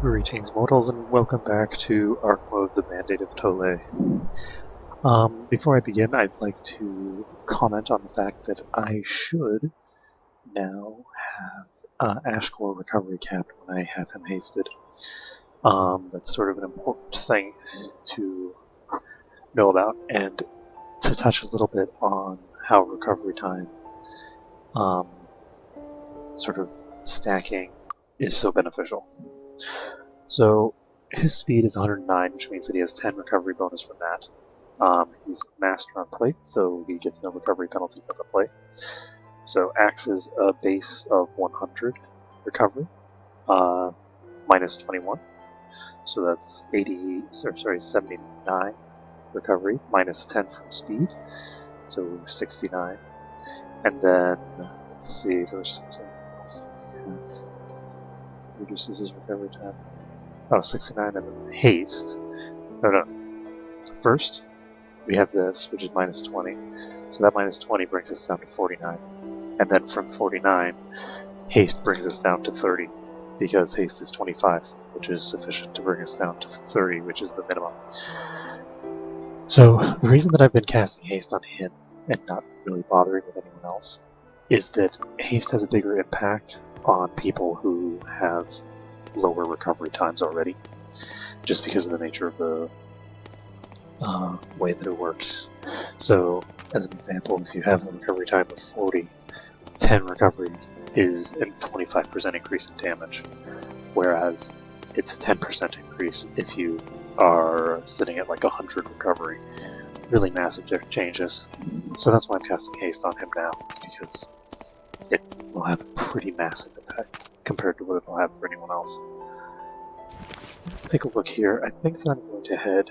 Greetings, mortals, and welcome back to Arc Mode, the Mandate of Tole. Before I begin, I'd like to comment on the fact that I should now have Ashcore recovery capped when I have him hasted. That's sort of an important thing to know about, and to touch a little bit on how recovery time sort of stacking is so beneficial. So his speed is 109, which means that he has 10 recovery bonus from that. He's master on plate, so he gets no recovery penalty for the plate. So Axe is a base of 100 recovery, minus 21. So that's 79 recovery, minus 10 from speed, so 69. And then, let's see if there's something else. Yes. Reduces his recovery time. Oh, 69 and then haste. No. First, we have this, which is minus 20. So that minus 20 brings us down to 49. And then from 49, haste brings us down to 30. Because haste is 25, which is sufficient to bring us down to 30, which is the minimum. So the reason that I've been casting haste on him and not really bothering with anyone else is that haste has a bigger impact on people who have lower recovery times already, just because of the nature of the way that it works. So, as an example, if you have a recovery time of 40, 10 recovery is a 25% increase in damage, whereas it's a 10% increase if you are sitting at like 100 recovery. Really massive changes. So that's why I'm casting haste on him now, it's because it will have a pretty massive impact compared to what it will have for anyone else. Let's take a look here. I think that I'm going to head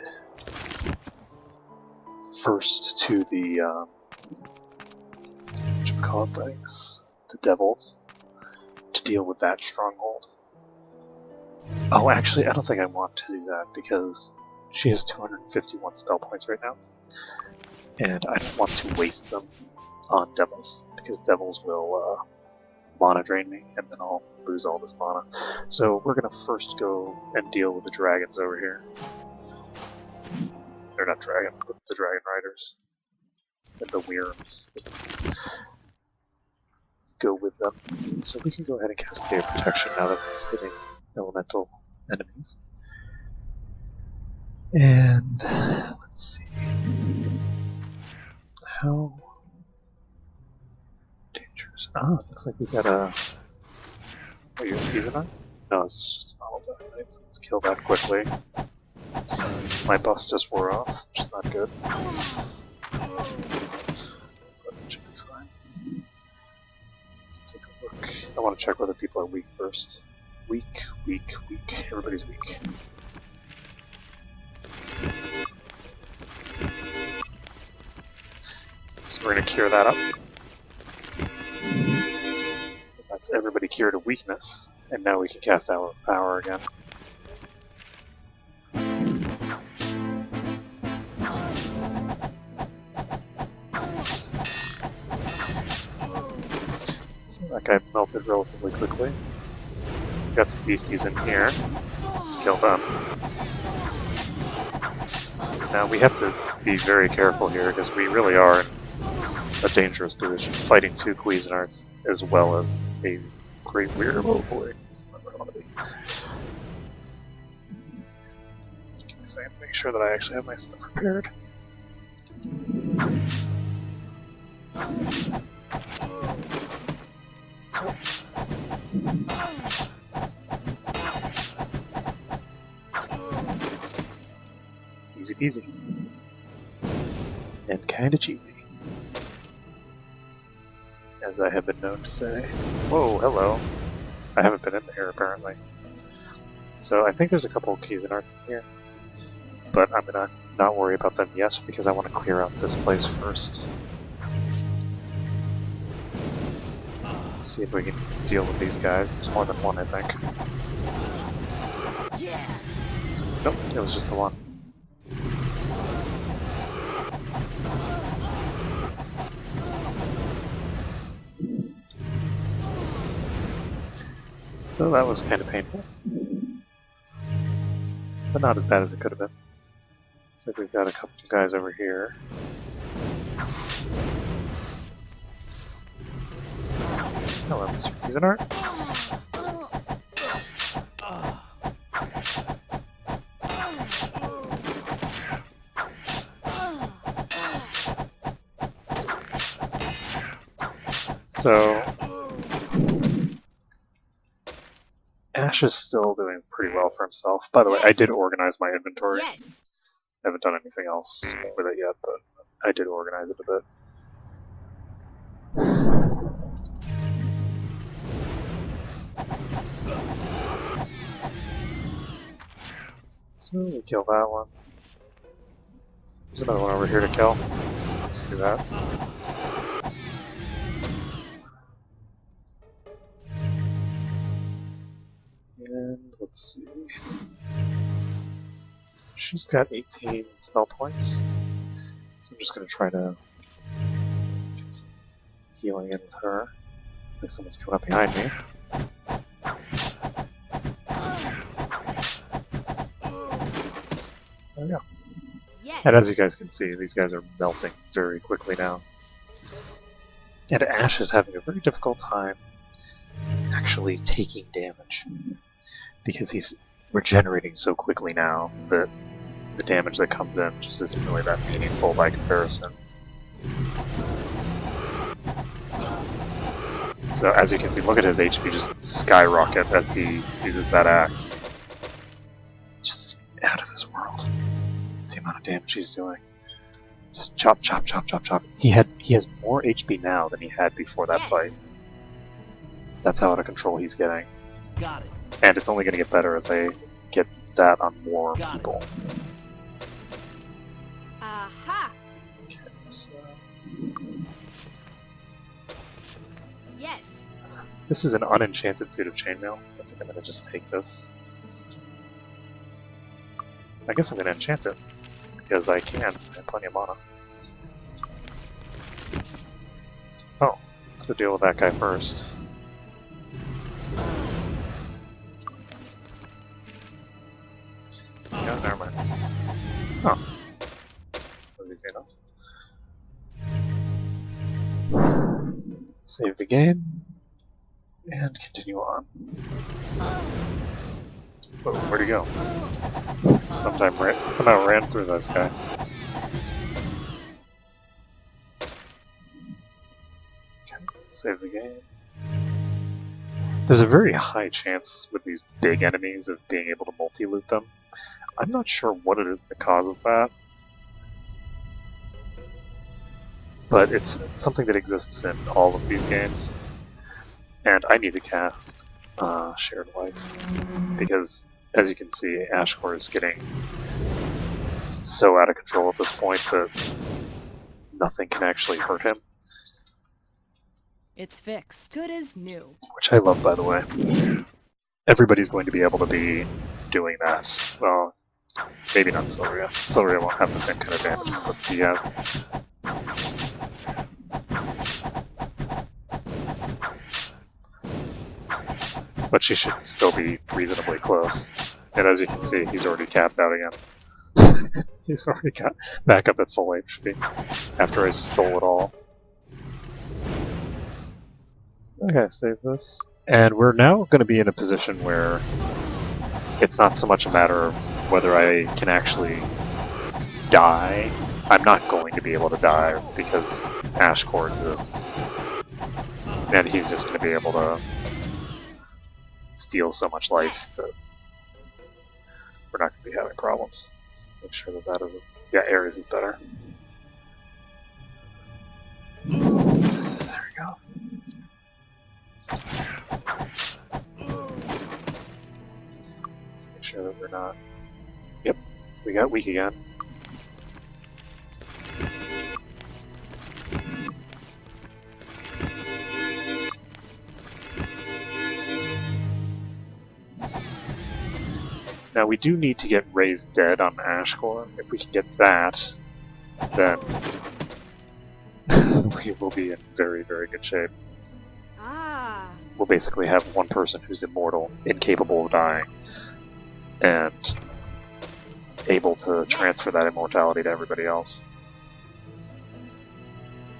first to the the devils, to deal with that stronghold. Oh, actually, I don't think I want to do that because she has 251 spell points right now, and I don't want to waste them on devils because devils will mana drain me, and then I'll lose all this mana. So we're gonna first go and deal with the dragons over here. They're not dragons, but the dragon riders. And the wyrms that go with them. So we can go ahead and cast Day of Protection now that we're hitting elemental enemies. And let's see. How dangerous. Ah, looks like we got a. Are you a seasoner? No, it's just a model death. Let's kill that quickly. My bus just wore off, which is not good. But it should be fine. Let's take a look. I want to check whether people are weak first. Weak. Everybody's weak. So we're going to cure that up. That's everybody cured of weakness. And now we can cast our power again. So that guy melted relatively quickly. Got some beasties in here. Let's kill them. Now we have to be very careful here because we really are in a dangerous position, fighting two Cuisinarts as well as a great weird. Oh boy, this is not where I want to be. Give me a second to make sure that I actually have my stuff prepared. So. Easy peasy. And kinda cheesy. As I have been known to say. Whoa, hello. I haven't been in here apparently. So I think there's a couple of Cuisinarts in here. But I'm gonna not worry about them yet because I want to clear out this place first. Let's see if we can deal with these guys. There's more than one, I think. Nope, it was just the one. So that was kind of painful. but not as bad as it could have been. Looks like we've got a couple of guys over here. Hello, Mr. Cuisinart. So, Ash is still doing pretty well for himself. By the way, I did organize my inventory. Yes. I haven't done anything else with it yet, but I did organize it a bit. So we kill that one. There's another one over here to kill. Let's do that. And let's see. She's got 18 spell points. So I'm just going to try to get some healing in with her. Looks like someone's coming up behind me. There we go. Yes. And as you guys can see, these guys are melting very quickly now. And Ash is having a very difficult time actually taking damage. Because he's regenerating so quickly now that the damage that comes in just isn't really that meaningful by comparison. So as you can see, look at his HP just skyrocket as he uses that axe. Just out of this world. The amount of damage he's doing. Just chop, chop, chop, chop, chop. He has more HP now than he had before that fight. That's how out of control he's getting. Got it. And it's only going to get better as I get that on more people. Aha. Okay, so Yes. this is an unenchanted suit of chainmail. I think I'm going to just take this. I guess I'm going to enchant it, because I can. I have plenty of mana. Oh, let's go deal with that guy first. Yeah, never mind. Oh. That was easy enough. Save the game. And continue on. Whoa, where'd he go? Somehow ran through this guy. Okay, save the game. There's a very high chance with these big enemies of being able to multi-loot them. I'm not sure what it is that causes that. But it's something that exists in all of these games. And I need to cast Shared Life. Because, as you can see, Ashcore is getting so out of control at this point that nothing can actually hurt him. It's fixed. Good as new. Which I love, by the way. Everybody's going to be able to be doing that. Well, maybe not Silveria. Silveria won't have the same kind of damage that he has. But she should still be reasonably close. And as you can see, he's already capped out again. He's already got back up at full HP after I stole it all. Okay, save this. And we're now going to be in a position where it's not so much a matter of whether I can actually die. I'm not going to be able to die because Ashcore exists. And he's just going to be able to steal so much life that we're not going to be having problems. Let's make sure that that isn't... Yeah, Ares is better. There we go. Let's make sure that we're not... Yep, we got weak again. Now we do need to get Raised Dead on Ashcore. If we can get that, then we will be in very, very good shape. Ah. We'll basically have one person who's immortal, incapable of dying, and able to transfer that immortality to everybody else.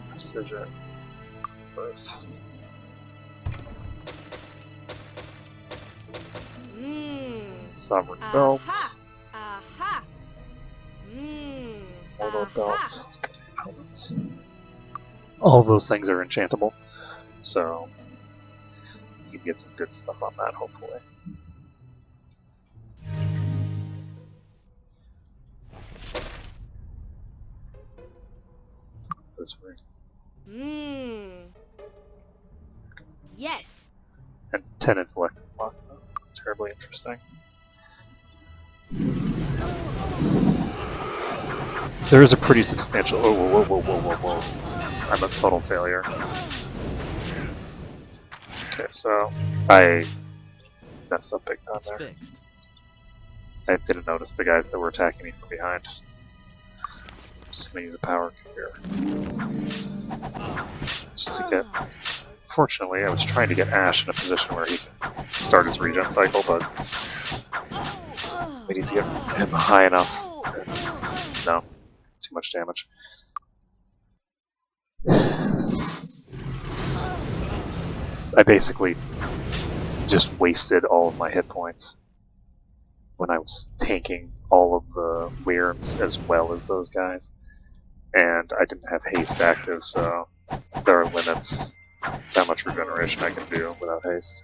Precision. Birth. Sovereign Belt. Aha. Aha. Mortal Aha. Belt. Helmets. All of those things are enchantable, so you can get some good stuff on that, hopefully. This way. Yes. And 10 intellect block. Terribly interesting. There is a pretty substantial. Oh, whoa, whoa, whoa, whoa, whoa, whoa. I'm a total failure. Okay, so I messed up big time there. Fixed. I didn't notice the guys that were attacking me from behind. I'm just gonna use a power here. Just to get. Fortunately, I was trying to get Ash in a position where he can start his regen cycle, but we need to get him high enough. No, too much damage. I basically just wasted all of my hit points when I was tanking all of the Wyrms as well as those guys. And I didn't have haste active, so there are limits to how much regeneration I can do without haste.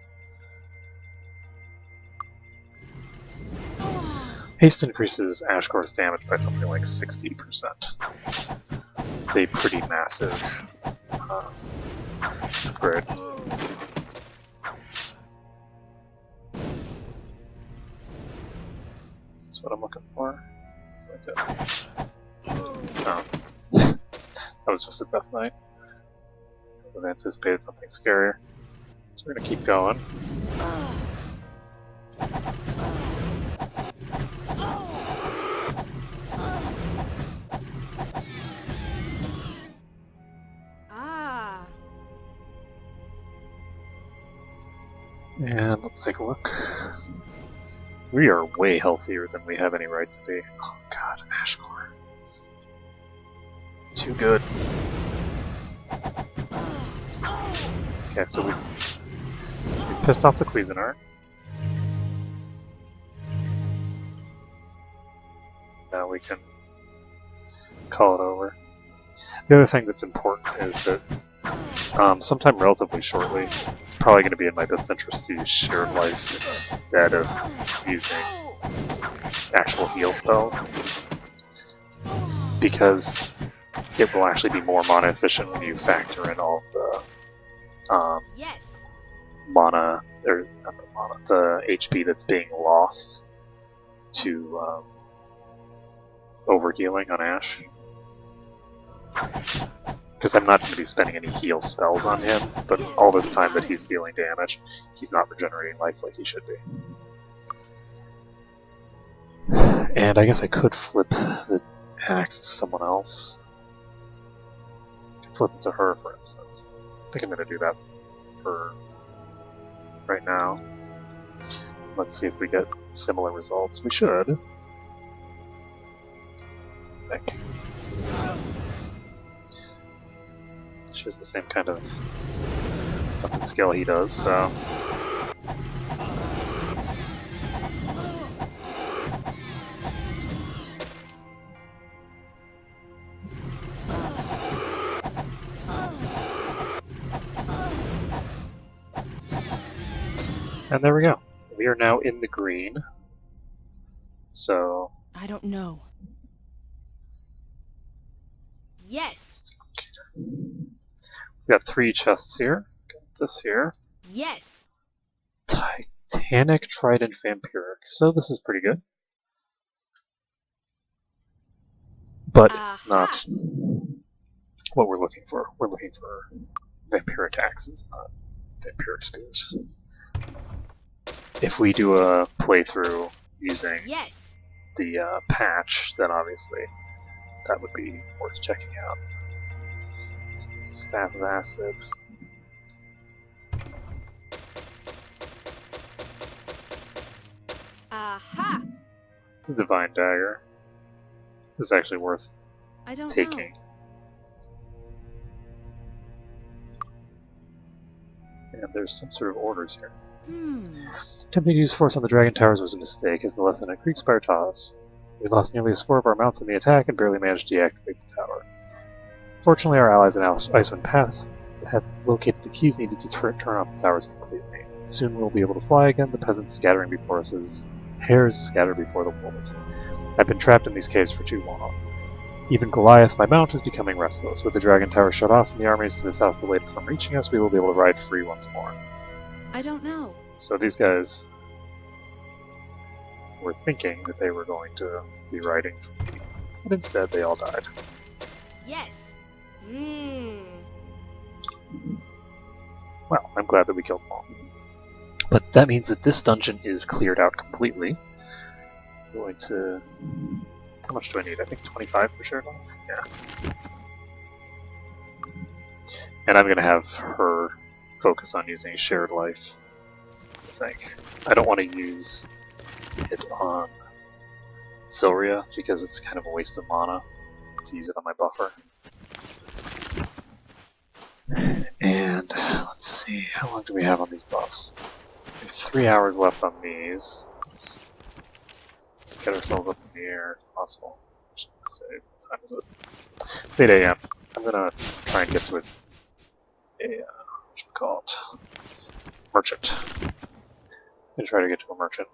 Haste increases Ashcore's damage by something like 60%. It's a pretty massive upgrade. This is what I'm looking for. It's like that. Oh. That was just a Death Knight. I've anticipated something scarier. So we're gonna keep going. And let's take a look. We are way healthier than we have any right to be. Oh god, Ashcore. Too good. Okay, so we pissed off the Cuisinart. Now we can call it over. The other thing that's important is that sometime relatively shortly, it's probably going to be in my best interest to use shared life instead of using actual heal spells, because it will actually be more mana efficient when you factor in all the Yes. mana, or not the mana, the HP that's being lost to overhealing on Ash. Because I'm not going to be spending any heal spells on him, but all this time that he's dealing damage, he's not regenerating life like he should be. And I guess I could flip the axe to someone else. I could flip it to her, for instance. I think I'm going to do that for right now. Let's see if we get similar results. We should. I think. She has the same kind of weapon skill he does, so. And there we go. We are now in the green. So. I don't know. Yes. We got 3 chests here. Got this here. Yes. Titanic Trident Vampiric. So this is pretty good. But it's not what we're looking for. We're looking for vampiric axes, not vampiric spears. If we do a playthrough using the patch, then obviously that would be worth checking out. Staff of Acid. Aha. This is Divine Dagger. This is actually worth I don't taking. And there's some sort of orders here. know. Attempting to use force on the Dragon Towers was a mistake, as the lesson at Kriegspire taught us. We lost nearly a score of our mounts in the attack and barely managed to deactivate the tower. Fortunately, our allies in Icewind Pass had located the keys needed to turn off the towers completely. Soon we'll be able to fly again, the peasants scattering before us as hares scatter before the wolves. I've been trapped in these caves for too long. Even Goliath, my mount, is becoming restless. With the Dragon Tower shut off and the armies to the south delayed from reaching us, we will be able to ride free once more. I don't know. So these guys were thinking that they were going to be riding free, but instead they all died. Yes. Well, I'm glad that we killed them all. But that means that this dungeon is cleared out completely. I'm going to... How much do I need? I think 25 for shared life? Yeah. And I'm going to have her focus on using shared life, I think. I don't want to use it on Sylria, because it's kind of a waste of mana to use it on my buffer. And let's see, how long do we have on these buffs? We have 3 hours left on these. Let's get ourselves up in the air if possible. Save. What time is it? It's 8 AM. I'm gonna try and get to a what should we call it? Merchant. I'm gonna try to get to a merchant.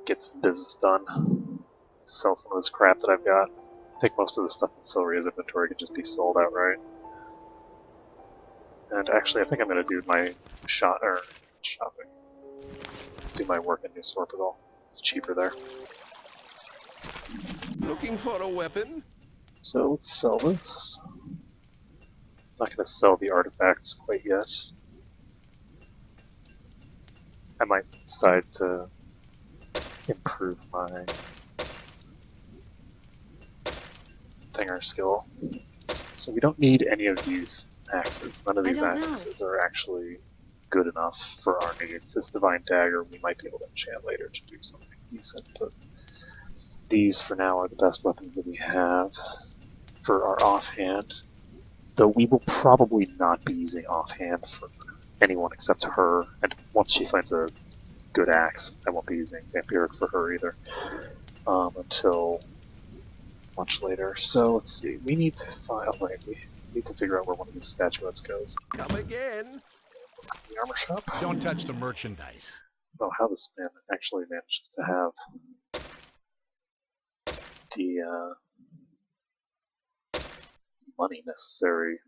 Get some business done. Sell some of this crap that I've got. I think most of the stuff in Sylria's inventory can just be sold outright. And actually, I think I'm going to do my shopping. Do my work in New Sorpital. It's cheaper there. Looking for a weapon? So let's sell this. I'm not going to sell the artifacts quite yet. I might decide to improve my thinger skill. So we don't need any of these axes. None of these axes are actually good enough for our needs. This Divine Dagger we might be able to enchant later to do something decent, but these for now are the best weapons that we have for our offhand. Though we will probably not be using offhand for anyone except her, and once she finds a good axe, I won't be using Vampiric for her either, until much later. So let's see, we need to we need to figure out where one of these statuettes goes. Come again. Let's go to the armor shop. Don't touch the merchandise. Oh, how this man actually manages to have the money necessary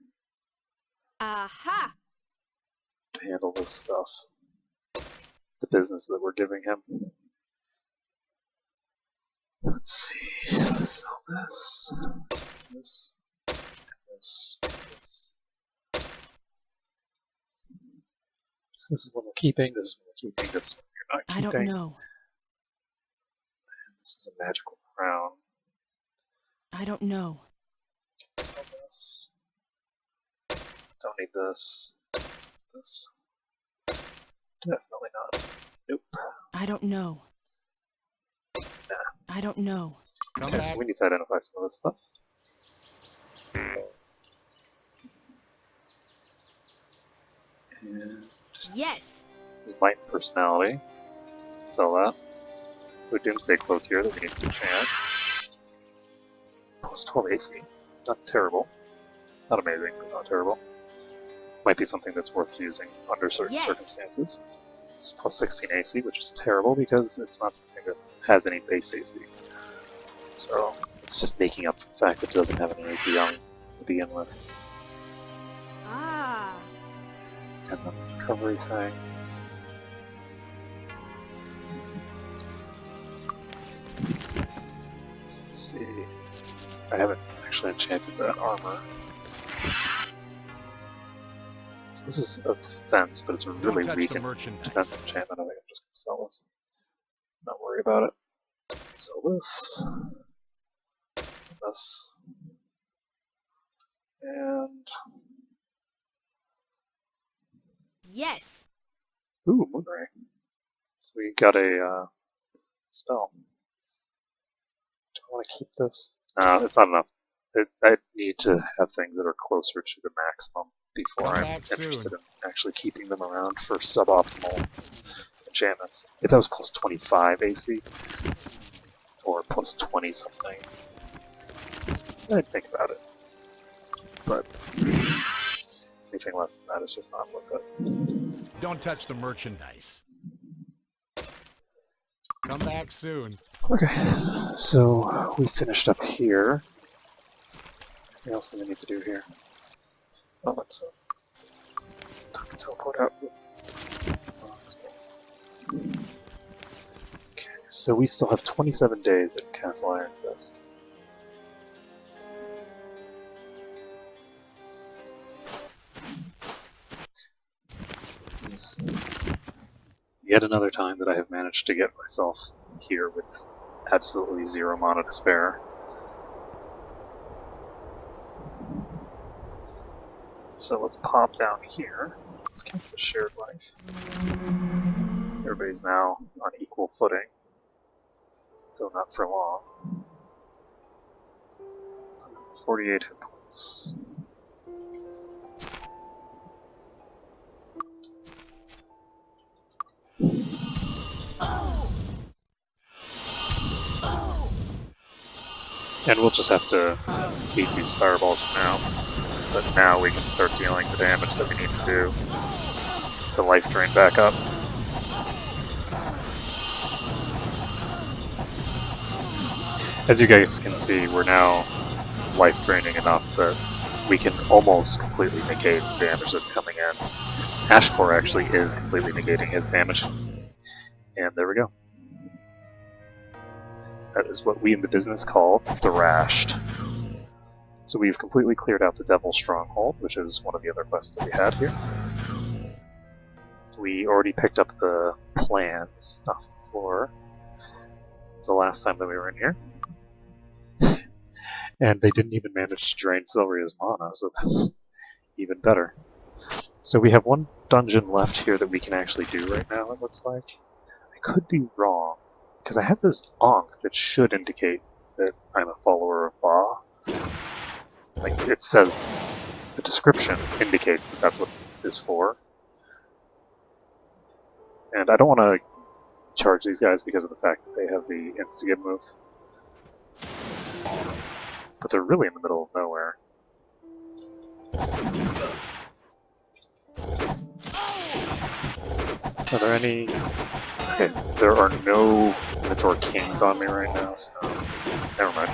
Aha! to handle this stuff. The business that we're giving him. Let's see, sell this, this, this. So this is what we're keeping, this is what we're keeping, this is what you're not keeping. I don't know. This is a magical crown. I don't know. Sell this. Don't need this. This. Definitely not. Nope. I don't know. Nah. I don't know. Okay, so we need to identify some of this stuff. And Yes. this is might and personality. Sell that. We have Doomsday Cloak here that we need to enchant. Plus 12 AC. Not terrible. Not amazing, but not terrible. Might be something that's worth using under certain circumstances. It's plus 16 AC, which is terrible because it's not something that has any base AC. So it's just making up for the fact that it doesn't have any AC on to begin with. Ah. And the recovery thing. Let's see. I haven't actually enchanted that armor. So this is a defense, but it's a really weak defense enchantment. I think I'm just going to sell this. Not worry about it. Sell this. This. And... Yes. Ooh, Moonray. So we got a spell. want to keep this? No, it's not enough. I need to have things that are closer to the maximum before Come I'm back soon. interested in actually keeping them around for suboptimal enchantments. If that was plus 25 AC, or plus 20 something, I'd think about it. But anything less than that is just not worth it. Don't touch the merchandise. Come back soon. Okay, so we finished up here. Anything else that we need to do here? Oh, let's teleport out. Okay, so we still have 27 days at Castle Iron Fist. This is yet another time that I have managed to get myself here with absolutely zero mana to spare. So let's pop down here. Let's cast a shared life. Everybody's now on equal footing, though not for long. 48 hit points. And we'll just have to beat these fireballs for now. But now we can start dealing the damage that we need to do to life drain back up. As you guys can see, we're now life draining enough that we can almost completely negate the damage that's coming in. Ashcore actually is completely negating his damage. And there we go. That is what we in the business call thrashed. So we've completely cleared out the Devil Stronghold, which is one of the other quests that we had here. We already picked up the plans off the floor the last time that we were in here. And they didn't even manage to drain Silveria's mana, so that's even better. So we have one dungeon left here that we can actually do right now, it looks like. I could be wrong, because I have this Ankh that should indicate that I'm a follower of Ba. Like, it says, the description indicates that that's what it is for. And I don't want to charge these guys because of the fact that they have the Instigate move. But they're really in the middle of nowhere. Are there any... Okay, there are no Minotaur Kings on me right now, so... Never mind.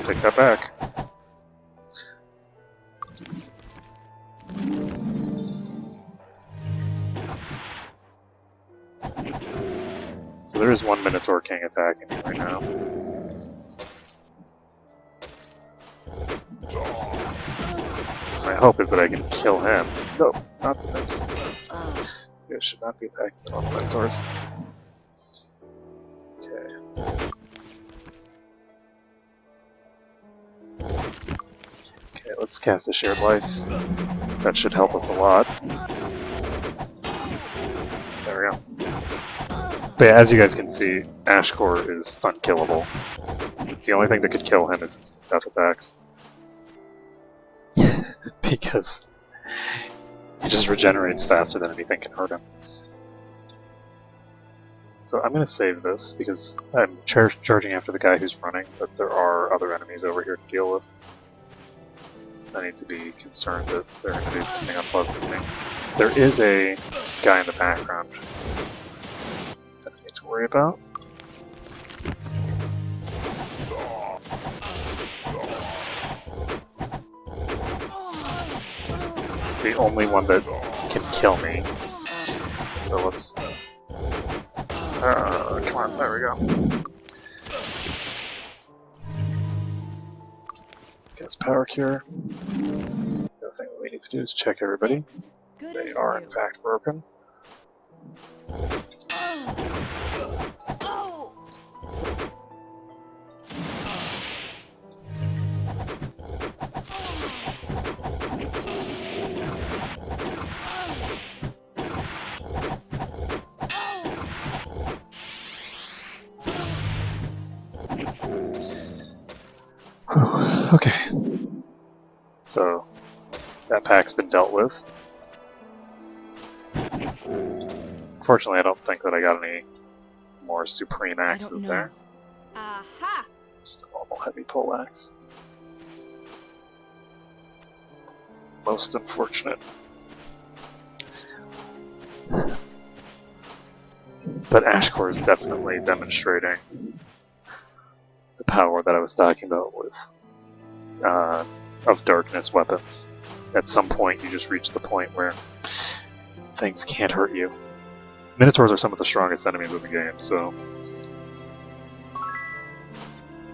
Take that back. So there is one Minotaur King attacking me right now. My hope is that I can kill him. No, not the Minotaur. You should not be attacking the normal Minotaurs. Okay. Okay, let's cast a Shared Life. That should help us a lot. There we go. But yeah, as you guys can see, Ashcore is unkillable. The only thing that could kill him is instant death attacks. Because he just regenerates faster than anything can hurt him. So I'm going to save this because I'm charging after the guy who's running, but there are other enemies over here to deal with. I need to be concerned that they're going to do something unpleasant to me. There is a guy in the background that I need to worry about. It's the only one that can kill me. So let's... come on, there we go. Let's get his power cure. The other thing that we need to do is check everybody. They are in fact broken. Okay. So, that pack's been dealt with. Fortunately, I don't think that I got any more supreme I axes don't know. there. Aha! Just a normal heavy pole axe. Most unfortunate. But Ashcore is definitely demonstrating the power that I was talking about with of darkness weapons. At some point, you just reach the point where things can't hurt you. Minotaurs are some of the strongest enemies in the game, so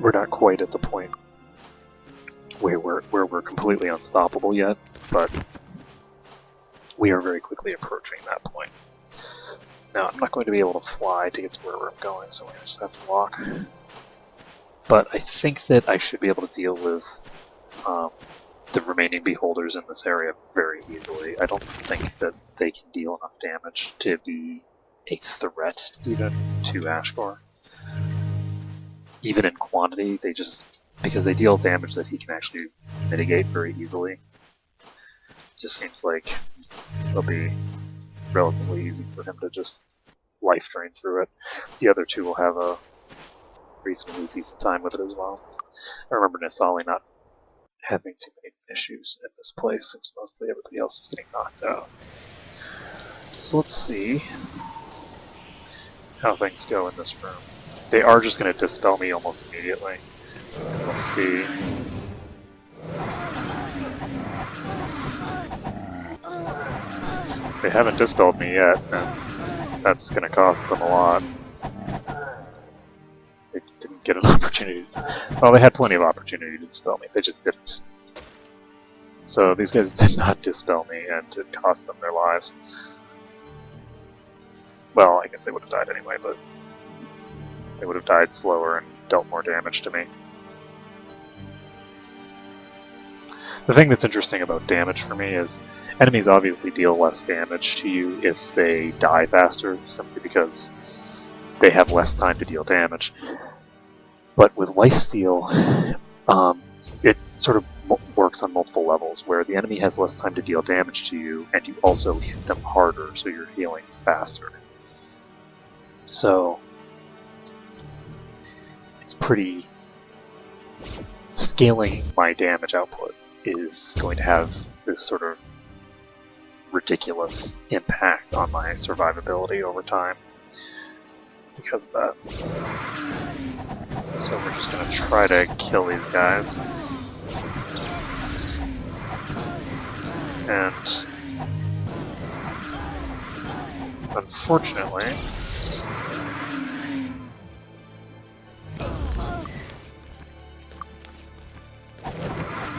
we're not quite at the point where we're completely unstoppable yet, but we are very quickly approaching that point. Now, I'm not going to be able to fly to get to where I'm going, so I just have to walk. But I think that I should be able to deal with the remaining beholders in this area very easily. I don't think that they can deal enough damage to be a threat even to Ashcore. Even in quantity, they just, because they deal damage that he can actually mitigate very easily, it just seems like it'll be relatively easy for him to just life drain through it. The other two will have a reasonably decent time with it as well. I remember Nisali not having too many issues in this place since mostly everybody else is getting knocked out. So let's see how things go in this room. They are just going to dispel me almost immediately. We'll see. They haven't dispelled me yet, and that's going to cost them a lot. They didn't get an opportunity. Well, they had plenty of opportunity to dispel me, they just didn't. So these guys did not dispel me, and it cost them their lives. Well, I guess they would have died anyway, but they would have died slower and dealt more damage to me. The thing that's interesting about damage for me is enemies obviously deal less damage to you if they die faster, simply because they have less time to deal damage. But with lifesteal, it sort of works on multiple levels, where the enemy has less time to deal damage to you, and you also hit them harder, so you're healing faster. So it's pretty... Scaling my damage output is going to have this sort of ridiculous impact on my survivability over time because of that. So we're just going to try to kill these guys. And unfortunately,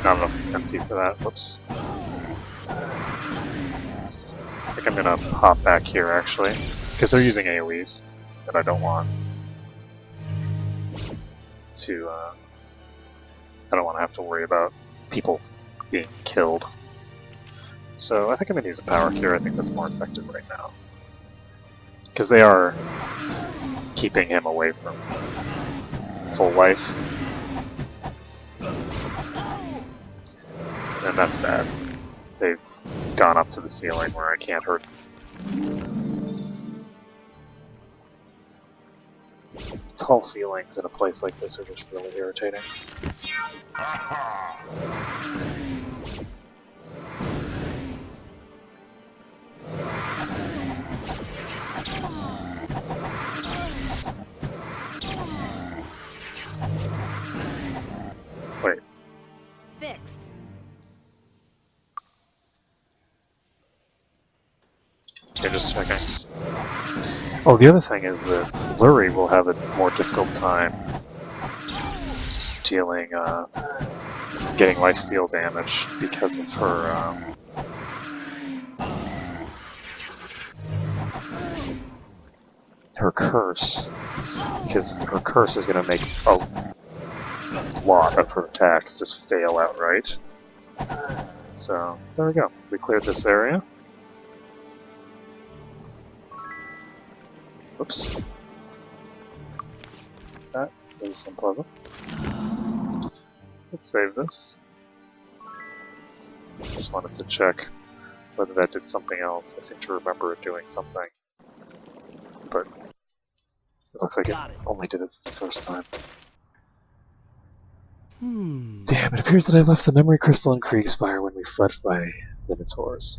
not enough empty for that. Whoops. I think I'm gonna hop back here actually, because they're using AoEs that I don't want to. I don't want to have to worry about people being killed. So I think I'm gonna use a power cure. I think that's more effective right now, because they are keeping him away from full life. And that's bad. They've gone up to the ceiling where I can't hurt them. Tall ceilings in a place like this are just really irritating. Wait. Fixed. Okay, just checking. Oh, the other thing is that Lurie will have a more difficult time dealing, getting lifesteal damage because of her curse. Because her curse is going to make a lot of her attacks just fail outright. So, there we go. We cleared this area. Oops. That is unpleasant. So let's save this. Just wanted to check whether that did something else. I seem to remember it doing something. But it looks like it only did it the first time. Damn, it appears that I left the memory crystal in Kriegspire when we fled by Minotaurs.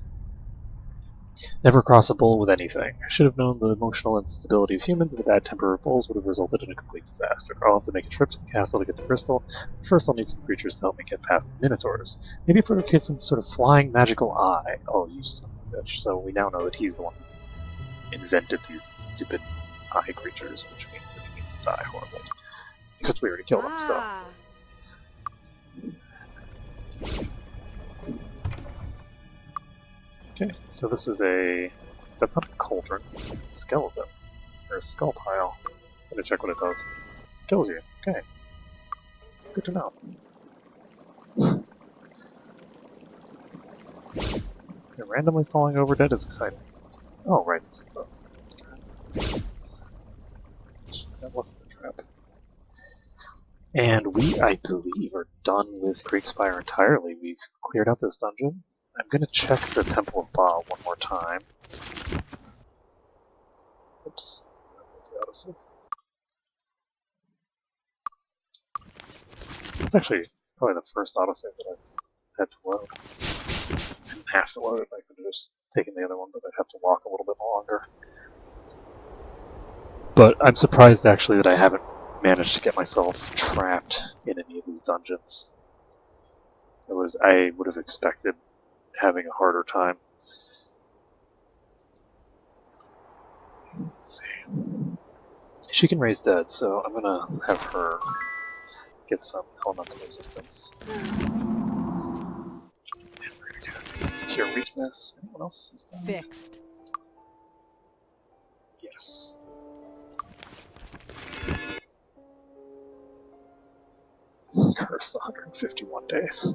Never cross a bull with anything. I should have known the emotional instability of humans and the bad temper of bulls would have resulted in a complete disaster. I'll have to make a trip to the castle to get the crystal. First I'll need some creatures to help me get past the Minotaurs. Maybe put our kid some sort of flying magical eye. Oh, you son of a bitch. So we now know that he's the one who invented these stupid eye creatures, which means that he needs to die horribly. Except we already killed him, so... Ah. Okay, so this is a... That's not a cauldron, it's a skeleton. Or a skull pile. I'm gonna check what it does. Kills you. Okay. Good to know. And randomly falling over dead is exciting. Oh, right, this is the trap. That wasn't the trap. And we, I believe, are done with Kriegspire entirely. We've cleared out this dungeon. I'm gonna check the Temple of Ba one more time. Oops. It's actually probably the first autosave that I've had to load. I didn't have to load it, I could have just taken the other one, but I'd have to walk a little bit longer. But I'm surprised actually that I haven't managed to get myself trapped in any of these dungeons. I would have expected having a harder time. Let's see. She can raise dead, so I'm gonna have her get some elemental resistance. Secure weakness. Anyone else who's done? Fixed. Yes. Cursed 151 days.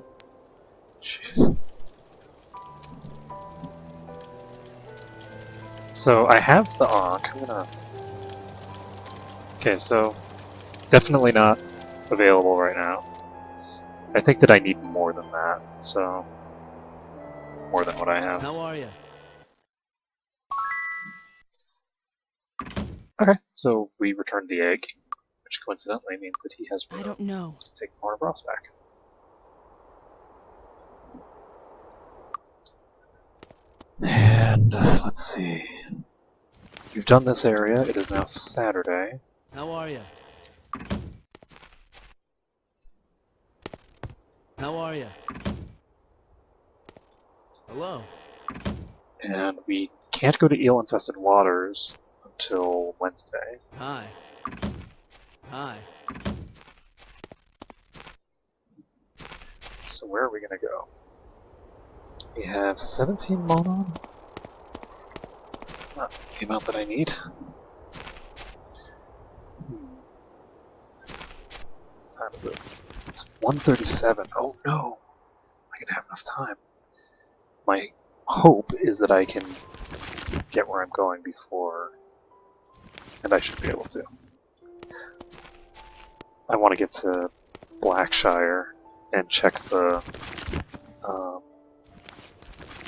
Jeez. So I have the Ankh. I'm gonna... Okay, so definitely not available right now. I think that I need more than that, so more than what I have. How are you? Okay, so we returned the egg, which coincidentally means that he has room I don't know. to take more Ross back. And let's see. We've done this area. It is now Saturday. How are you? How are you? Hello. And we can't go to eel-infested waters until Wednesday. Hi. Hi. So where are we gonna go? We have 17 mana. Not the amount that I need. What time is it? It's 1:37. Oh no! Am I gonna have enough time? My hope is that I can get where I'm going before, and I should be able to. I want to get to Blackshire and check the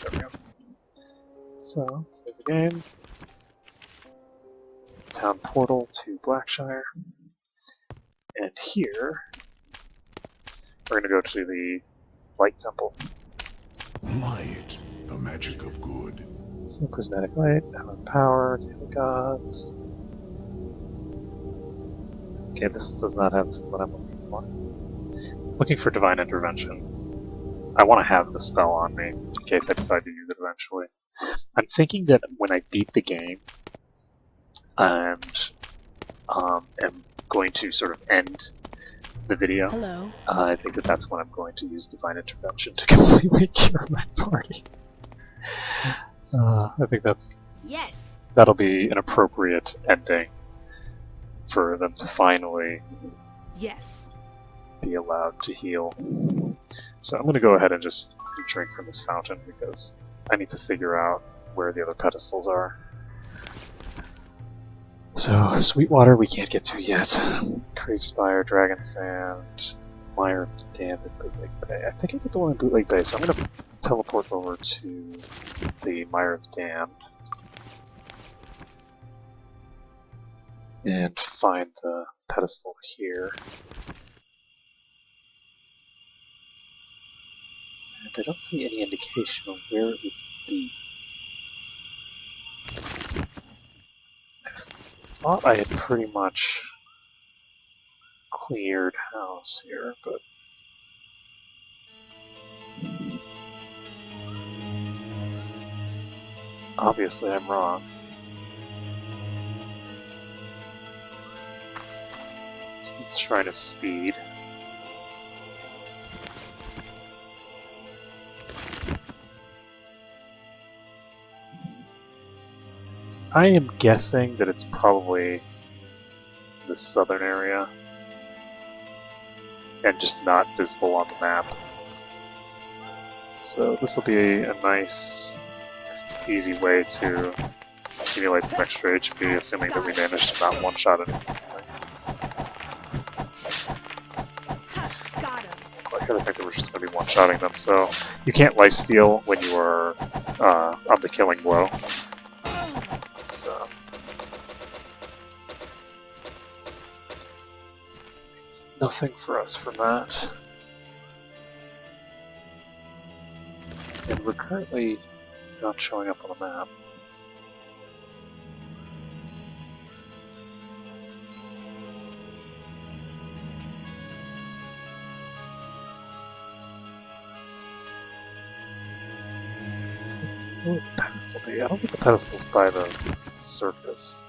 there we go. So, let's save the game. Town portal to Blackshire. And here, we're going to go to the Light Temple. Light, the magic of good. So, Prismatic Light, Element Power, Daily Gods. Okay, this does not have what I'm looking for. Looking for Divine Intervention. I want to have the spell on me, in case I decide to use it eventually. I'm thinking that when I beat the game, and am going to sort of end the video, Hello. I think that that's when I'm going to use Divine Intervention to completely cure my party. I think Yes. that'll be an appropriate ending for them to finally Yes. be allowed to heal. So I'm going to go ahead and just drink from this fountain because I need to figure out where the other pedestals are. So, Sweetwater we can't get to yet. Kriegspire, Dragon Sand, Mire of the Damned in Bootleg Bay. I think I get the one in Bootleg Bay, so I'm gonna teleport over to the Mire of the Damned and find the pedestal here. And I don't see any indication of where it would be. I thought I had pretty much cleared house here, but obviously I'm wrong. So this is Shrine of Speed. I am guessing that it's probably the southern area and just not visible on the map. So this will be a nice, easy way to accumulate some extra HP, assuming that we manage to not one-shot it at some point. Got him. I kind of think that we're just going to be one-shotting them, so you can't lifesteal when you are on the killing blow. So it's nothing for us from that. And we're currently not showing up on the map. So let's see what the pedestal be. I don't think the pedestal's by the surface.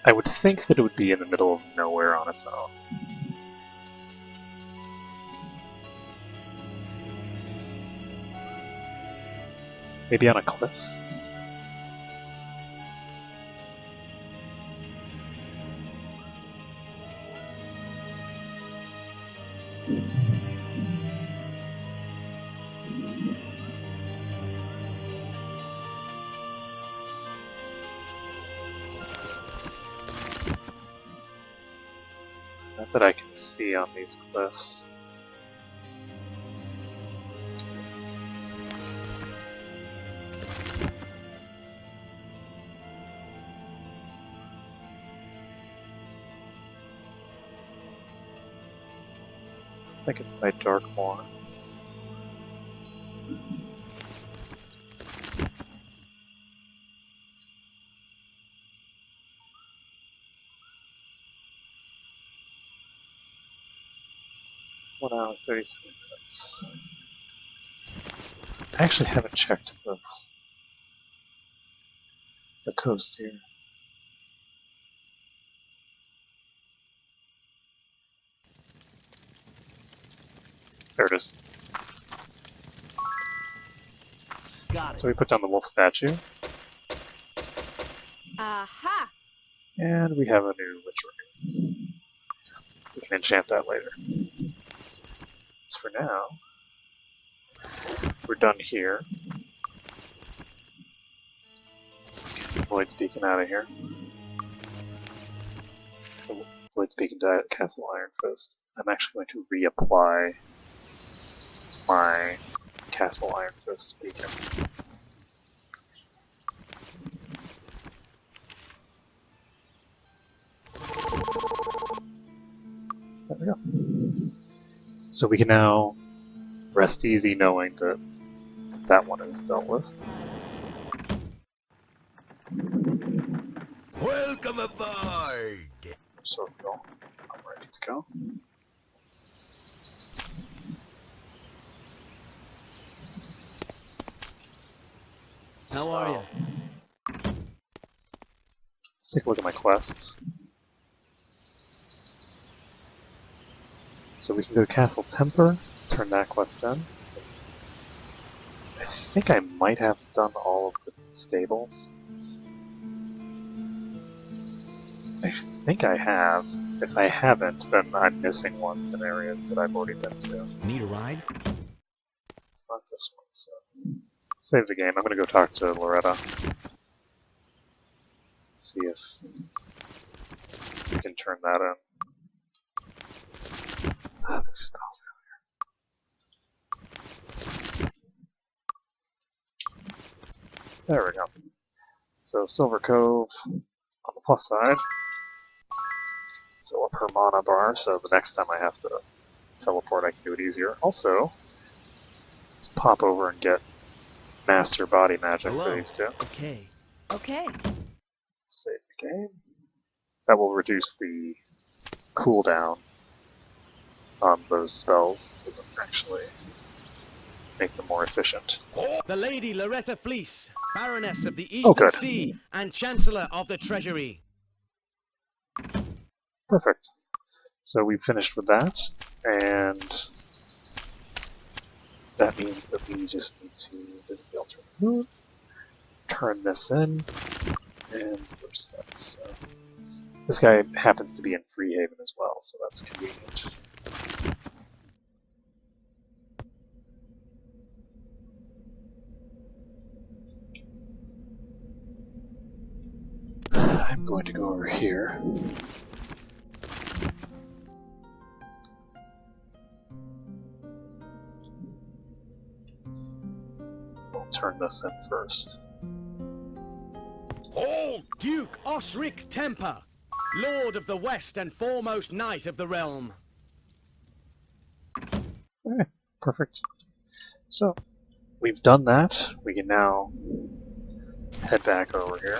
I would think that it would be in the middle of nowhere on its own. Maybe on a cliff? Not that I can see on these cliffs. I think it's by Darkmoor. One hour, 37 minutes. I actually haven't checked the coast here. There it is. Got So it. we put down the wolf statue, Aha! and we have a new witchery. We can enchant that later. So for now, we're done here. Void's Beacon out of here. Void's Beacon died at Castle Iron Fist. I'm actually going to reapply my Castle Iron Fist beacon. There we go. So we can now rest easy knowing that that one is dealt with. Welcome aboard! Circle. That's not where I need to go. How are you? Let's take a look at my quests. So we can go to Castle Temper, turn that quest in. I think I might have done all of the stables. I think I have. If I haven't, then I'm missing ones in areas that I've already been to. Need a ride? It's not this one, so... Save the game. I'm gonna go talk to Loretta. See if can turn that in. Ah, the spell failure. There we go. So Silver Cove on the plus side. Fill up her mana bar, so the next time I have to teleport I can do it easier. Also, let's pop over and get Master Body Magic for these two. Okay. Okay. Save the game. That will reduce the cooldown on those spells. It doesn't actually make them more efficient. The Lady Loretta Fleece, Baroness of the Oh, Eastern good. Sea and Chancellor of the Treasury. Perfect. So we've finished with that, and that means that we just need to visit the alternate moon, turn this in, and reverse that. So this guy happens to be in Freehaven as well, so that's convenient. I'm going to go over here. We'll turn this in first. Hold! Duke Osric Temper, Lord of the West and foremost knight of the realm. Okay, perfect. So, we've done that. We can now head back over here.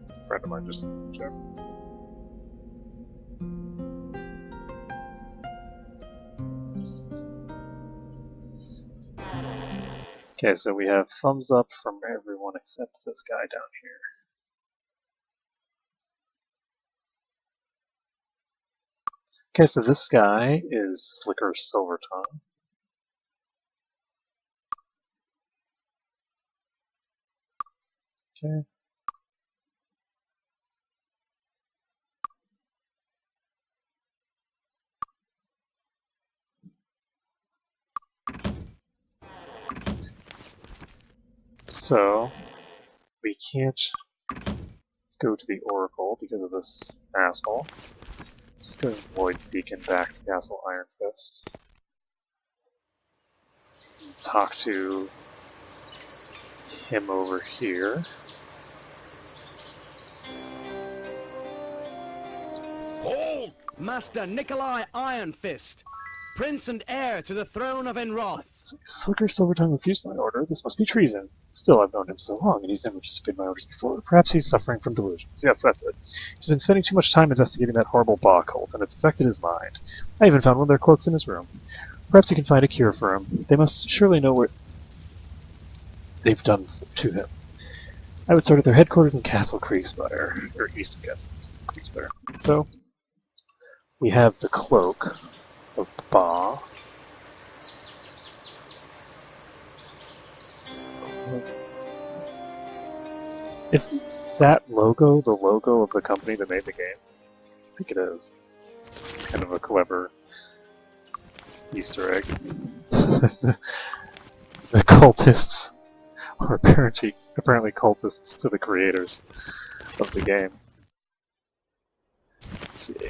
A friend of mine just joke. Okay, so we have thumbs up from everyone except this guy down here. Okay, so this guy is Slicker Silvertongue. Okay. So, we can't go to the Oracle because of this asshole. Let's go to Void's Beacon back to Castle Iron Fist. Talk to him over here. Hold! Master Nikolai Iron Fist, Prince and heir to the throne of Enroth. Slicker Silvertongue refused my order. This must be treason. Still, I've known him so long, and he's never disobeyed my orders before. Perhaps he's suffering from delusions. Yes, that's it. He's been spending too much time investigating that horrible Ba cult, and it's affected his mind. I even found one of their cloaks in his room. Perhaps you can find a cure for him. They must surely know what they've done to him. I would start at their headquarters in Castle Creekspire, or east of Castle Creekspire. So, we have the cloak of Ba. Isn't that logo the logo of the company that made the game? I think it is. It's kind of a clever Easter egg. The cultists are apparently cultists to the creators of the game. Let's see.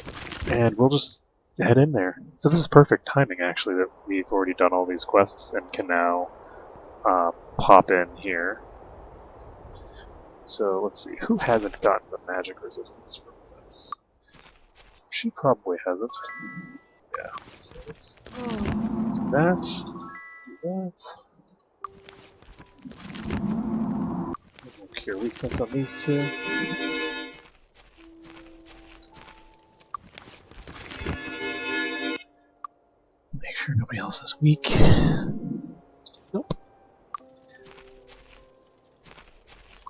And we'll just head in there. So this is perfect timing, actually, that we've already done all these quests and can now pop in here. So let's see, who hasn't gotten the magic resistance from this? She probably hasn't. Yeah, so let's do that, do that. We'll cure weakness on these two. Make sure nobody else is weak. Nope.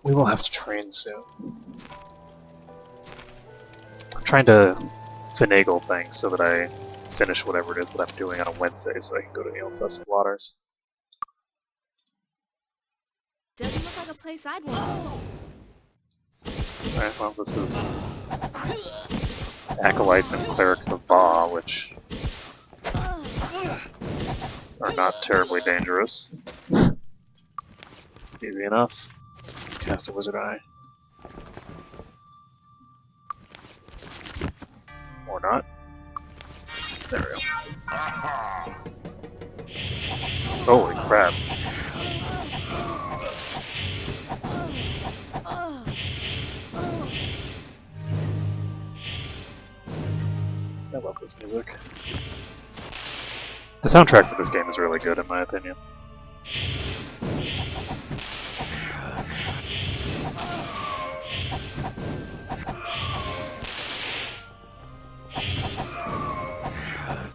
We will have to train soon. I'm trying to finagle things so that I finish whatever it is that I'm doing on a Wednesday so I can go to the Infested Waters. Doesn't look like a place I'd want. Alright, well, this is Acolytes and Clerics of Ba, which are not terribly dangerous. Easy enough. Cast a Wizard Eye. Or not. There we go. Holy crap. I love this music. The soundtrack for this game is really good in my opinion.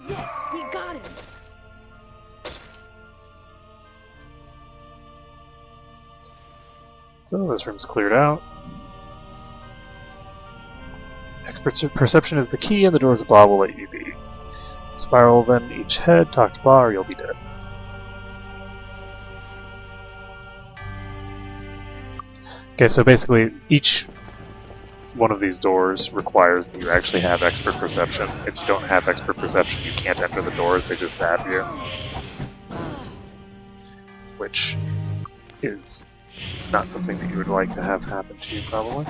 Yes, we got him. So this room's cleared out. Expert perception is the key, and the doors of Ba will let you be. Spiral then each head, talk to Ba, or you'll be dead. Okay, so basically each one of these doors requires that you actually have expert perception. If you don't have expert perception, you can't enter the doors, they just zap you. Which is not something that you would like to have happen to you, probably.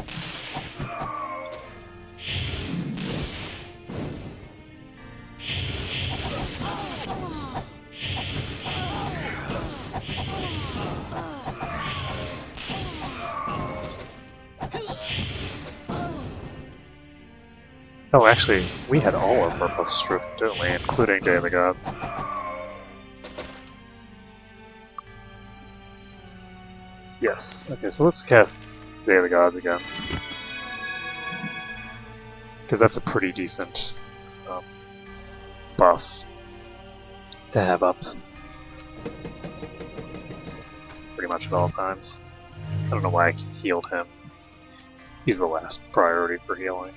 Oh, actually, we had all of our buffs stripped, didn't we? Including Day of the Gods. Yes. Okay, so let's cast Day of the Gods again. Because that's a pretty decent buff to have up pretty much at all times. I don't know why I healed him. He's the last priority for healing.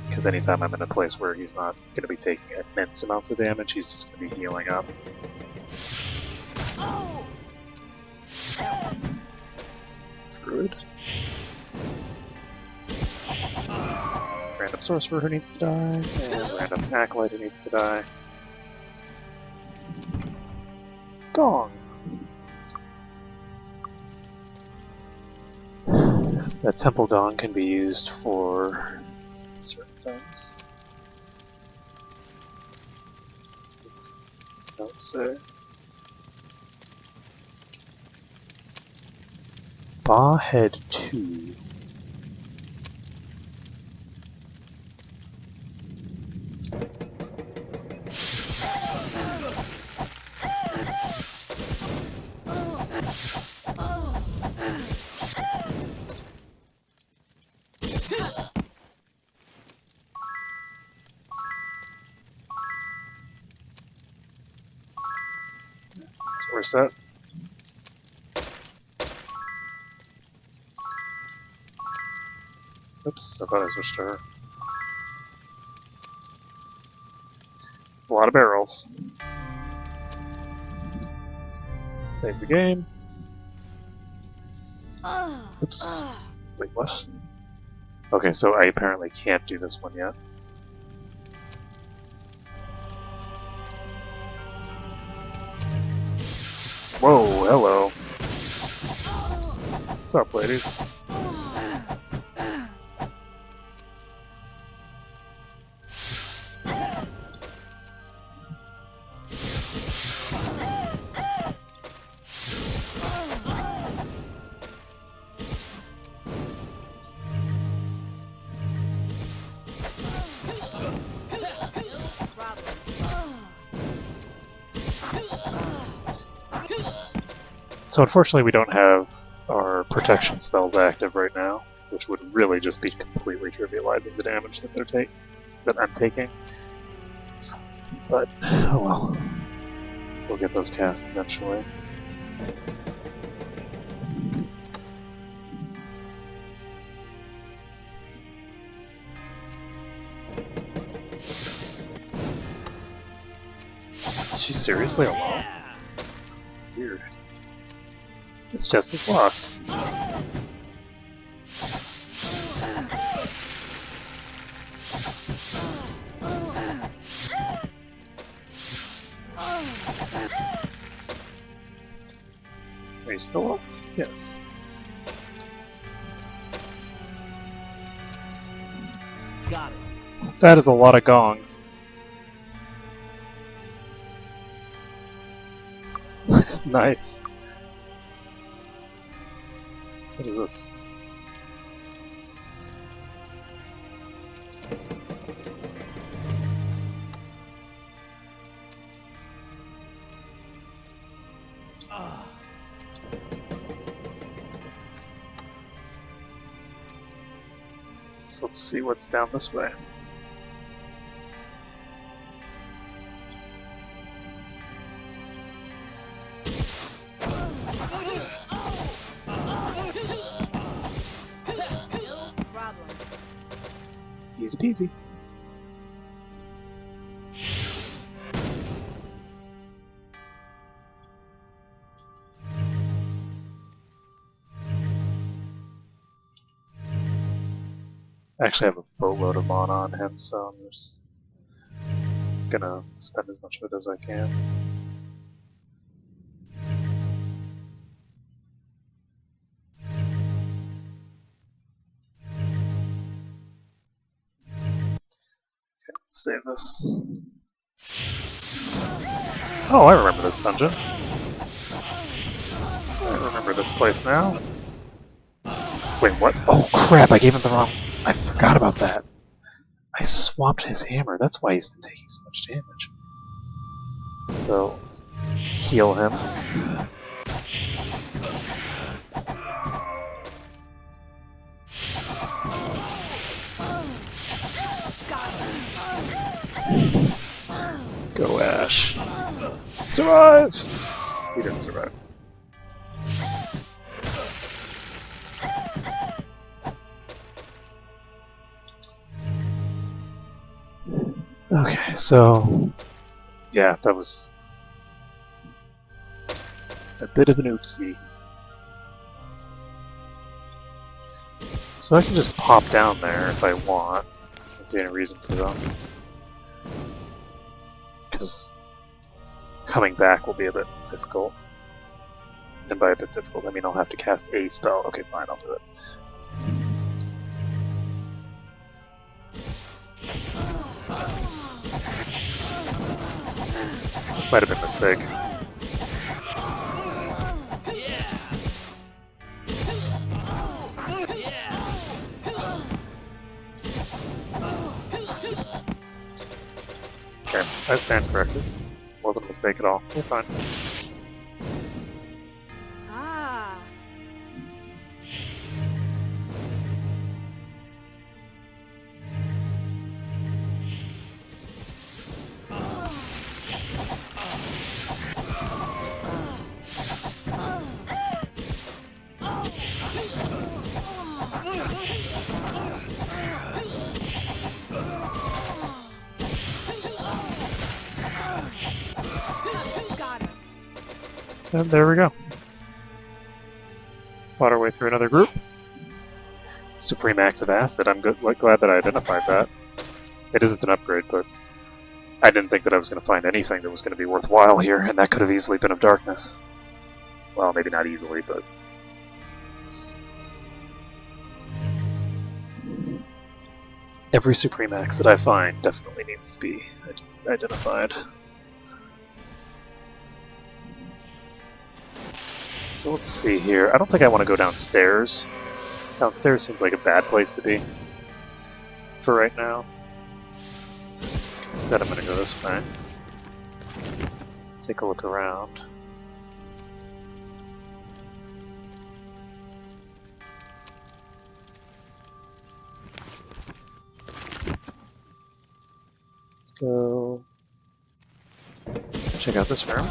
Because anytime I'm in a place where he's not going to be taking immense amounts of damage, he's just going to be healing up. Druid. Random Sorcerer who needs to die, and random Acolyte who needs to die. Gong! That Temple Gong can be used for certain things. Let's say. Ba Head 2. So we're set. Oops, I thought I switched to her. It's a lot of barrels. Save the game. Oops. Wait, what? Okay, so I apparently can't do this one yet. Whoa, hello. What's up, ladies? So unfortunately we don't have our protection spells active right now, which would really just be completely trivializing the damage that that I'm taking. But, oh well. We'll get those cast eventually. Is she seriously alone? Weird. It's just as locked. still locked? Yes. Got it. That is a lot of gongs. Nice. So what is this? So let's see what's down this way. Problem. Easy peasy. I actually have a boatload of mana on him, so I'm just gonna spend as much of it as I can. Okay, let's save this. Oh, I remember this dungeon. I remember this place now. Wait, what? Oh crap, I gave him the wrong... I forgot about that. I swapped his hammer, that's why he's been taking so much damage. So, let's heal him. Go Ash. Survive! He didn't survive. Okay, so yeah, that was a bit of an oopsie. So I can just pop down there if I want. I don't see any reason to though. Because coming back will be a bit difficult. And by a bit difficult, I mean I'll have to cast a spell. Okay, fine, I'll do it. This might have been a mistake. Okay, I stand corrected. Wasn't a mistake at all. We're fine. Ah. Got him. And there we go. Fought our way through another group. Supreme Axe of Acid. I'm glad that I identified that. It isn't an upgrade, but I didn't think that I was going to find anything that was going to be worthwhile here, and that could have easily been of darkness. Well, maybe not easily, but... Every Supreme Axe that I find definitely needs to be identified. So let's see here. I don't think I want to go downstairs. Downstairs seems like a bad place to be for right now. Instead, I'm going to go this way. Take a look around. Let's go check out this room.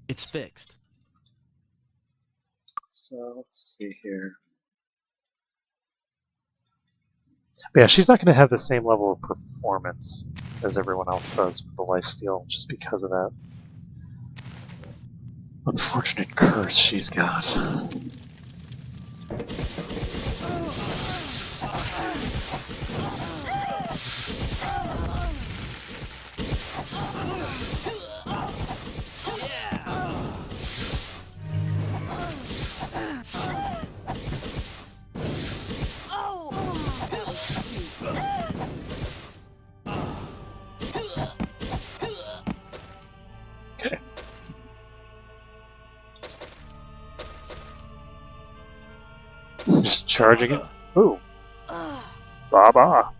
It's fixed. So let's see here. But yeah, she's not going to have the same level of performance as everyone else does with the lifesteal just because of that unfortunate curse she's got. Okay. Just charging it. Ooh. Ba ba.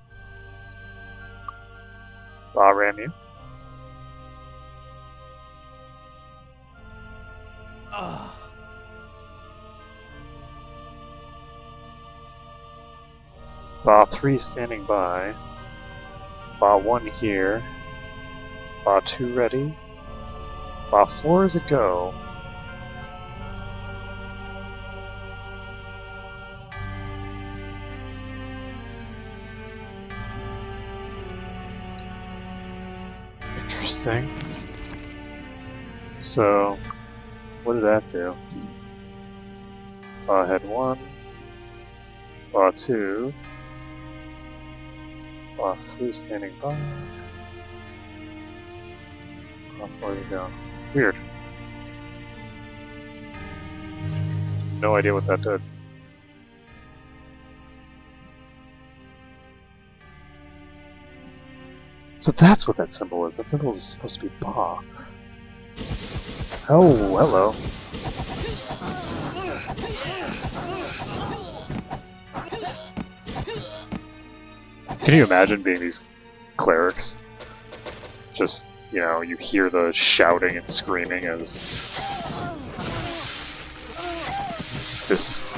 Ba ram you. Ba 3 standing by. Ba 1 here. Ba 2 ready. Ba 4 is a go. Interesting. So, what did that do? Ba head 1. Ba 2. Ba 3 standing by. Ba 4 is a go. Weird. No idea what that did. So that's what that symbol is. That symbol is supposed to be Ba. Oh, hello. Can you imagine being these clerics? Just, you know, you hear the shouting and screaming as this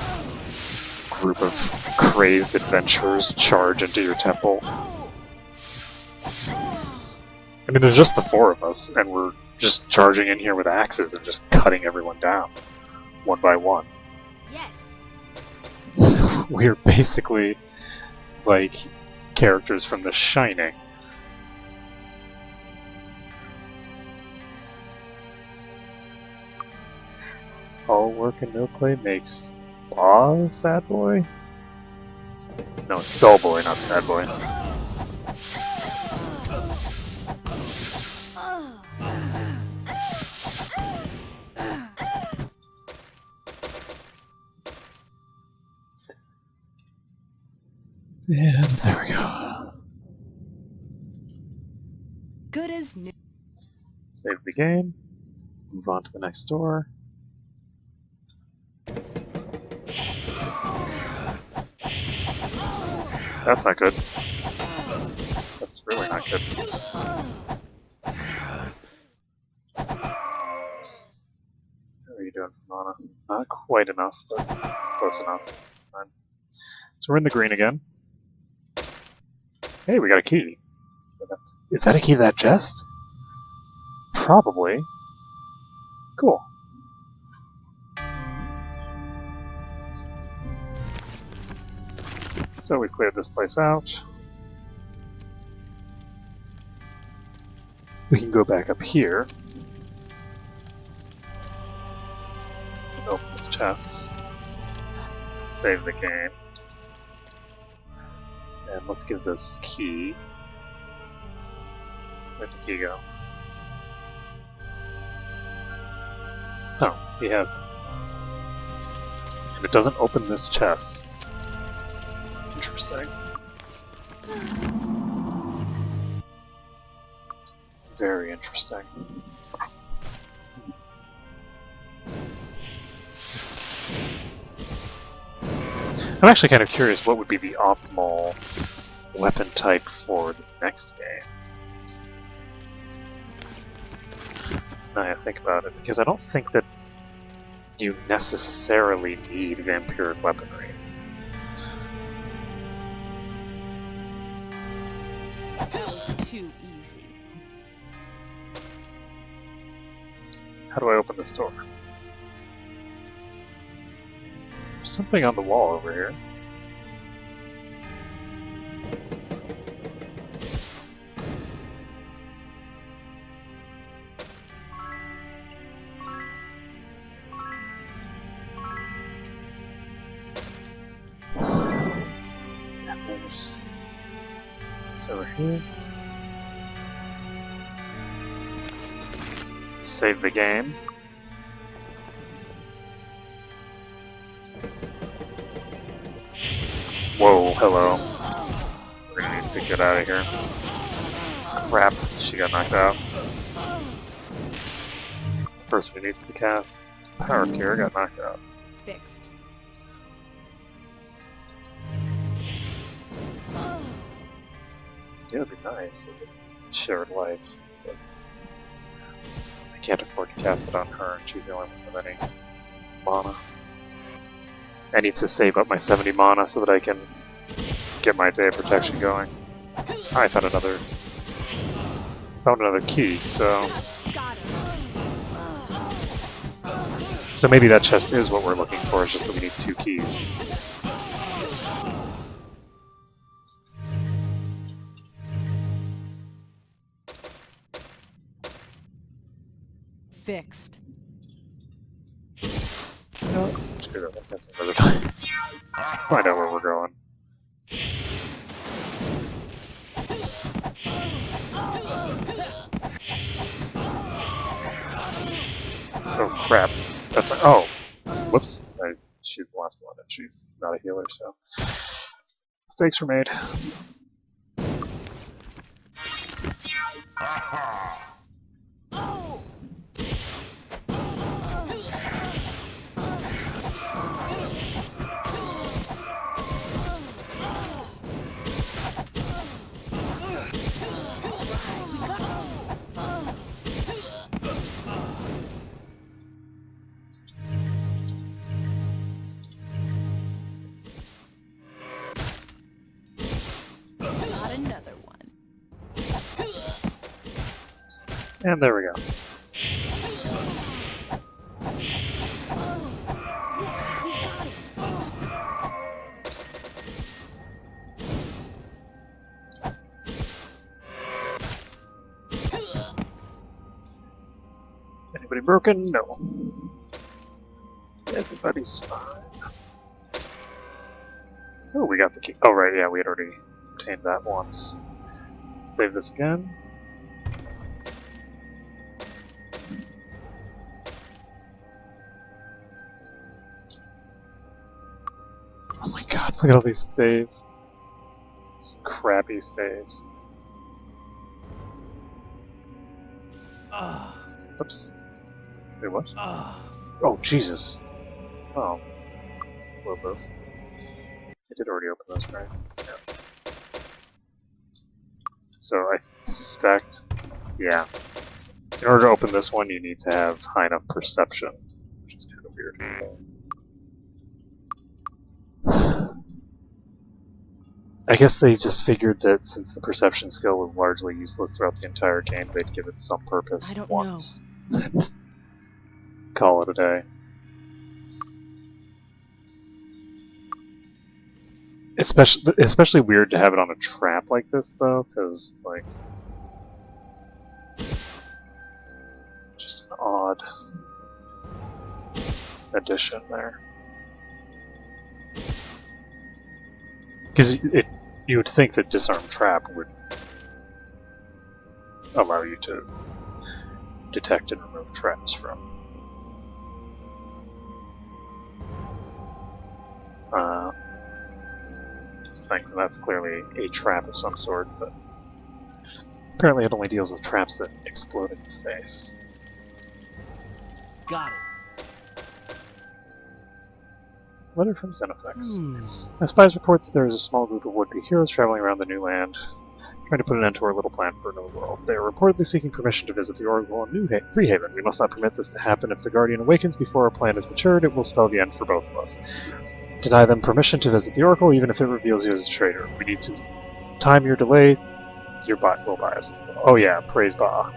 group of crazed adventurers charge into your temple. I mean, there's just the 4 of us, and we're just charging in here with axes and just cutting everyone down, one by one. Yes. We're basically like characters from The Shining. All work and no play makes Ba sad boy? No, it's dull boy, not sad boy. And there we go. Good as new. Save the game. Move on to the next door. That's not good. That's really not good. How are you doing, Mana? Not quite enough, but close enough. Fine. So we're in the green again. Hey, we got a key. Is that a key to that chest? Probably. Cool. So we cleared this place out. We can go back up here. Open this chest. Save the game. And let's give this key. Where'd the key go? Oh, he has it. And it doesn't open this chest. Interesting. Very interesting. I'm actually kind of curious what would be the optimal weapon type for the next game. Now I think about it, because I don't think that you necessarily need vampiric weaponry. That was too easy. How do I open this door? There's something on the wall over here. So we're here. Save the game. Whoa, hello. We're gonna need to get out of here. Crap, she got knocked out. First we need to cast Power Cure got knocked out. Fixed. Yeah, it'd be nice as a shared life. But I can't afford to cast it on her, and she's the only one with any mana. I need to save up my 70 mana so that I can get my Day of Protection going. I found another key, so maybe that chest is what we're looking for, it's just that we need 2 keys. Fixed. No, screw that, that's another time. Find out where we're going. Oh crap. That's like, oh! Whoops. She's the last one and she's not a healer, so. Mistakes were made. Got another one. And there we go. Anybody broken? No. Everybody's fine. Oh, we got the key. Oh, right, yeah, we had already obtained that once. Save this again. Oh my god, look at all these saves. These crappy saves. Oops. Wait, what? Oh, Jesus. Oh. Let's load those. I did already open those, right? Yeah. So I suspect, yeah. In order to open this one, you need to have high enough perception, which is kind of weird. I guess they just figured that since the perception skill was largely useless throughout the entire game, they'd give it some purpose I don't once. Call it a day. Especially weird to have it on a trap like this, though, because it's like just an odd addition there. Because you would think that disarm trap would allow you to detect and remove traps from things, and that's clearly a trap of some sort, but apparently it only deals with traps that explode in the face. Got it. Letter from Xenofex. My spies report that there is a small group of would-be heroes traveling around the new land, trying to put an end to our little plan for a new world. They are reportedly seeking permission to visit the Oracle in Freehaven. We must not permit this to happen. If the Guardian awakens before our plan is matured, it will spell the end for both of us. Deny them permission to visit the Oracle, even if it reveals you as a traitor. We need to time your delay. Your bot will buy us. Oh yeah, praise Ba.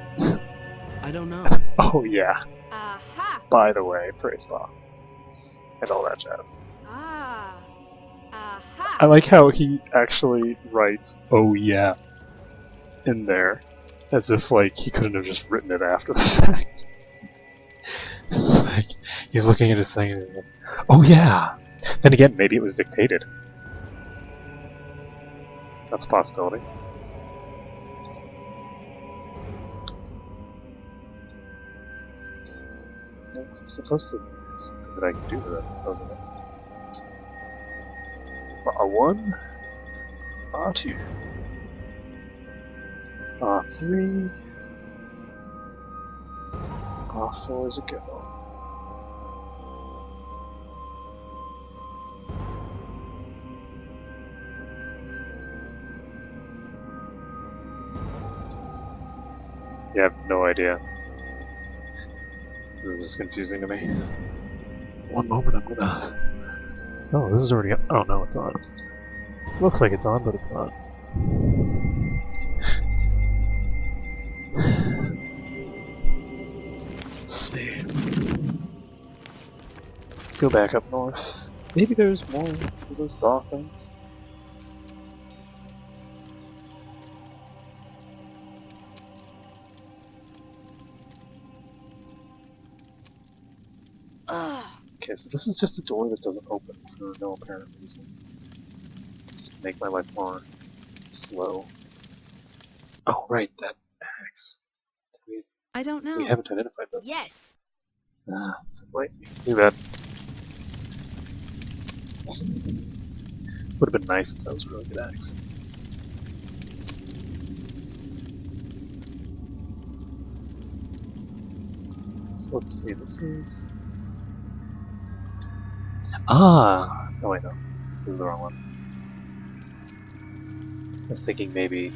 I don't know. Oh yeah. Aha! By the way, praise Ba. And all that jazz. Ah! Aha! I like how he actually writes, oh yeah, in there, as if like he couldn't have just written it after the fact. Like, he's looking at his thing and he's like, oh yeah! Then again, maybe it was dictated. That's a possibility. It's supposed to be something that I can do with that, supposedly. R1, R2, R3, R4 is a go. Yeah, I have no idea. This is confusing to me. One moment, I'm gonna... Oh, this is already... Oh no, it's on. Looks like it's on, but it's not. Let's see. Let's go back up north. Maybe there's more of those bar things. Okay, so this is just a door that doesn't open for no apparent reason. Just to make my life more slow. Oh, right, that axe. I don't know. We haven't identified this. Yes. Ah, it's late. Too bad. Would have been nice if that was a really good axe. So let's see, this is... Ah! No, wait, no. This is the wrong one. I was thinking maybe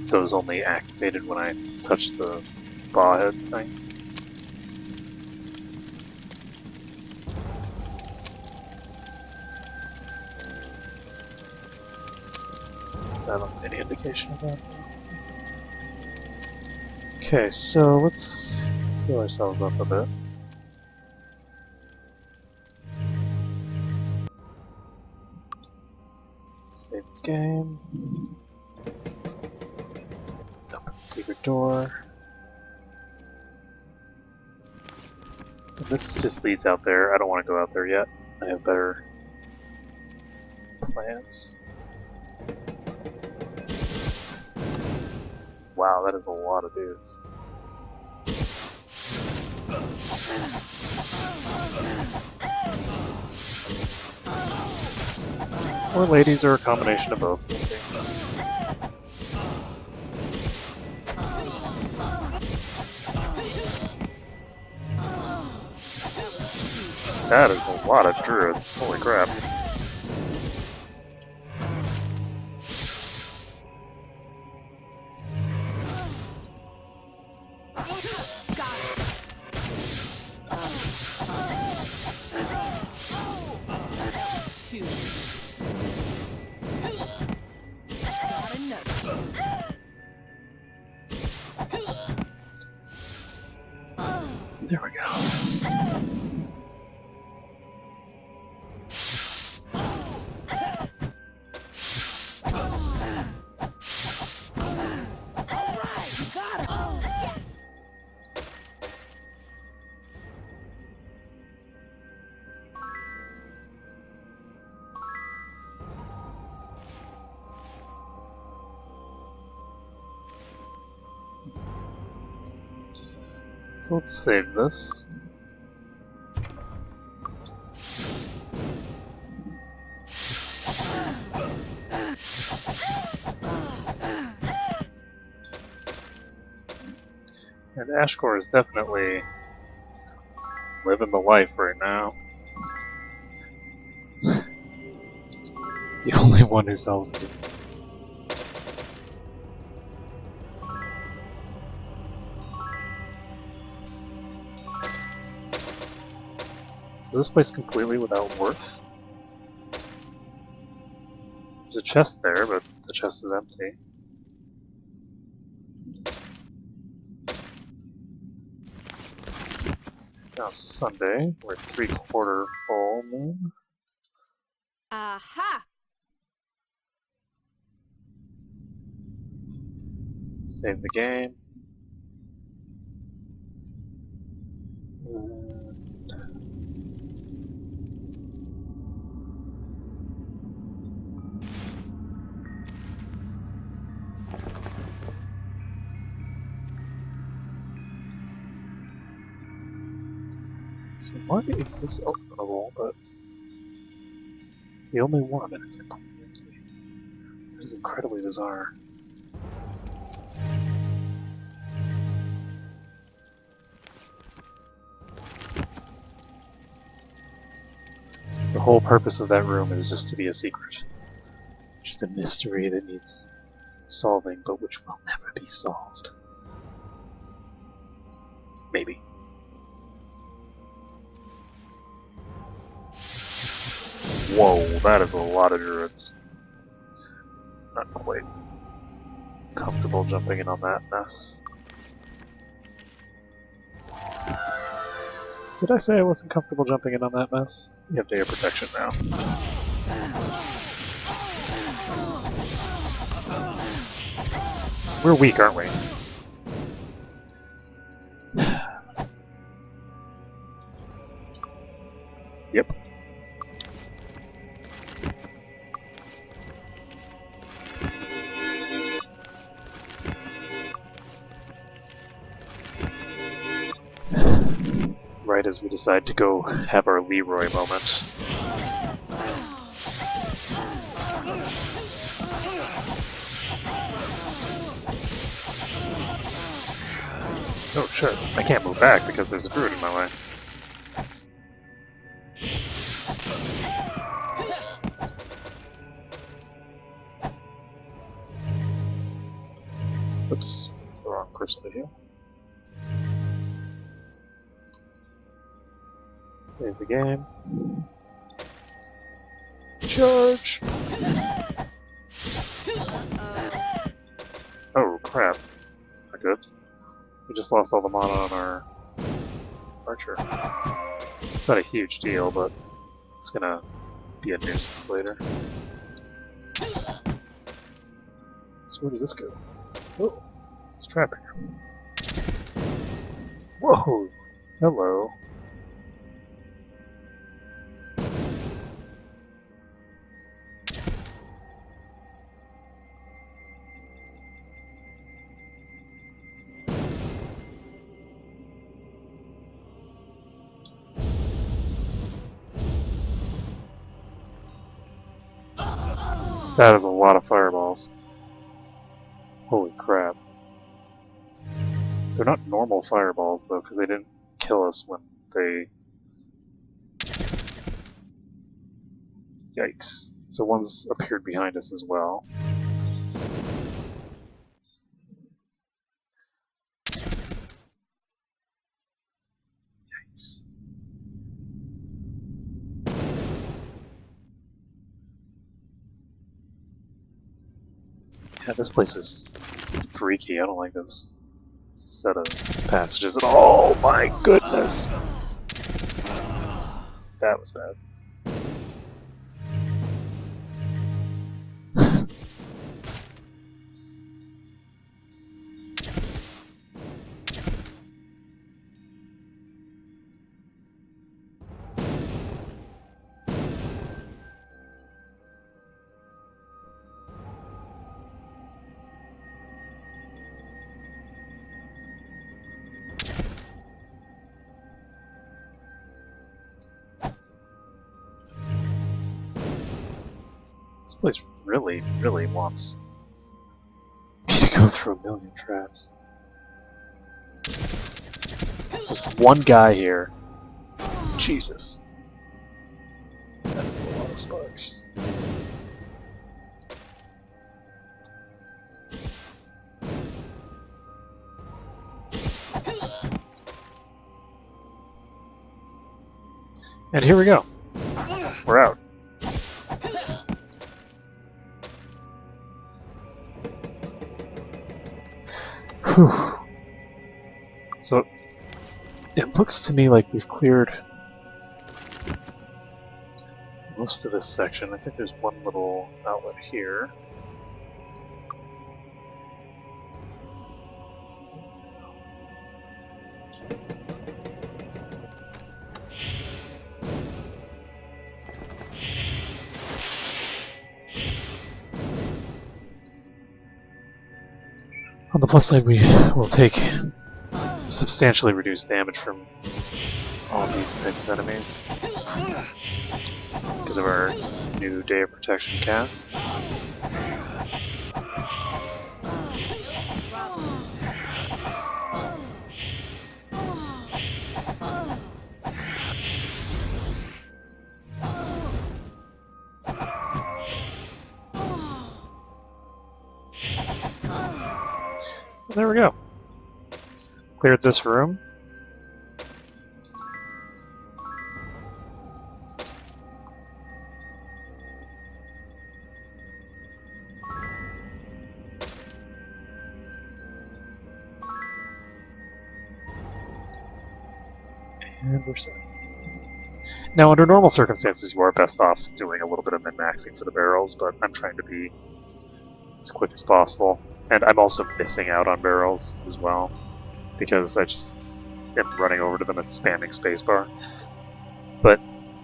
those only activated when I touched the ball head things. I don't see any indication of that. Okay, so let's heal ourselves up a bit. Save the game. Open the secret door. And this just leads out there. I don't want to go out there yet. I have better plans. Wow, that is a lot of dudes. Or ladies, or a combination of both. We'll see. That is a lot of druids. Holy crap. There we go. So let's save this. And Ashcore is definitely living the life right now. The only one who's healthy. So is this place completely without worth? There's a chest there, but the chest is empty. It's now Sunday. We're at 3/4 full moon. Aha! Save the game. So why is this openable, but it's the only one and it's completely empty? That is incredibly bizarre. The whole purpose of that room is just to be a secret. Just a mystery that needs solving, but which will never be solved. Maybe. Whoa, that is a lot of druids. Not quite comfortable jumping in on that mess. Did I say I wasn't comfortable jumping in on that mess? You have data protection now. We're weak, aren't we? Yep. Right as we decide to go have our Leroy moment. Oh shit, I can't move back because there's a druid in my way. Oops, that's the wrong person to heal. Save the game. Charge! Oh crap. That's not good. We just lost all the mana on our archer. It's not a huge deal, but it's gonna be a nuisance later. So where does this go? Oh, it's a trap here. Whoa! Hello. That is a lot of fireballs. Holy crap. They're not normal fireballs, though, because they didn't kill us when they... Yikes. So one's appeared behind us as well. Yikes. Yeah, this place is freaky. I don't like this set of passages at all. Oh my goodness! That was bad. This place really, really wants me to go through a million traps. There's one guy here. Jesus. That is a lot of sparks. And here we go. We're out. Whew. So, it looks to me like we've cleared most of this section. I think there's one little outlet here. On the plus side, we will take substantially reduced damage from all these types of enemies because of our new Day of Protection cast. There we go. Cleared this room. And we're set. Now, under normal circumstances, you are best off doing a little bit of min-maxing for the barrels, but I'm trying to be as quick as possible. And I'm also missing out on barrels as well, because I just am running over to them and spamming spacebar. But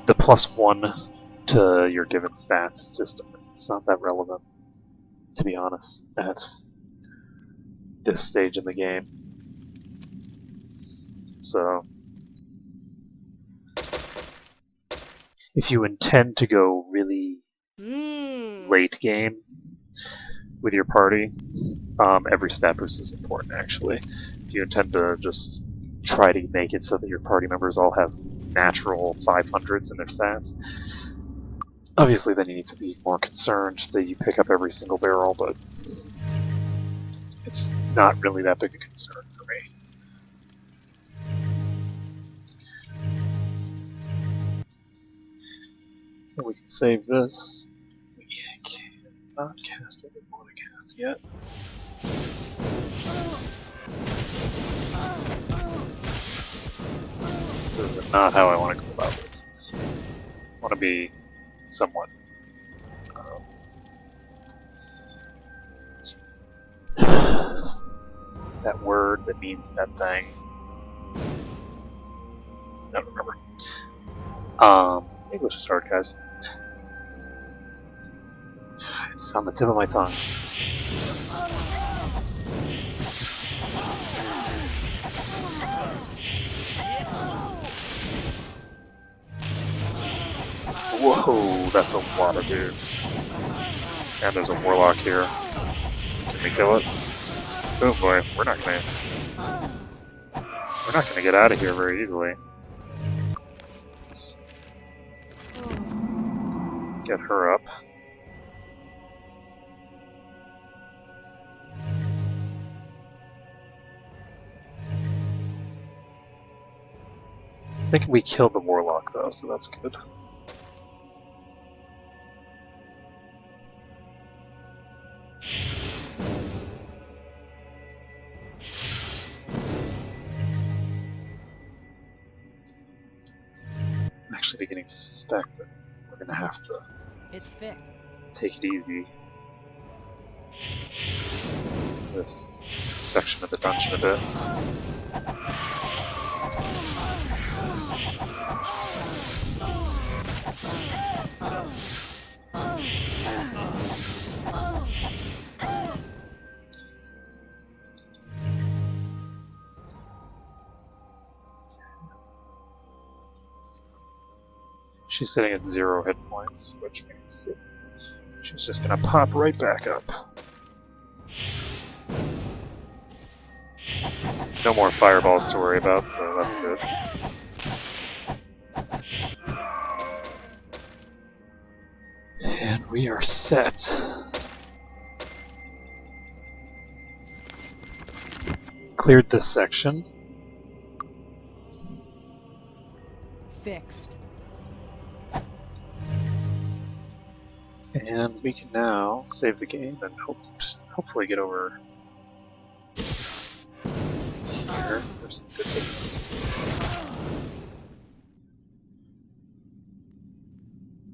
the +1 to your given stats, it's not that relevant, to be honest, at this stage in the game. So, if you intend to go really late game with your party, every stat boost is important, actually. If you intend to just try to make it so that your party members all have natural 500s in their stats, obviously then you need to be more concerned that you pick up every single barrel, but it's not really that big a concern for me. And we can save this. We cannot cast what we want to cast yet. This is not how I want to go about this. I want to be somewhat that word that means that thing. I don't remember. English is hard, guys. It's on the tip of my tongue. Whoa, that's a lot of dudes. And there's a warlock here. Can we kill it? Oh boy, we're not gonna get out of here very easily. Let's get her up. I think we killed the warlock though, so that's good. I'm actually beginning to suspect that we're gonna have to take it easy this section of the dungeon a bit. She's sitting at 0 hit points, which means that she's just gonna pop right back up. No more fireballs to worry about, so that's good. And we are set. Cleared this section. Fixed. And we can now save the game and hopefully get over here. There's some good things.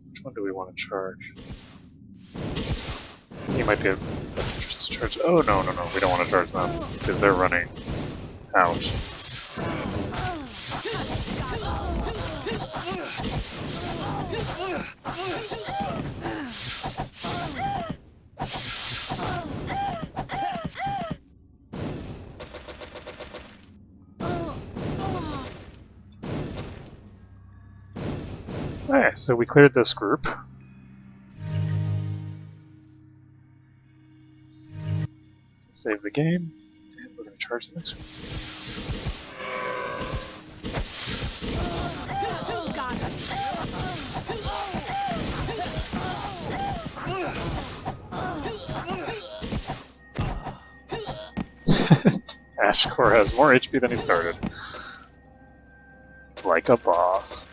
Which one do we want to charge? He might be a best interest to charge. Oh, no, we don't want to charge them because they're running out. Alright, so we cleared this group. Save the game, and we're going to charge the next one. Ashcore has more HP than he started. Like a boss.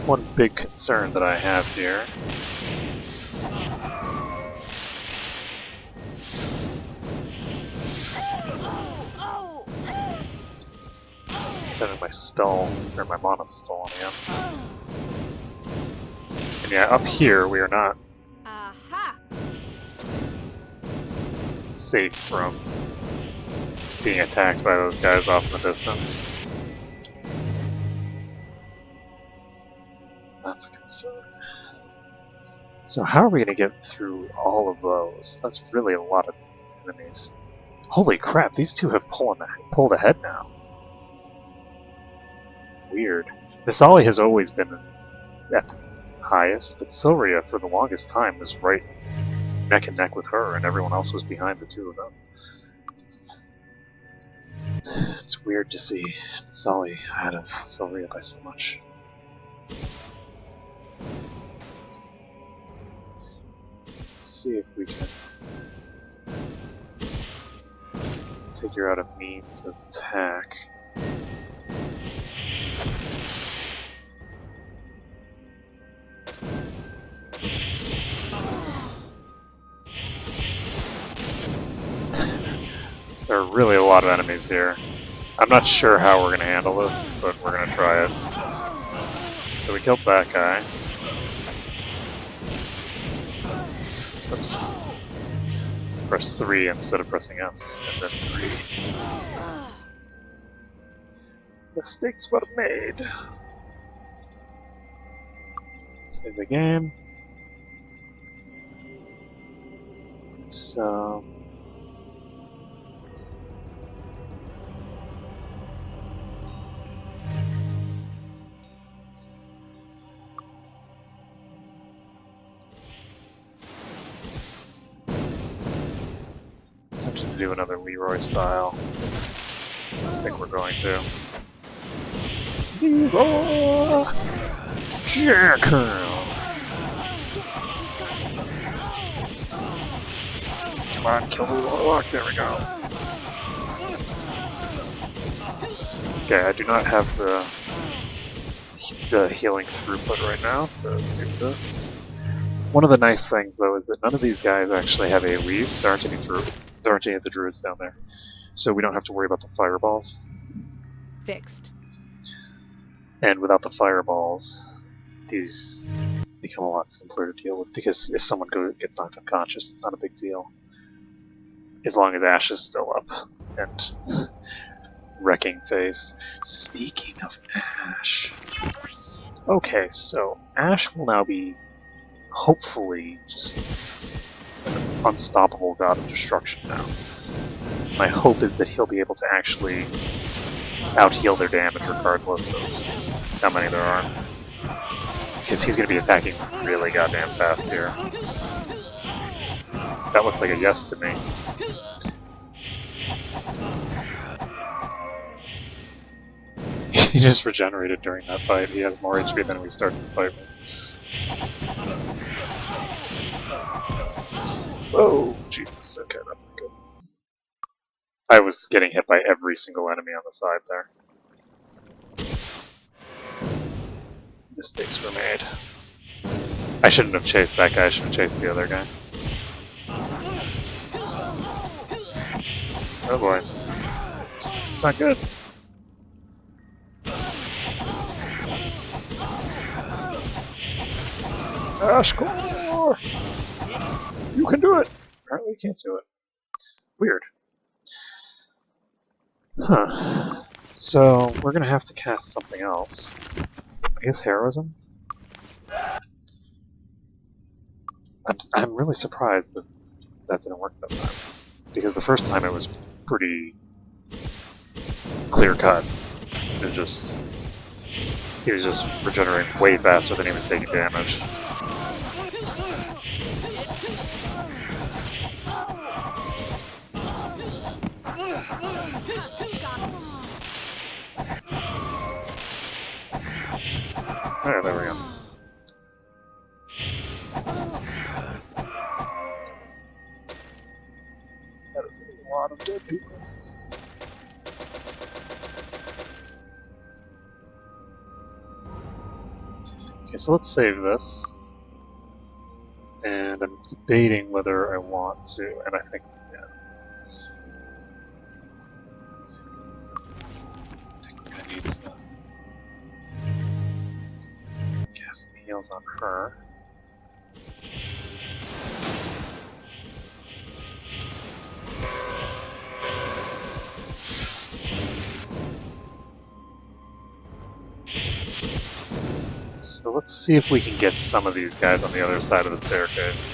One big concern that I have here having my spell or my mana stolen again. And yeah, up here we are not safe from being attacked by those guys off in the distance. That's a concern. So how are we going to get through all of those? That's really a lot of enemies. Holy crap, these two have pulled ahead now. Weird. Misali has always been at the highest, but Silria for the longest time was right neck and neck with her, and everyone else was behind the two of them. It's weird to see Misali ahead of Silria by so much. See if we can figure out a means of attack. There are really a lot of enemies here. I'm not sure how we're going to handle this, but we're going to try it. So we killed that guy. Oops. Press 3 instead of pressing S, and then 3. Mistakes were made. Save the game. So... to do another Leroy style. I think we're going to. Leroy! Jackham! Come on, kill the Warlock. There we go. Okay, I do not have the healing throughput right now to do this. One of the nice things, though, is that none of these guys actually have AoEs. There aren't any of the druids down there. So we don't have to worry about the fireballs. Fixed. And without the fireballs, these become a lot simpler to deal with, because if someone gets knocked unconscious, it's not a big deal. As long as Ash is still up and wrecking face. Speaking of Ash... Okay, so Ash will now be, hopefully, just an unstoppable god of destruction now. My hope is that he'll be able to actually out-heal their damage regardless of how many there are. Because he's going to be attacking really goddamn fast here. That looks like a yes to me. He just regenerated during that fight. He has more HP than we started the fight with. Oh, Jesus. Okay, that's not good. I was getting hit by every single enemy on the side there. Mistakes were made. I shouldn't have chased that guy, I should have chased the other guy. Oh boy. It's not good. Ashcore! You can do it! Apparently you can't do it. Weird. Huh. So, we're gonna have to cast something else. I guess Heroism? I'm really surprised that that didn't work that time. Because the first time it was pretty clear cut. It just he was just regenerating way faster than he was taking damage. Alright, there we go. That is a lot of dead people. Okay, so let's save this. And I'm debating whether I want to, and I think, yeah. I think we're gonna need to cast heals on her. So let's see if we can get some of these guys on the other side of the staircase.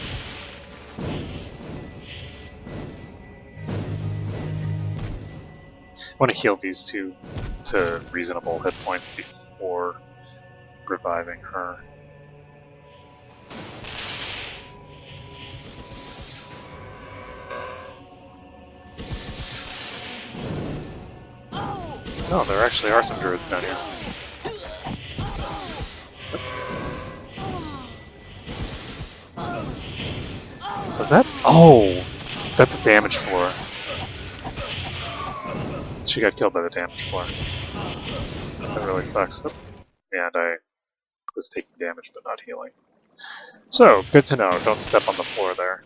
I want to heal these two to reasonable hit points before reviving her. Oh, there actually are some druids down here. Was that? Oh! That's a damage floor. She got killed by the damage floor. That really sucks. And I was taking damage but not healing. So, good to know. Don't step on the floor there.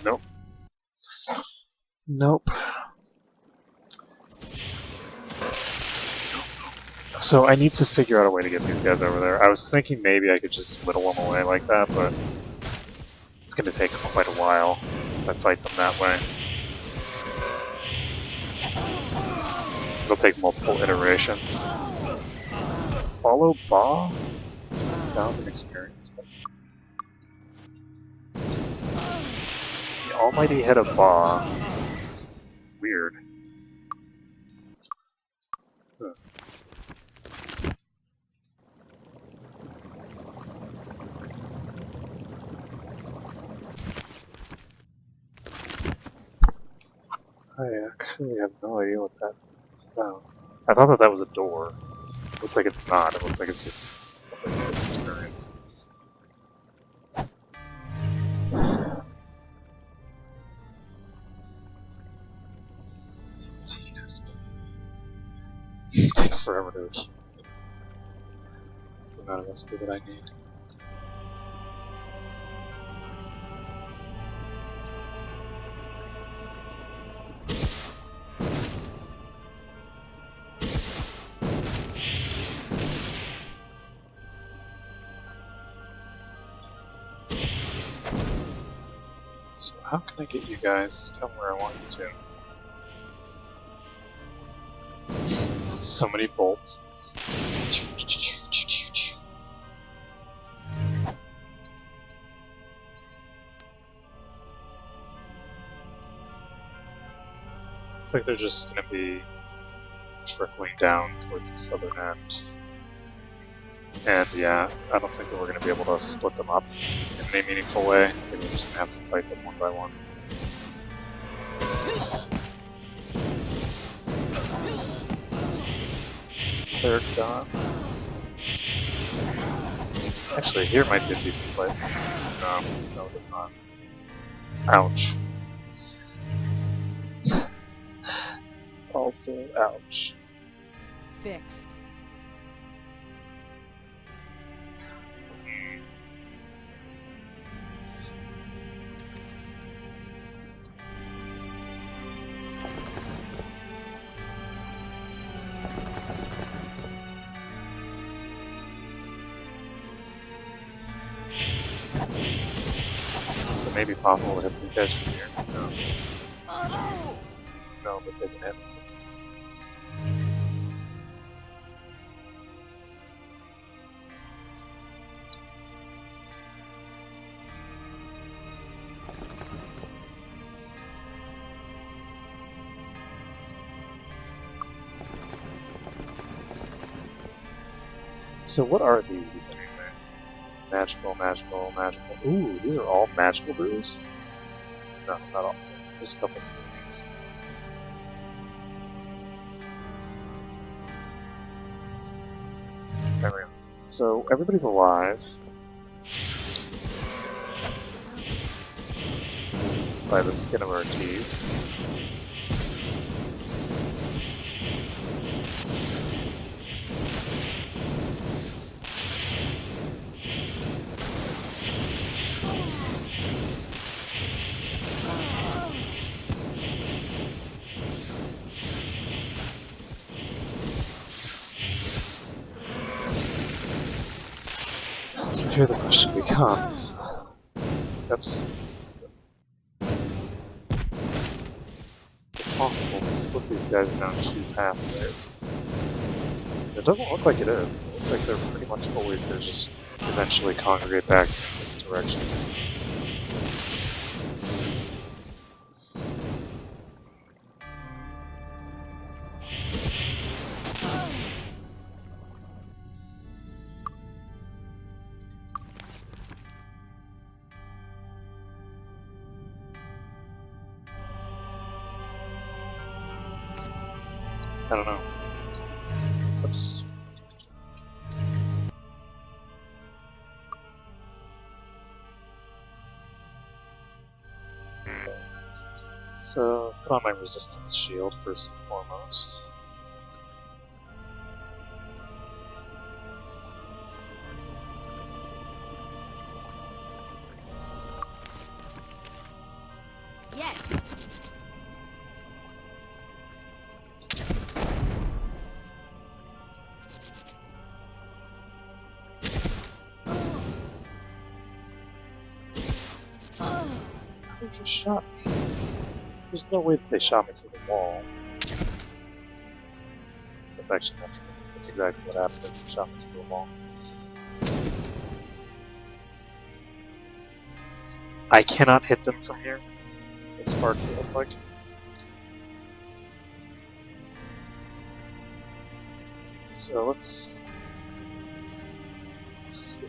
Nope. Nope. So I need to figure out a way to get these guys over there. I was thinking maybe I could just whittle them away like that, but it's going to take quite a while if I fight them that way. It'll take multiple iterations. Follow Ba? 6,000 experience. The almighty head of Ba. Weird. Huh. I actually have no idea what that's about. I thought that that was a door. Looks like it's not. It looks like it's just something with this experience. It takes forever to accumulate the amount of SP that I need. So how can I get you guys to come where I want you to? So many bolts. Looks like they're just going to be trickling down toward the southern end. And yeah, I don't think that we're going to be able to split them up in any meaningful way. I think we're just going to have to fight them one by one. Third done. Actually, here might be a decent place. No, it is not. Ouch. Also, ouch. Fixed. it may be possible to hit these guys from here? No. No, but they can hit. So what are these anyway? Magical, magical, magical. Ooh, these are all magical brews? No, not all. There's a couple of things. There we go. So everybody's alive. By the skin of our teeth. So here the question becomes, oops, is it possible to split these guys down two pathways? It doesn't look like it is. It looks like they're pretty much always going to just eventually congregate back in this direction. I don't know. Oops. So, put on my resistance shield first and foremost. Yes. Who just shot me? There's no way that they shot me through the wall. That's actually not true. That's exactly what happened, is they shot me through the wall. I cannot hit them from here. It sparks, it looks like. So let's see.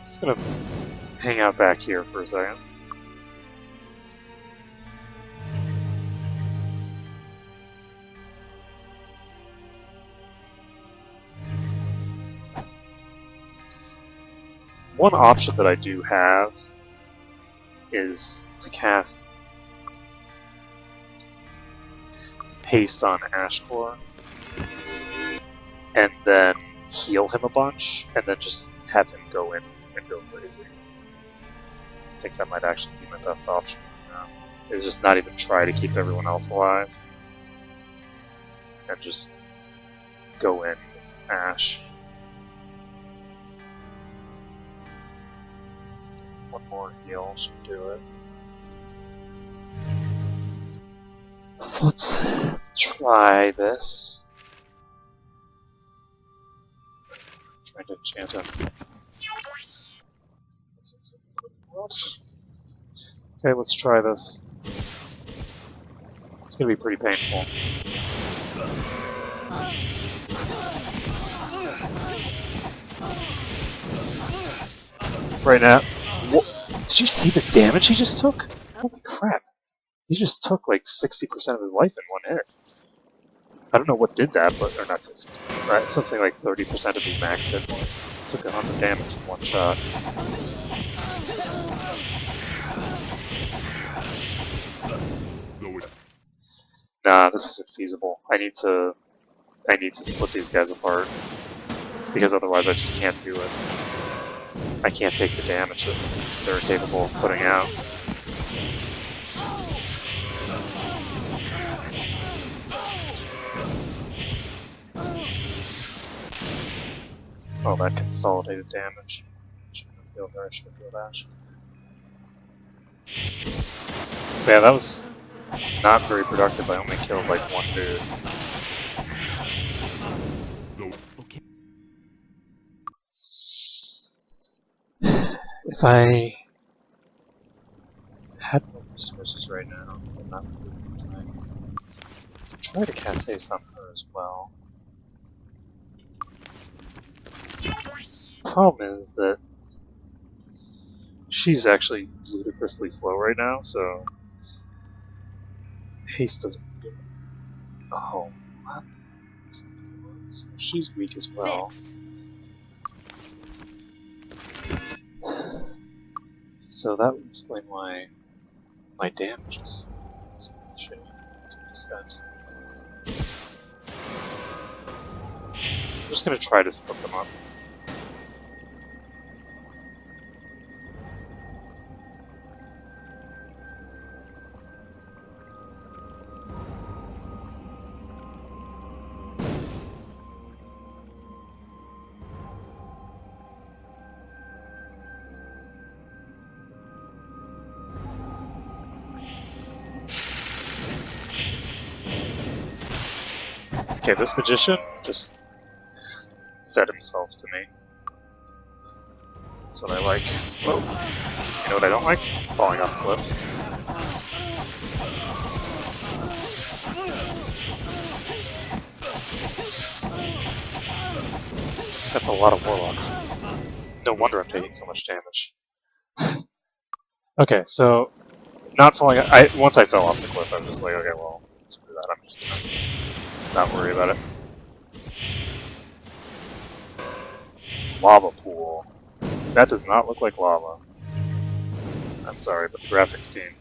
Just gonna hang out back here for a second. One option that I do have is to cast Haste on Ashcore and then heal him a bunch and then just have him go in and go crazy. I think that might actually be my best option right now. Is just not even try to keep everyone else alive and just go in with Ash. One more heal should do it. So let's try this. Trying to enchant him. Okay, let's try this. It's gonna be pretty painful. Right now. What? Did you see the damage he just took? Holy crap. He just took like 60% of his life in one hit. I don't know what did that, but, or not 60%, right? Something like 30% of his max hit points. Took 100 damage in one shot. Nah, this isn't feasible. I need to split these guys apart. Because otherwise I just can't do it. I can't take the damage that they're capable of putting out. Oh, that consolidated damage. Shouldn't have healed her, I should have healed Ash. Yeah, that was not very productive. I only killed like one dude. If I had more resources right now, I'm not really time. I could try to cast haste on her as well. Problem is that she's actually ludicrously slow right now, so haste doesn't do it. Oh, what? She's weak as well. Fixed. So that would explain why my damage is so shitty to an extent. I'm just gonna try to split them up. Okay, this magician just fed himself to me. That's what I like. Whoa. You know what I don't like? Falling off the cliff. That's a lot of warlocks. No wonder I'm taking so much damage. Okay, so not falling. Once I fell off the cliff, I was just like, okay, well, screw that. I'm just gonna not worry about it. Lava pool. That does not look like lava. I'm sorry, but the graphics team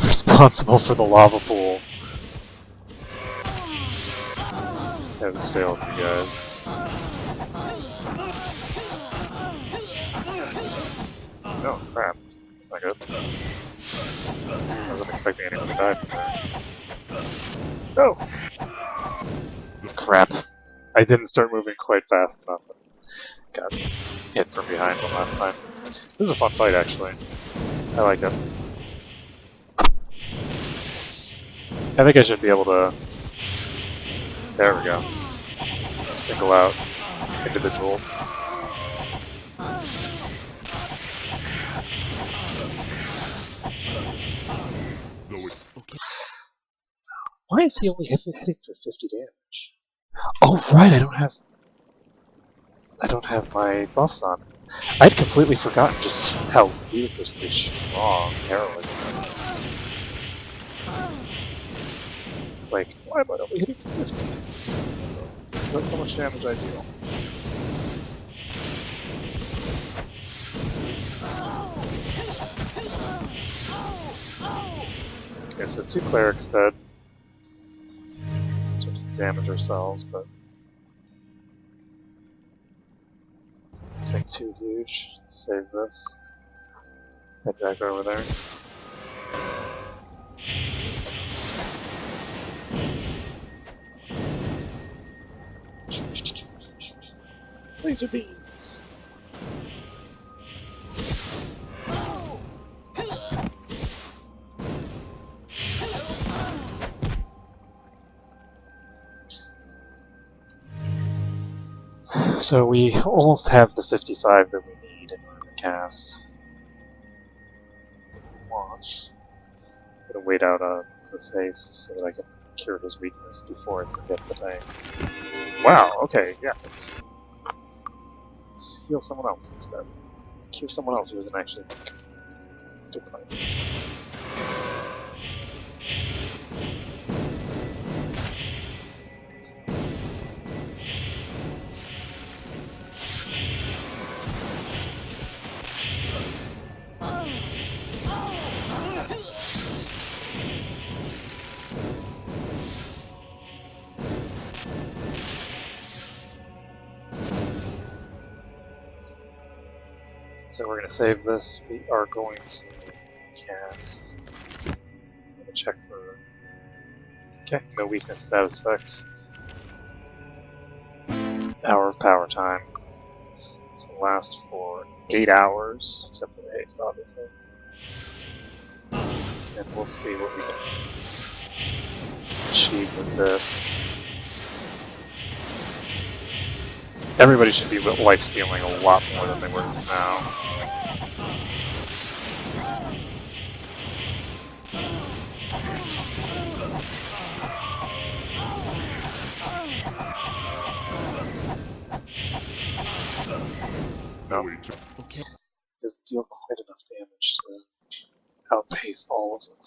responsible for the lava pool has failed you guys. Oh crap. That's not good. I wasn't expecting anyone to die from there. No! Crap. I didn't start moving quite fast enough. Got hit from behind one last time. This is a fun fight, actually. I like it. I think I should be able to... There we go. Single out individuals. Why is he only hitting for 50 damage? Oh right, I don't have my buffs on. I'd completely forgotten just how ludicrously strong heroism is. Like, why am I only hitting for 50? That's how much damage I deal. Okay, so 2 clerics dead. Took some damage ourselves, but nothing too huge. Save this. Head back over there. Laser beams! So we almost have the 55 that we need in order to cast. Launch. I'm gonna wait out this haste so that I can cure his weakness before I forget that I... Wow, okay, yeah, let's heal someone else instead. Cure someone else who isn't actually weak. Good plan. So we're going to save this. We are going to cast. I'm going to check for. Okay, no weakness status effects. Hour of power time. This will last for 8 hours, except for the haste, obviously. And we'll see what we can achieve with this. Everybody should be life-stealing a lot more than they were just now. No. Okay. Doesn't deal quite enough damage to outpace all of it.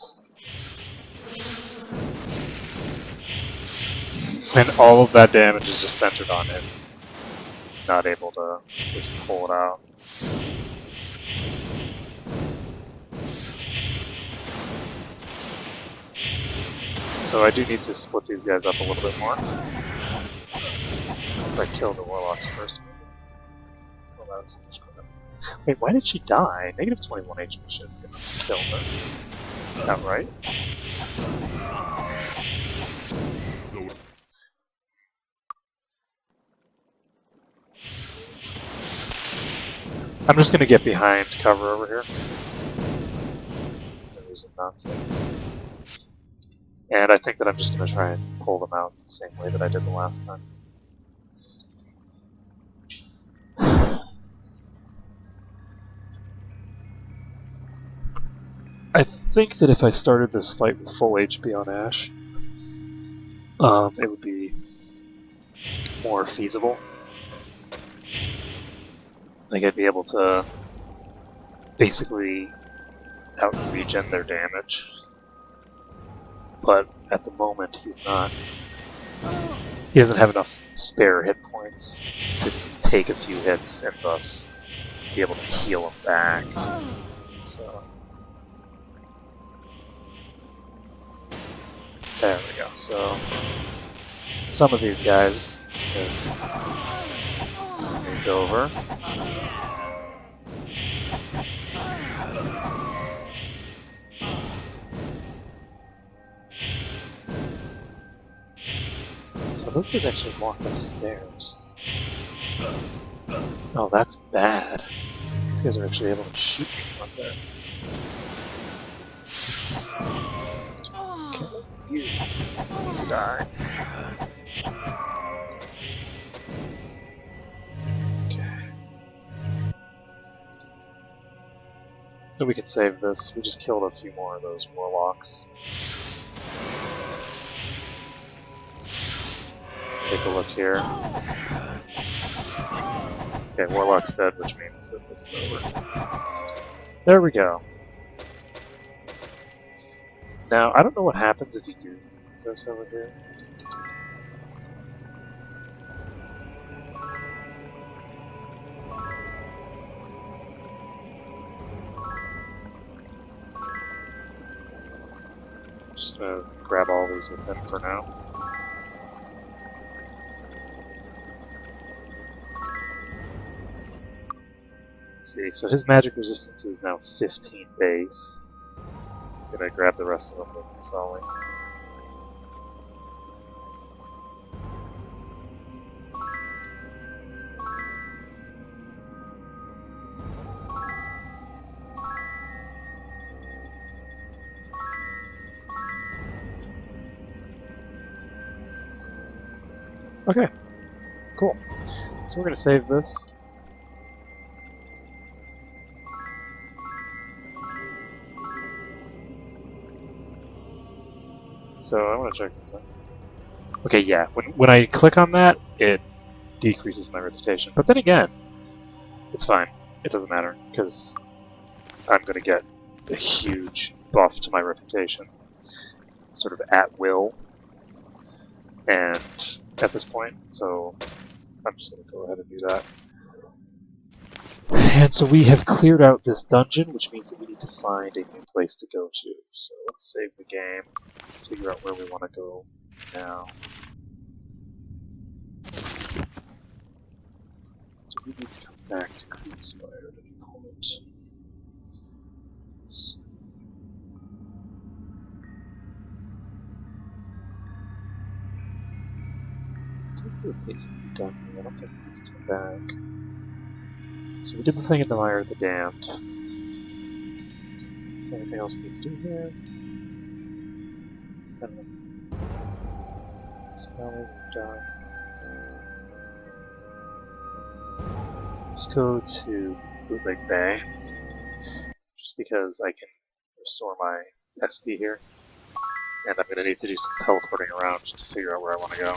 And all of that damage is just centered on him. He's not able to just pull it out. So I do need to split these guys up a little bit more. Once I kill the warlocks first. Well, that's almost quick. Wait, why did she die? Negative 21 HP should have killed her. Outright. I'm just gonna get behind cover over here. No reason not to. And I think that I'm just gonna try and pull them out the same way that I did the last time. I think that if I started this fight with full HP on Ash, it would be more feasible. I think I'd be able to basically out-regen their damage. But at the moment, he doesn't have enough spare hit points to take a few hits and thus be able to heal him back. So there we go. So some of these guys have moved over. So those guys actually walked upstairs. Oh, that's bad. These guys are actually able to shoot me up there. Okay, you need to die. Okay. So we can save this. We just killed a few more of those warlocks. Take a look here. Okay, warlock's dead, which means that this is over. There we go. Now, I don't know what happens if you do this over here. Just gonna grab all these with him for now. Let's see, so his magic resistance is now 15 base. I'm gonna grab the rest of them with Sully. Okay, cool. So we're gonna save this. So I want to check something. Okay, yeah. When I click on that, it decreases my reputation. But then again, it's fine. It doesn't matter because I'm gonna get a huge buff to my reputation, sort of at will. And at this point, so I'm just gonna go ahead and do that. And so we have cleared out this dungeon, which means that we need to find a new place to go to. So let's save the game, figure out where we want to go now. Do we need to come back to Creepspire at any point? What needs to be done here? I don't think it needs to come back. So we did the thing in the Mire of the Damned. Is there anything else we need to do here? I don't know. Smelling, we've done. Let's go to Bootleg Bay. Just because I can restore my SP here. And I'm going to need to do some teleporting around to figure out where I want to go.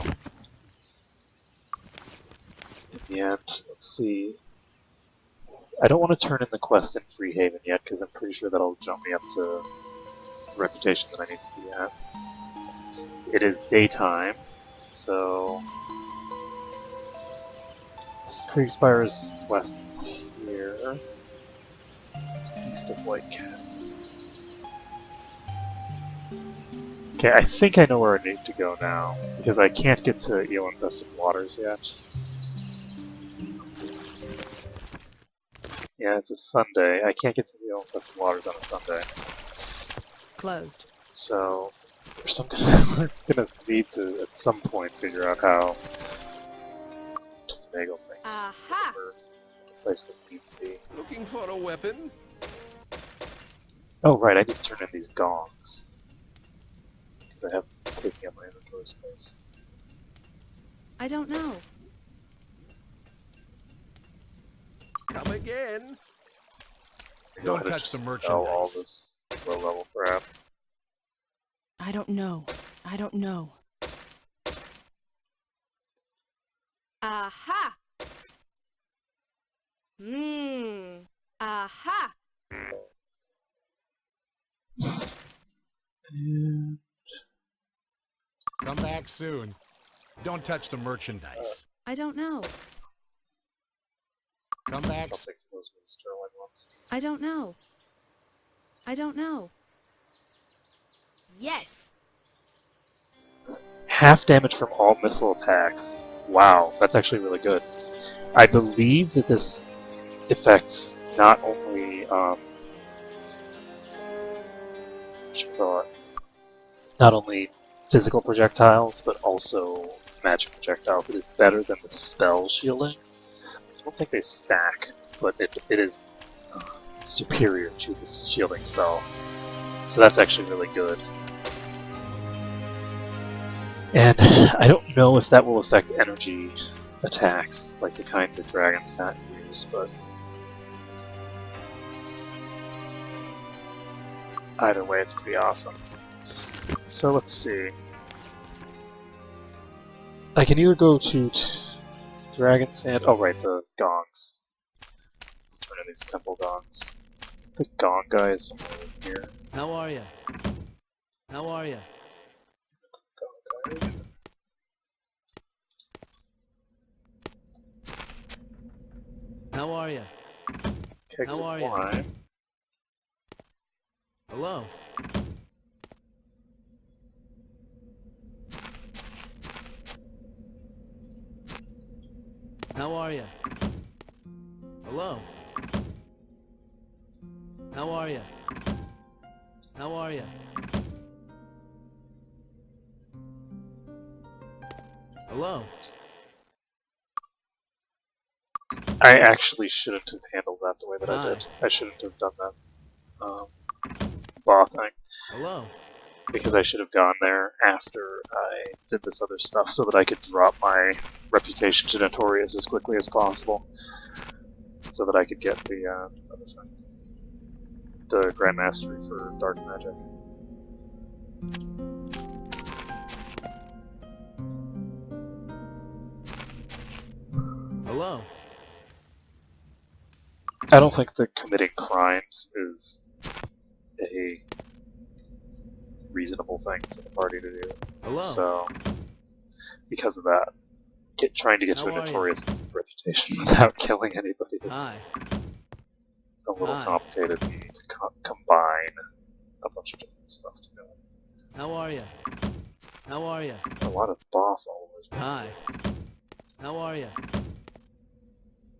In the end, let's see. I don't want to turn in the quest in Freehaven yet, because I'm pretty sure that'll jump me up to the reputation that I need to be at. It is daytime, so... Kriegspire's west here. It's east of White Cat. Okay, I think I know where I need to go now, because I can't get to Eel-infested waters yet. Yeah, it's a Sunday. I can't get to the Eel-infested waters on a Sunday. Closed. So, we're gonna need to, at some point, figure out how to finagle things. Aha! So we're in a place that needs to be. Looking for a weapon? Oh, right, I need to turn in these gongs. Because I have taken up my inventory space. I don't know. Come again? I Don't had to touch the just sell all merchandise. this low-level crap. I don't know. I don't know. Aha! Aha! And Come back soon. Don't touch the merchandise. I don't know. Come back. I'll take some of those Sterling ones. I don't know. I don't know. Yes! Half damage from all missile attacks. Wow, that's actually really good. I believe that this affects not only not only physical projectiles, but also magic projectiles. It is better than the spell shielding. I don't think they stack, but it is superior to the shielding spell. So that's actually really good. And I don't know if that will affect energy attacks, like the kind that dragons use, but either way, it's pretty awesome. So let's see. I can either go to Dragon Sand. Oh, right, the gongs. Let's turn in these temple gongs. The gong guy is somewhere over here. How are ya? How are ya? Gong guy. How are ya? Kegs How of are ya? wine. Hello? How are ya? Hello? How are ya? How are ya? Hello? I actually shouldn't have handled that the way that I Hi. did. I shouldn't have done that bar thing. Hello? Because I should have gone there after I did this other stuff so that I could drop my reputation to Notorious as quickly as possible. So that I could get the other thing. The Grand Mastery for Dark Magic. Hello? I don't think that committing crimes is a reasonable thing for the party to do. Hello? So, because of that, trying to get to How a are you? Notorious reputation without killing anybody is Hi. a little Hi. complicated to combine a bunch of different stuff together. How are ya? How are ya? A lot of bar followers. Hi. How are ya?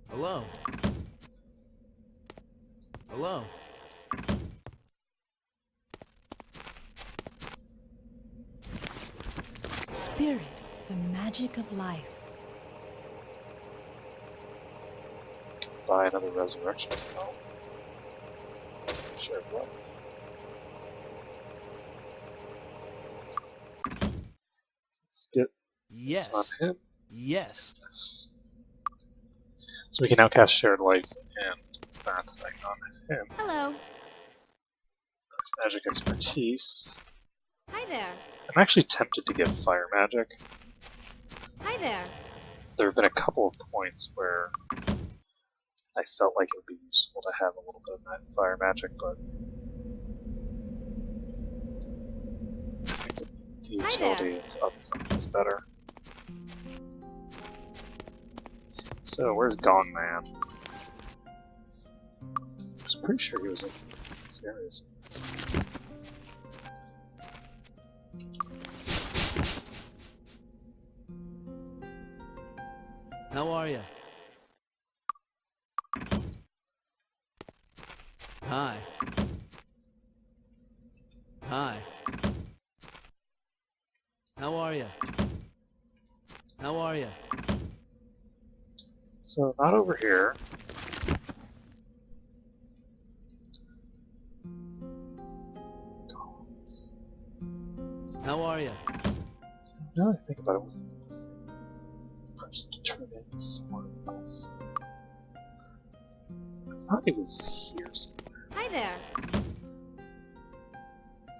Hello? Hello? Spirit, the magic of life. buy another resurrection spell. Sure, what? Let's get this on Yes. him. Yes. Yes. So we can now cast Shared Life and that thing on him. Hello. Magic Expertise. Hi there. I'm actually tempted to get Fire Magic. Hi there. There have been a couple of points where I felt like it would be useful to have a little bit of that Fire Magic, but I think that the Hi utility of other things is better. So, where's Gong Man? I was pretty sure he was in this area. How are you? Hi. Hi. How are you? How are you? So, not over here. How are you? Now that I think about it, was the person to turn in somewhere else? I thought he was here somewhere. Hi there.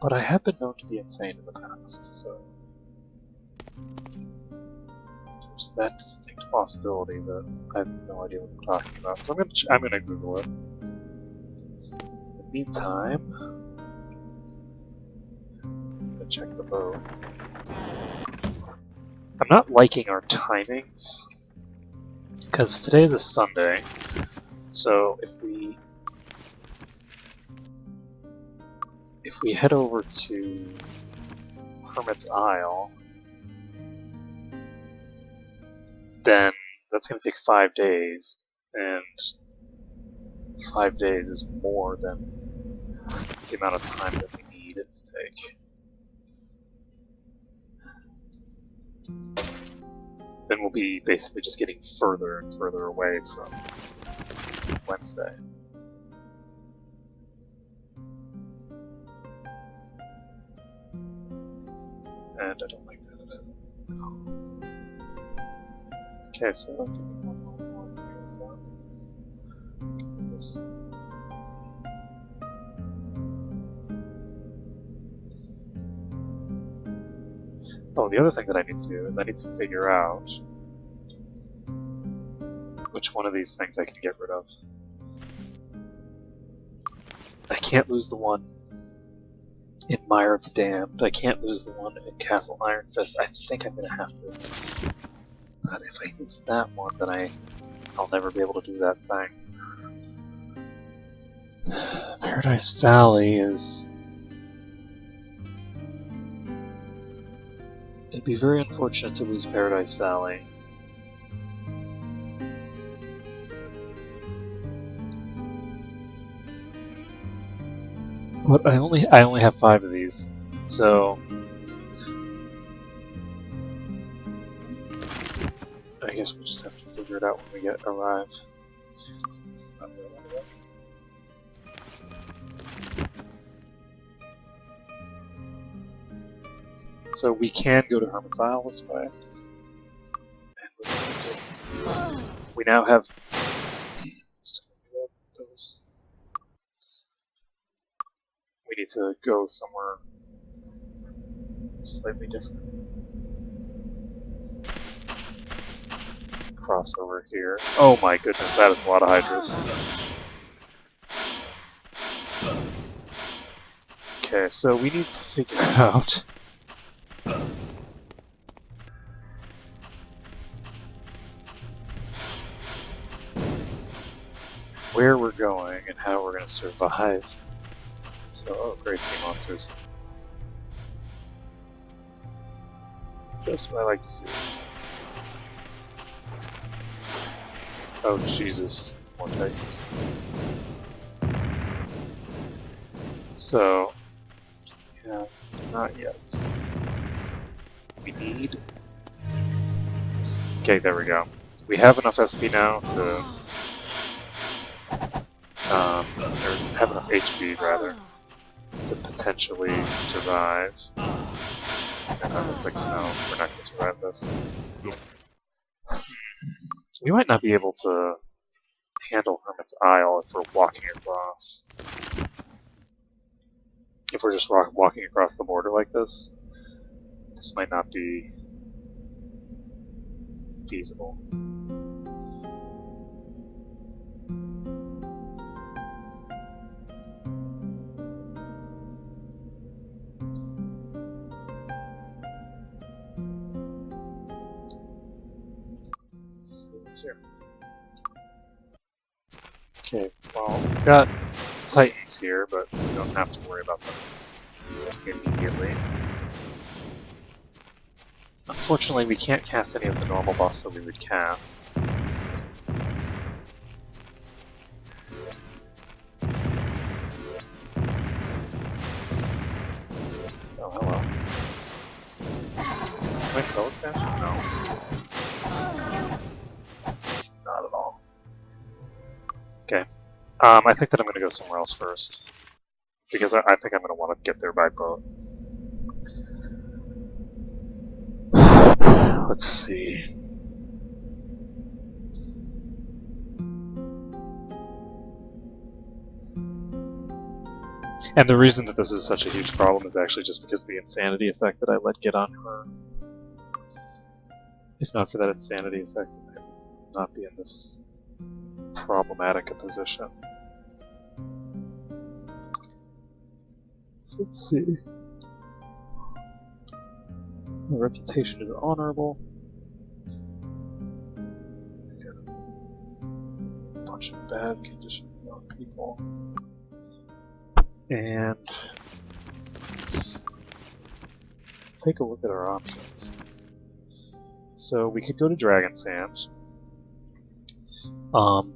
But I have been known to be insane in the past, so there's that distinct possibility that I have no idea what I'm talking about. So I'm gonna Google it. In the meantime, I'm gonna check the boat. I'm not liking our timings because today is a Sunday. So if we head over to Hermit's Isle, then that's going to take 5 days, and 5 days is more than the amount of time that we need it to take. Then we'll be basically just getting further and further away from Wednesday. And I don't like that at all. Okay, so give me one more to figure this out. What is this? Oh, the other thing that I need to do is I need to figure out which one of these things I can get rid of. I can't lose the one in Mire of the Damned. I can't lose the one in Castle Iron Fist. I think I'm gonna have to. But if I lose that one, then I'll never be able to do that thing. Paradise Valley is. It'd be very unfortunate to lose Paradise Valley. But I only have 5 of these, so I guess we'll just have to figure it out when we arrive. It's not really anyway. So we can go to Hermit's Isle this way. And we're going to. We now have. Just gonna do those. We need to go somewhere slightly different. Let's cross over here. Oh my goodness, that is a lot of Hydras. Okay, so we need to figure out where we're going and how we're going to survive. So, oh great, sea monsters. Just what I like to see. Oh Jesus, more Titans. So, yeah, not yet. We need... Okay, there we go. We have enough SP now to or have enough HP rather, to potentially survive. And I was like, no, we're not going to survive this. We might not be able to handle Hermit's Isle if we're walking across. If we're just walking across the border like this, this might not be feasible. Let's see what's here. Okay, well, we've got Titans here, but we don't have to worry about them immediately. Unfortunately, we can't cast any of the normal buffs that we would cast. Oh, hello. Can I kill this guy? No. Not at all. Okay. I think that I'm going to go somewhere else first. Because I think I'm going to want to get there by boat. Let's see. And the reason that this is such a huge problem is actually just because of the insanity effect that I let get on her. If not for that insanity effect, I would not be in this problematic a position. So let's see. My reputation is honorable. I got a bunch of bad conditions on people. And let's take a look at our options. So we could go to Dragon Sand.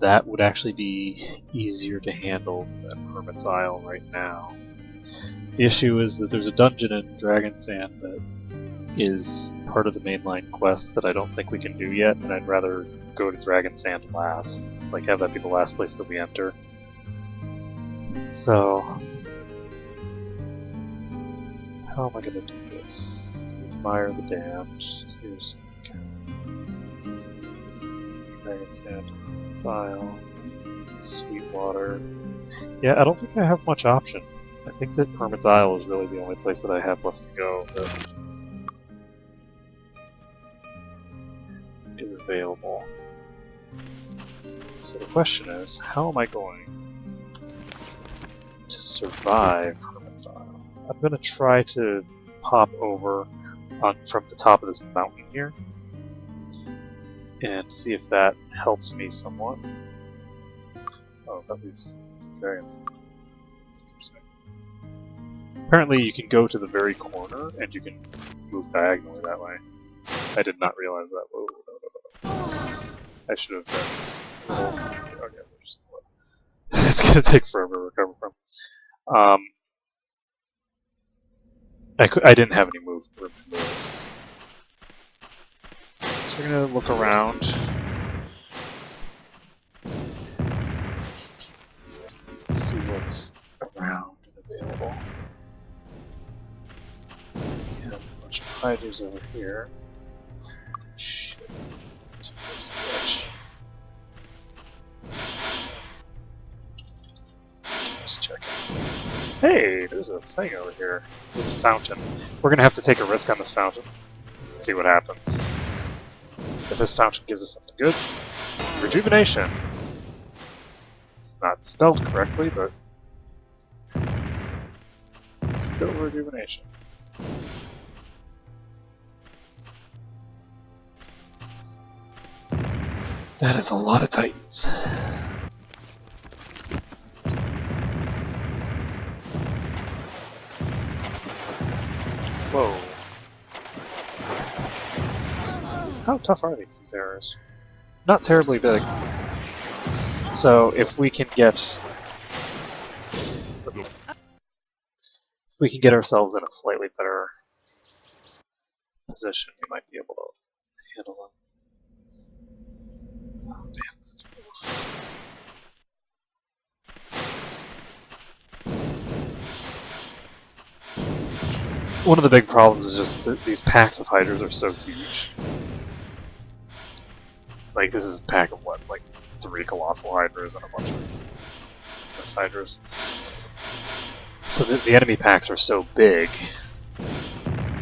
That would actually be easier to handle than Hermit's Isle right now. The issue is that there's a dungeon in Dragon Sand that is part of the mainline quest that I don't think we can do yet, and I'd rather go to Dragon Sand last. Like, have that be the last place that we enter. So, how am I going to do this? Admire the Damned. Here's Dragon Sand, Tile, Sweetwater. Yeah, I don't think I have much option. I think that Hermit's Isle is really the only place that I have left to go that is available. So the question is, how am I going to survive Hermit's Isle? I'm going to try to pop over from the top of this mountain here and see if that helps me somewhat. Oh, that leaves variance. Apparently you can go to the very corner and you can move diagonally that way. I did not realize that. Whoa, no. I should have done. Okay, we'll just it's gonna take forever to recover from. I didn't have any room to move. So we're gonna look around. See what's around and available. We have a bunch of hiders over here. Shit. It's a place to just check it. Hey, there's a thing over here. There's a fountain. We're gonna have to take a risk on this fountain. See what happens. If this fountain gives us something good, rejuvenation. It's not spelled correctly, but still rejuvenation. That is a lot of Titans. Whoa. How tough are these arrows? Not terribly big. So if we can get ourselves in a slightly better position, we might be able to handle them. Oh, damn, this is one of the big problems is just that these packs of hydras are so huge. Like, this is a pack of what, like 3 colossal hydras and a bunch of less hydras. So the enemy packs are so big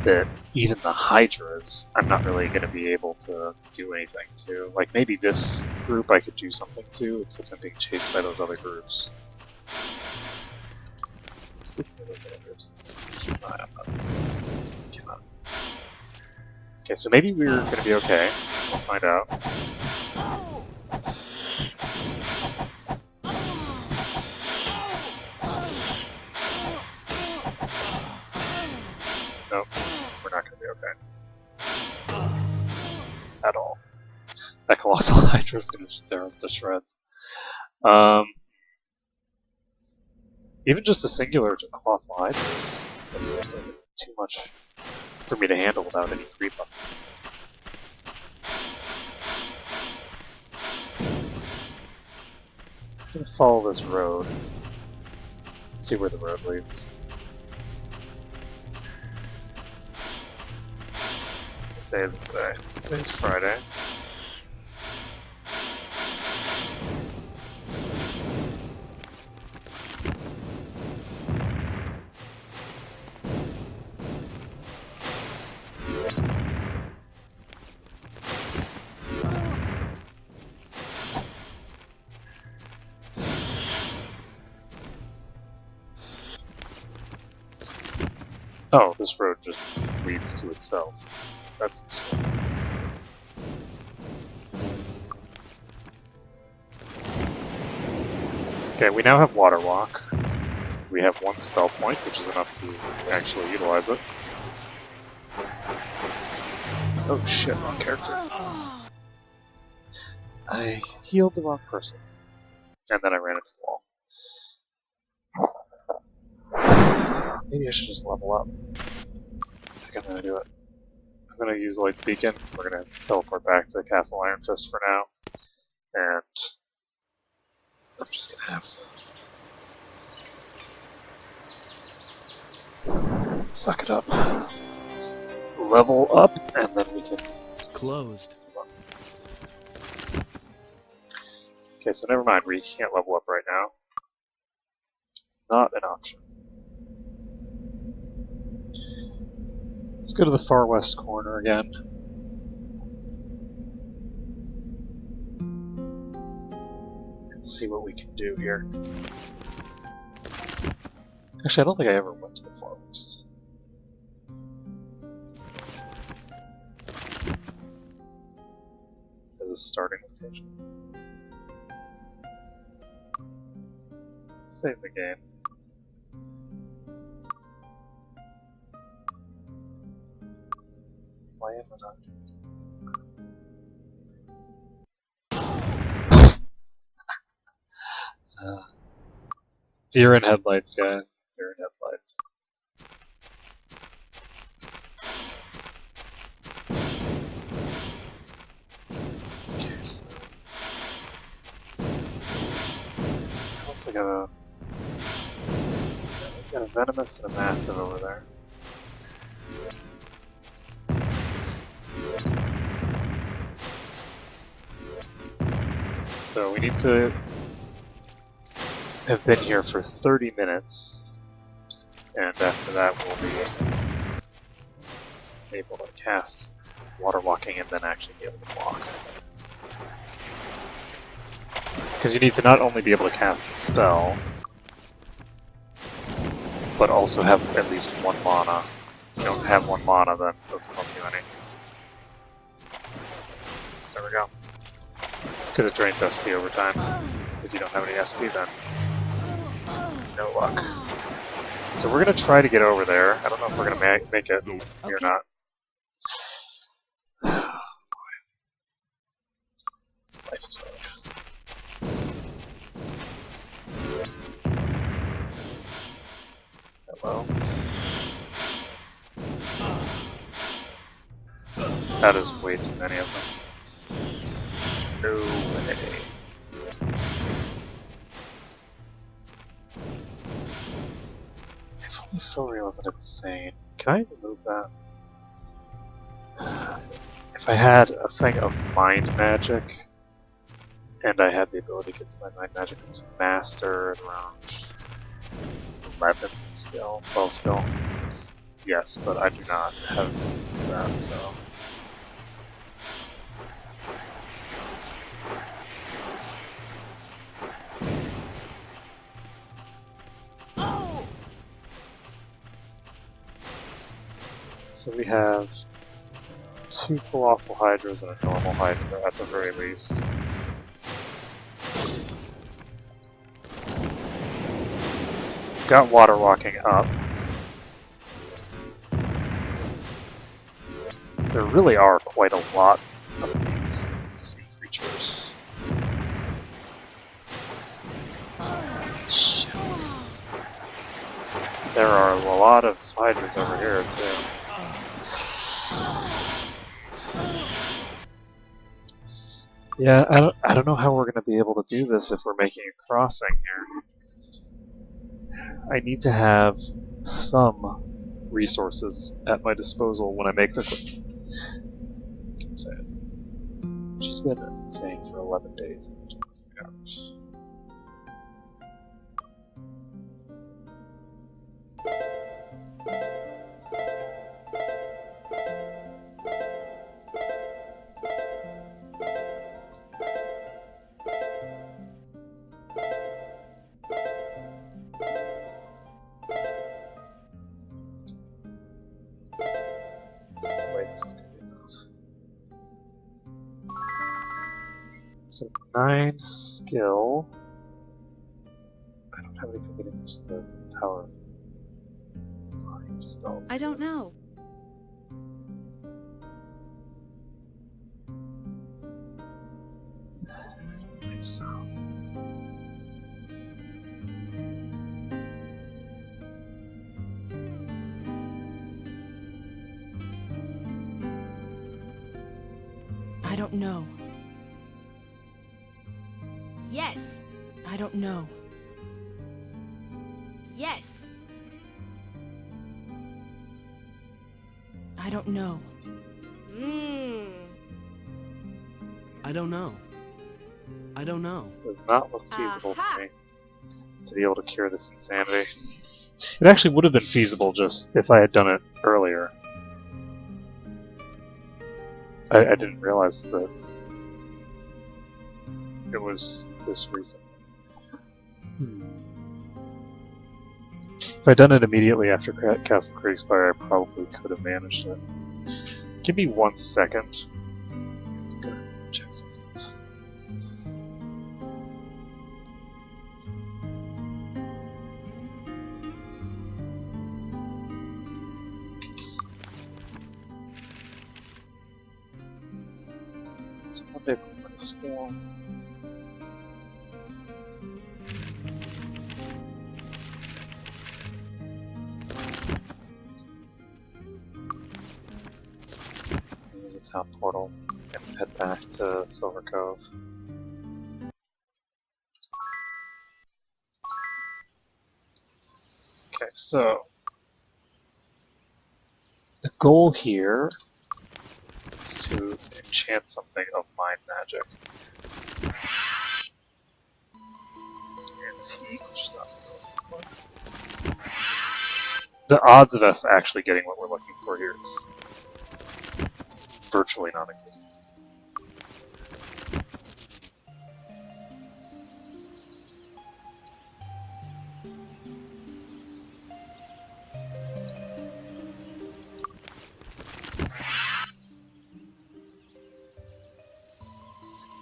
that even the hydras, I'm not really going to be able to do anything to. Like, maybe this group I could do something to, except I'm being chased by those other groups. Speaking of those other groups, let's keep an eye on them. Cannot. Okay, so maybe we're going to be okay. We'll find out. Nope, we're not going to be okay. At all. That colossal hydra is going to tear us to shreds. Even just a singular colossal hydras is too much for me to handle without any creep up. I'm going to follow this road. See where the road leads. What day is it today? Today's Friday. Oh, this road just leads to itself. That's useful. Okay, we now have Water Walk. We have 1 spell point, which is enough to actually utilize it. Oh shit, wrong character. I healed the wrong person. And then I ran into the wall. Maybe I should just level up. I think I'm gonna do it. I'm gonna use Light's Beacon. We're gonna teleport back to Castle Iron Fist for now. And I'm just gonna have to suck it up. Level up, and then we can... Closed. Okay, so never mind, we can't level up right now. Not an option. Let's go to the far west corner again. And see what we can do here. Actually, I don't think I ever went to the far west. As a starting location. Let's save the game. Why am I not? Deer in headlights, guys. Deer in headlights. Okay, so... looks like we've got a venomous and a massive over there. So we need to have been here for 30 minutes, and after that we'll be able to cast Water Walking and then actually be able to walk. Because you need to not only be able to cast the spell, but also have at least 1 mana. If you don't have 1 mana, then it doesn't help you any. There we go. Because it drains SP over time. If you don't have any SP, then no luck. So we're going to try to get over there. I don't know if we're going to make it or not. Life is hard. Hello. That is way too many of them. No way. If only Silreal wasn't insane. Can I remove that? If I had a thing of mind magic, and I had the ability to get to my mind magic into master at around 11 skill, 12 skill. Yes, but I do not have that, so. So we have 2 Colossal Hydras and a normal Hydra at the very least. Got water walking up. There really are quite a lot of these sea creatures. Shit. There are a lot of Hydras over here too. Yeah, I don't know how we're gonna be able to do this if we're making a crossing here. I need to have some resources at my disposal when I make the. Keep saying. She's been saying for 11 days and 23 hours. This is gonna be enough. So 9 skill. I don't have anything that increases the power of mind spells. I don't know. So. I don't know. Yes. I don't know. Yes. I don't know. Mmm. I don't know. I don't know. Does not look feasible Aha. to me to be able to cure this insanity. It actually would have been feasible just if I had done it earlier. I didn't realize that it was this reason. If I'd done it immediately after Castle Kriegspire, I probably could have managed it. Give me 1 second. I'm gonna check some stuff. So one day point of skill. Use a town portal and head back to Silver Cove. Okay, so the goal here is to enchant something of mind magic. Antique, which is not really fun. The odds of us actually getting what we're looking for here is virtually non-existent.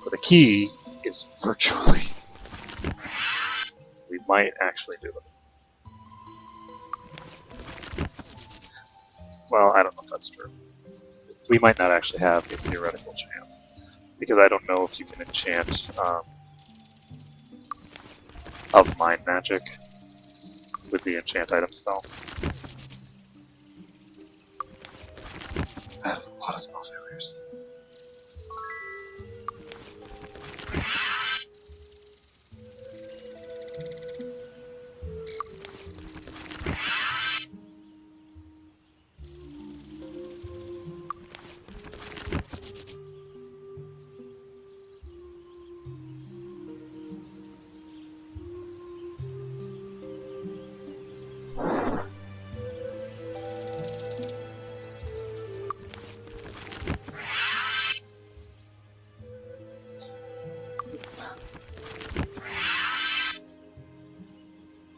But the key is virtually. We might actually do it. Well, I don't know if that's true. We might not actually have a theoretical chance. Because I don't know if you can enchant of mind magic with the enchant item spell. That is a lot of spell failures.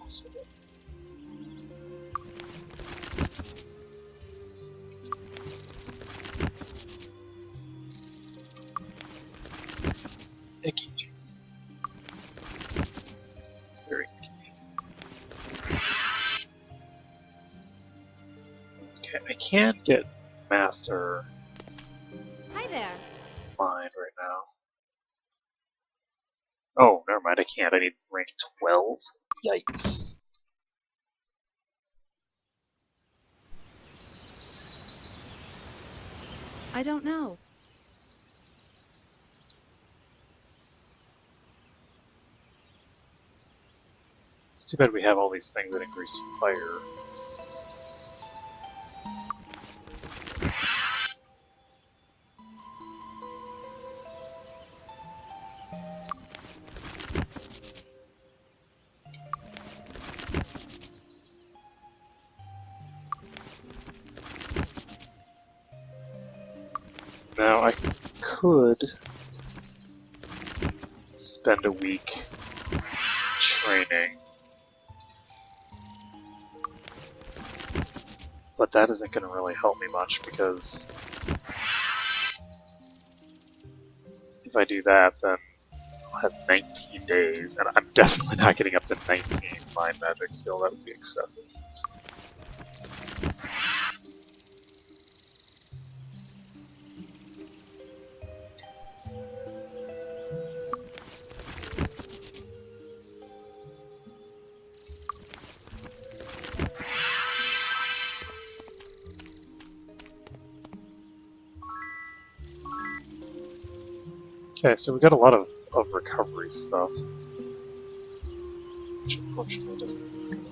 Also good. Icky. Very icky. Okay, I can't get Master Hi there. Mind right now. Oh, never mind, I can't. I need rank 12. Yikes. I don't know. It's too bad we have all these things that increase fire. Now I could spend a week training, but that isn't going to really help me much because if I do that, then I'll have 19 days, and I'm definitely not getting up to 19 mind magic skill. That would be excessive. Okay, so we got a lot of recovery stuff, which unfortunately doesn't make a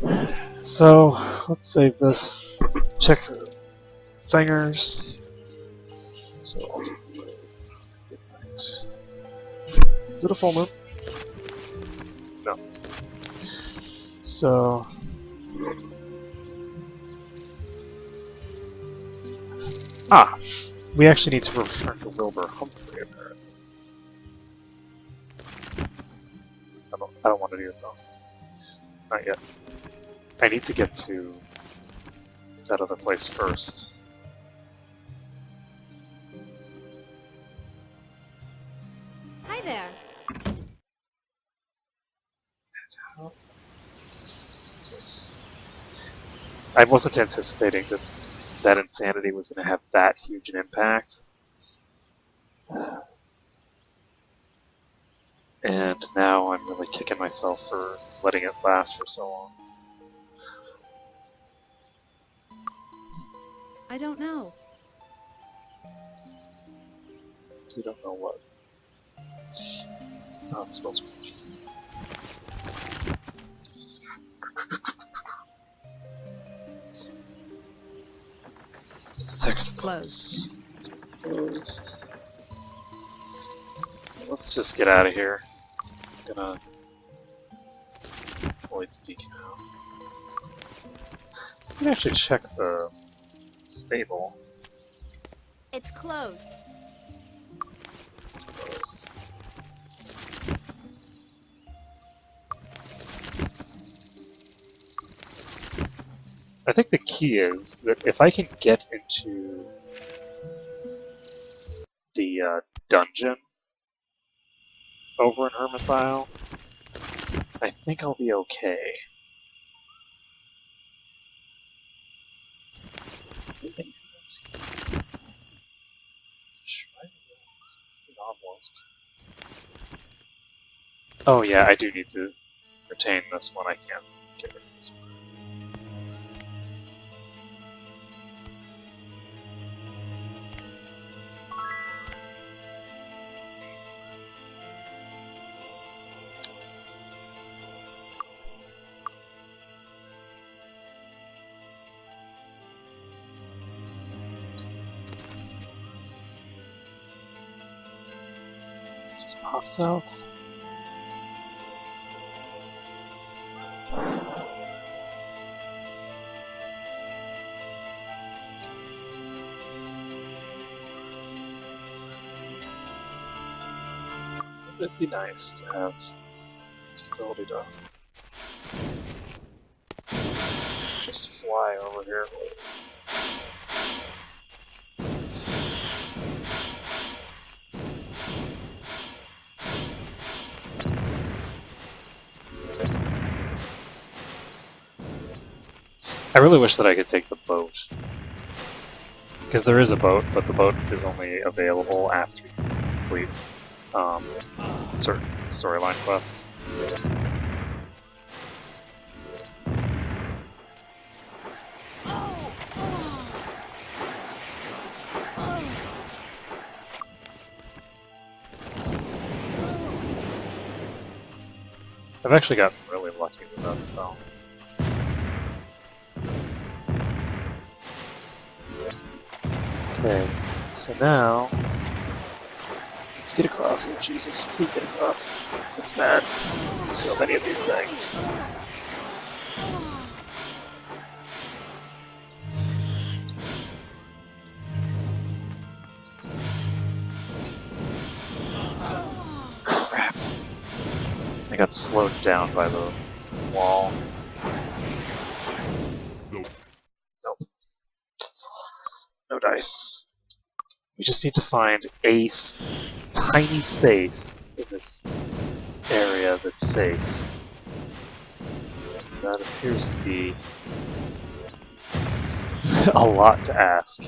think. So, let's save this. Check the thingers. So I'll do good night. Is it a full moon? No. So we actually need to return to Wilbur Humphrey apparently. I don't want to do it though. Not yet. I need to get to that other place first. Hi there. Yes. I wasn't anticipating that insanity was going to have that huge an impact. And now I'm really kicking myself for letting it last for so long. I don't know. You don't know what. Oh, it smells good. Let's check the Closed. It's closed. So let's just get out of here. I'm gonna avoid speaking out. I can actually check the stable. It's closed. It's closed. I think the key is that if I can get into the dungeon over in Hermit's Isle, I think I'll be okay. Is there anything else here? Is this a shrine? It's the obelisk. Oh yeah, I do need to retain this one. I can't get rid of this one. Let's just pop south. Wouldn't it be nice to have the ability to just fly over here? I really wish that I could take the boat. Because there is a boat, but the boat is only available after you complete certain storyline quests. I've actually gotten really lucky with that spell. Okay, so now let's get across here. Jesus, please get across. It's bad. So many of these things. Crap. I got slowed down by the wall. Nope. Nope. No dice. We just need to find a tiny space in this area that's safe. That appears to be a lot to ask.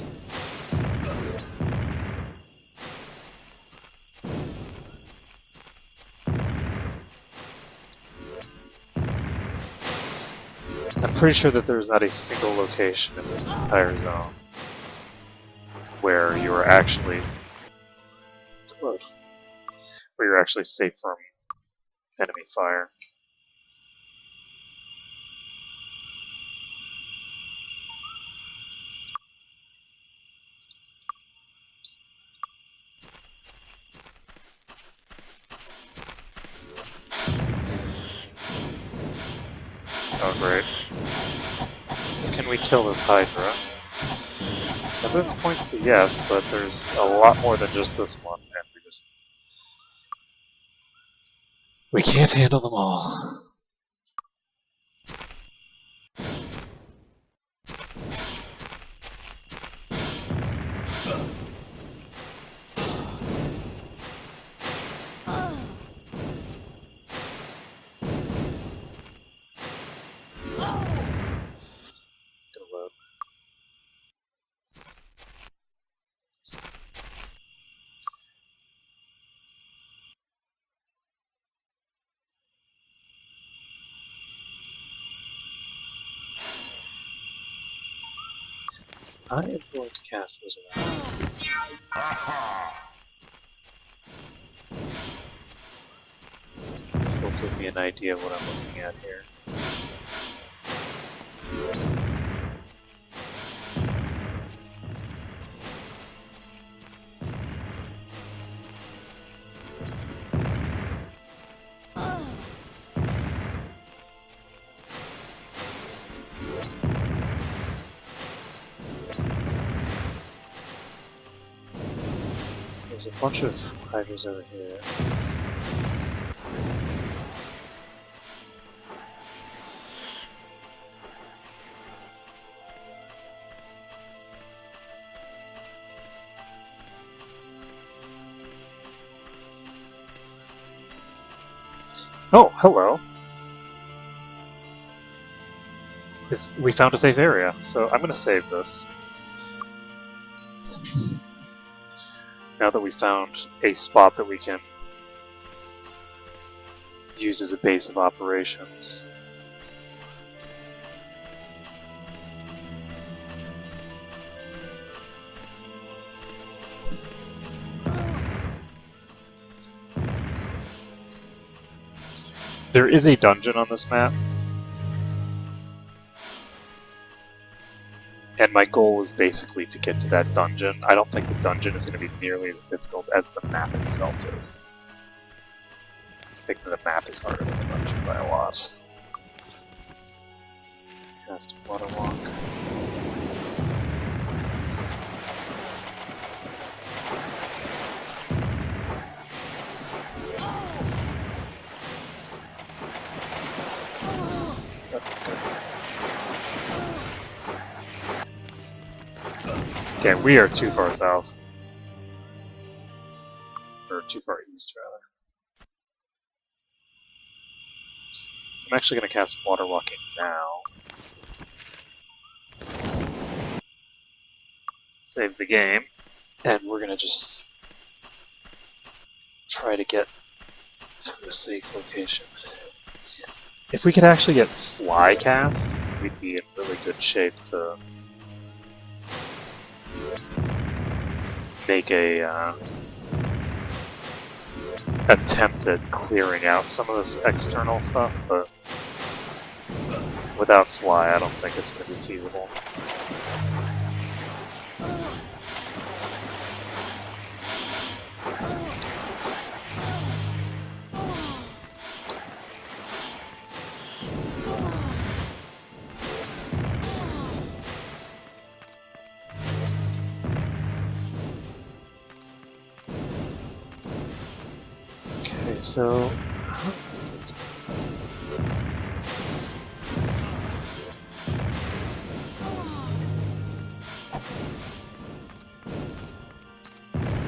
I'm pretty sure that there's not a single location in this entire zone where you are actually safe from enemy fire. Oh great. So can we kill this Hydra? Evidence points to yes, but there's a lot more than just this one, and we can't handle them all. Gonna load. I am going to cast Wizard Eye. Will give me an idea of what I'm looking at here. So there's a bunch of hydras over here. Oh, hello. We found a safe area, so I'm going to save this. Now that we found a spot that we can use as a base of operations. There is a dungeon on this map. And my goal is basically to get to that dungeon. I don't think the dungeon is going to be nearly as difficult as the map itself is. I think that the map is harder than the dungeon by a lot. Cast Waterwalk. Okay, we are too far south. Or too far east, rather. I'm actually going to cast Water Walking now. Save the game. And we're going to just try to get to a safe location. If we could actually get Fly cast, we'd be in really good shape to make a attempt at clearing out some of this external stuff, but without Fly, I don't think it's going to be feasible. Okay, so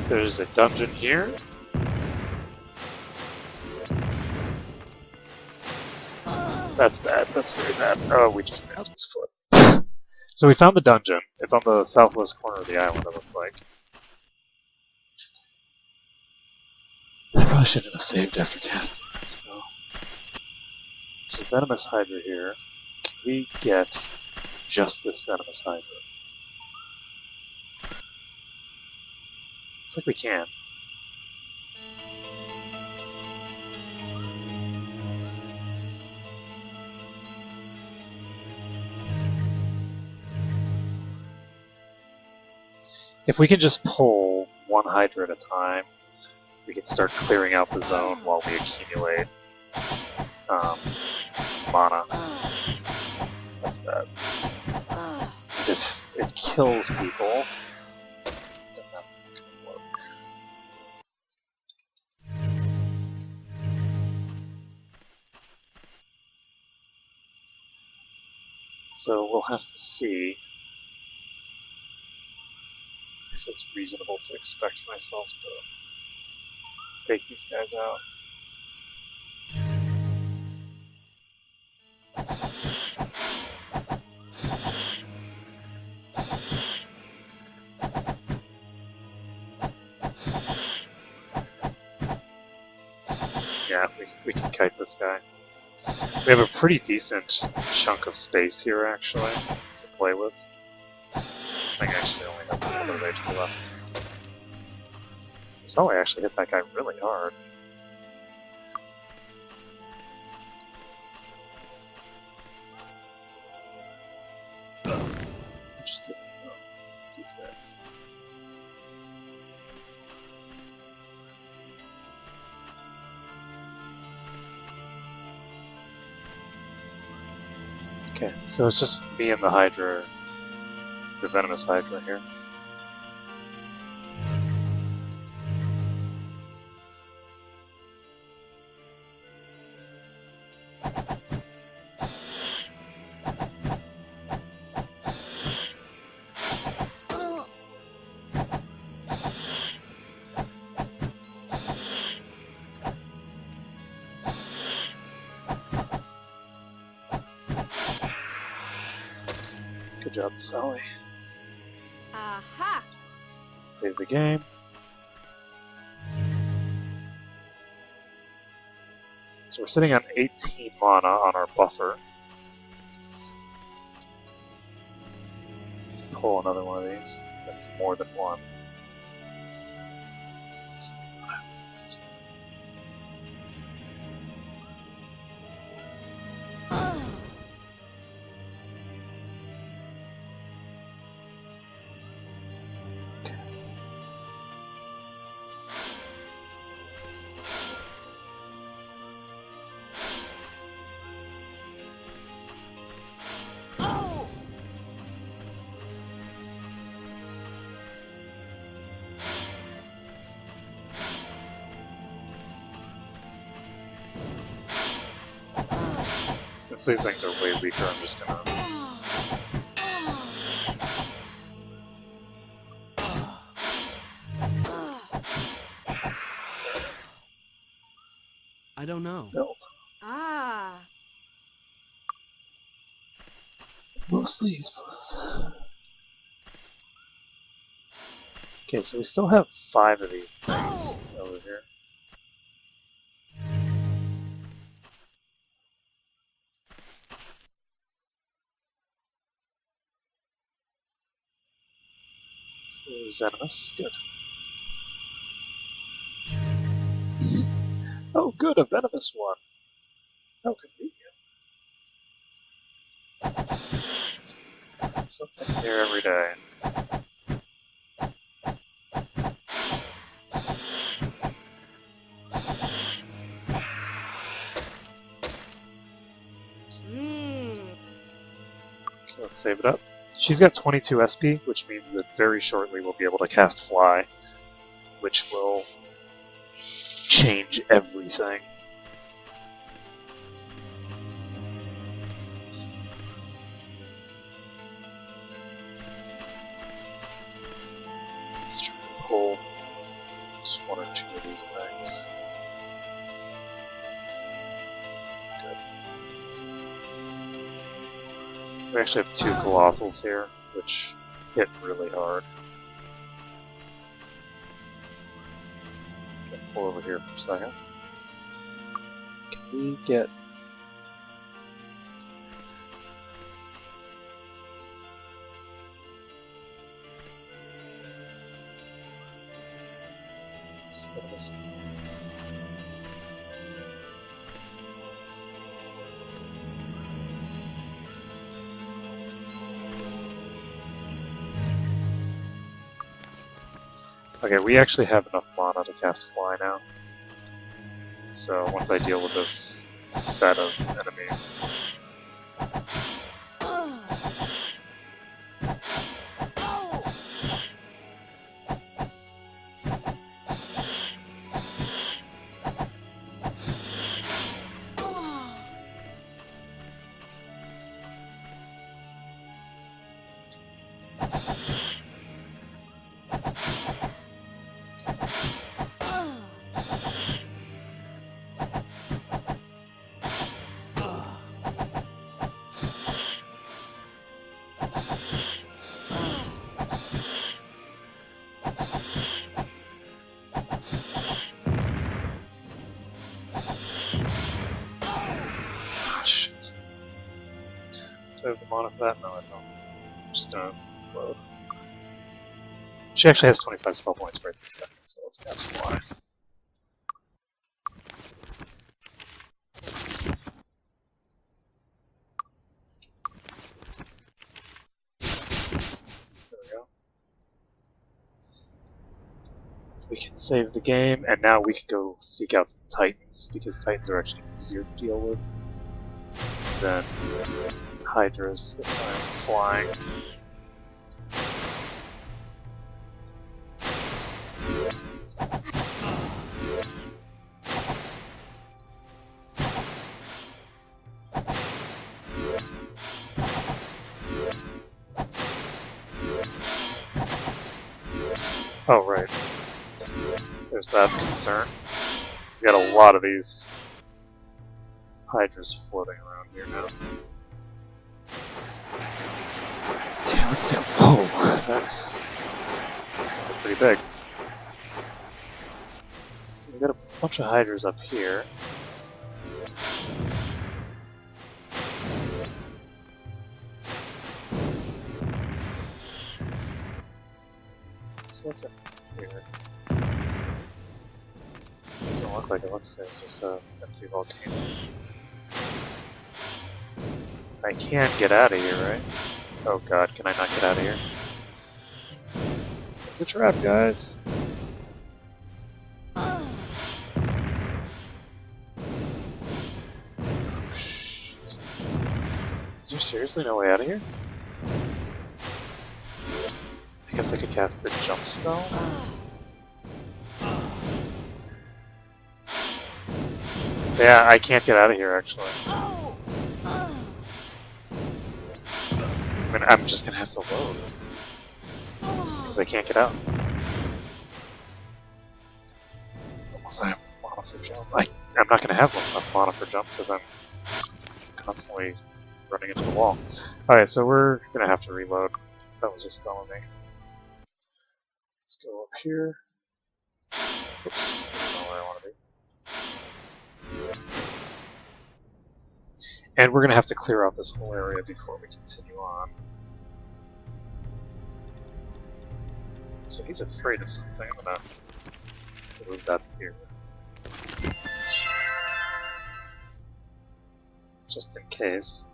there's a dungeon here. That's bad. That's very bad. Oh, we just ran his foot. So we found the dungeon. It's on the southwest corner of the island, it looks like. I probably shouldn't have saved after casting that spell. There's a venomous hydra here. Can we get just this venomous hydra? Looks like we can. If we can just pull one hydra at a time, we can start clearing out the zone while we accumulate mana. That's bad. And if it kills people, then that's not gonna work. So we'll have to see if it's reasonable to expect myself to take these guys out. Yeah, we can kite this guy. We have a pretty decent chunk of space here, actually, to play with. This thing actually only has a little bit of HP left. So I actually hit that guy really hard. Interesting. Oh, these guys. Okay, so it's just me and the Hydra, the venomous Hydra here. Good job, Sally. Aha! Save the game. So we're sitting on 18 mana on our buffer. Let's pull another one of these. That's more than one. This is Since these things are way weaker, I'm just gonna don't know. built. Ah. Mostly useless. Okay, so we still have 5 of these things over here. This is venomous. Good. Oh, good, a venomous one. How convenient. Something here every day. Mmm. Okay, let's save it up. She's got 22 SP, which means that very shortly we'll be able to cast Fly, which will change everything. Let's try to pull just 1 or 2 of these things. Good. We actually have 2 Colossals here, which hit really hard. Okay, pull over here for a second. Can we get... Okay, we actually have enough mana to cast Fly now. So once I deal with this set of enemies... Shit. Do I have the mana for that? No, I don't. I'm just gonna load. She actually has 25 spell points right this second, so let's cast Fly. There we go. We can save the game, and now we can go seek out some Titans, because Titans are actually easier to deal with than Hydras if I'm flying. Oh, right. There's that concern. We got a lot of these Hydras floating around here now. Okay, let's see. Whoa, that's pretty big. So we got a bunch of Hydras up here. So what's in here? Doesn't look like it. Looks like it's just an empty volcano. I can't get out of here, right? Oh god, can I not get out of here? It's a trap, guys! Is there seriously no way out of here? I guess I could cast the jump spell? Yeah, I can't get out of here, actually. I mean, I'm just gonna have to load. Because I can't get out. Unless I have mana for jump. I'm not going to have enough mana for jump because I'm constantly running into the wall. Alright, so we're going to have to reload. That was just dumb of me. Let's go up here. Oops, that's not where I want to be. And we're going to have to clear out this whole area before we continue on. So he's afraid of something. I'm going to move that here. Just in case.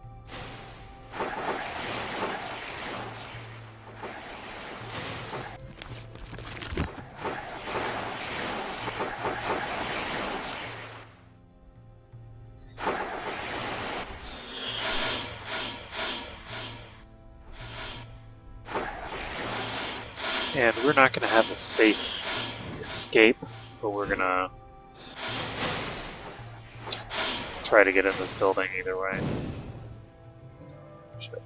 And we're not going to have a safe escape, but we're going to try to get in this building either way. Shit.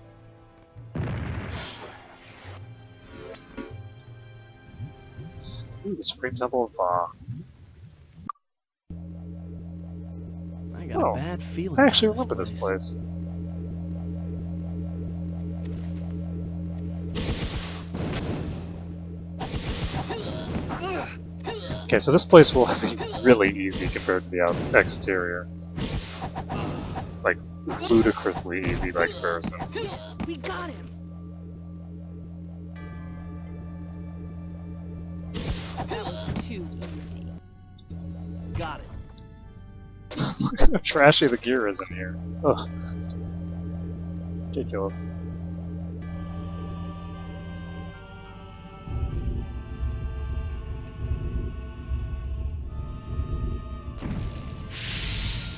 Ooh, the Supreme Temple of Ba. I got a bad feeling. I actually about remember this place. Okay, so this place will be really easy compared to the exterior. Like, ludicrously easy by comparison. Yes, we got him. That was too easy. Got it. Look at how trashy the gear is in here. Ugh. Ridiculous.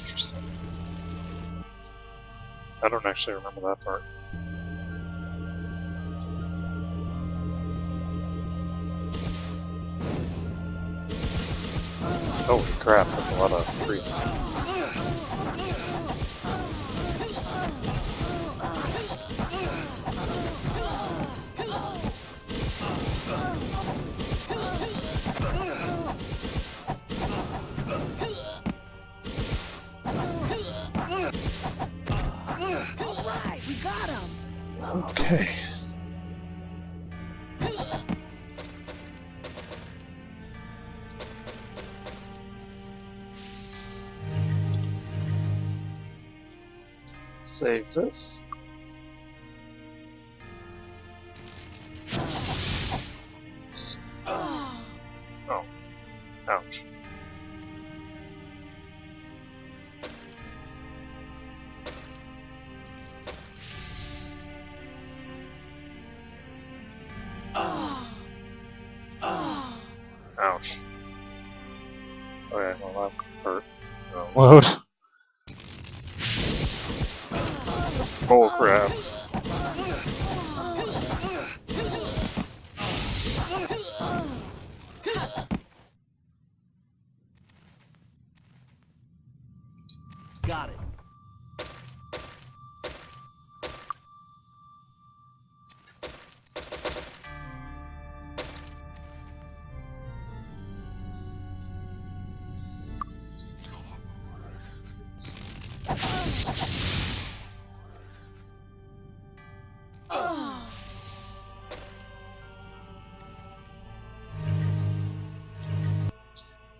Interesting. I don't actually remember that part. Holy crap, that's a lot of priests. Alright, we got him. Okay. Save this. Oh. Ouch. Ouch. Okay, well that hurt. Load. Bull crap. Got it.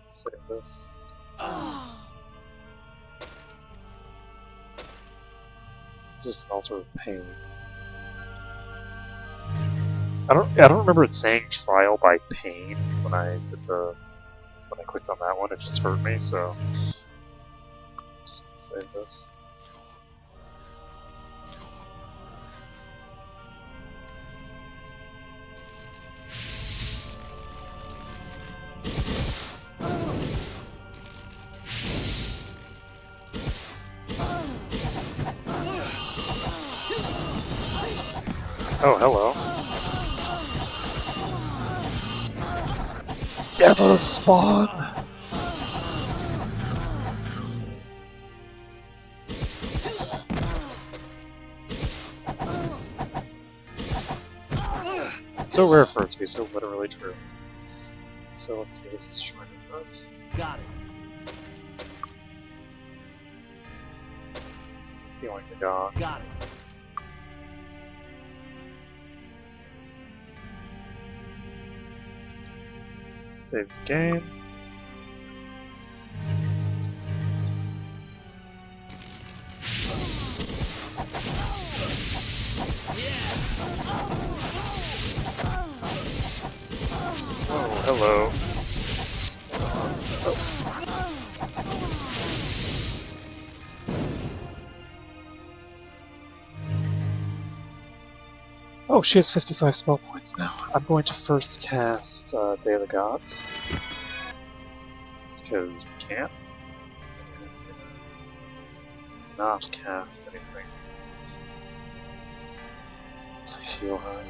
Save this. It's just an altar of pain. I don't remember it saying trial by pain when I clicked on that one. It just hurt me, so I'm just gonna save this. Oh, hello. Devil spawn! So rare for it to be so literally true. So let's see, this is Shrine of Earth. Got it. Stealing the dog. Got it. Save the game. Oh, hello. Oh, she has 55 spell points now. I'm going to first cast Day of the Gods. Because we can't. Not cast anything to heal her.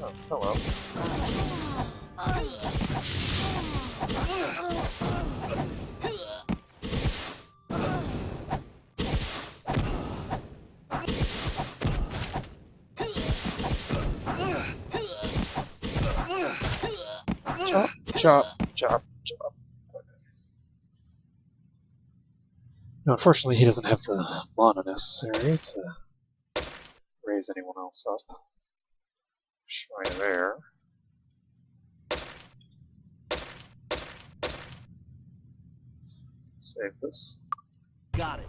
Oh, hello. Chop, chop, chop, chop. No, unfortunately, he doesn't have the mana necessary to raise anyone else up. Shrine there. Save this. Got it.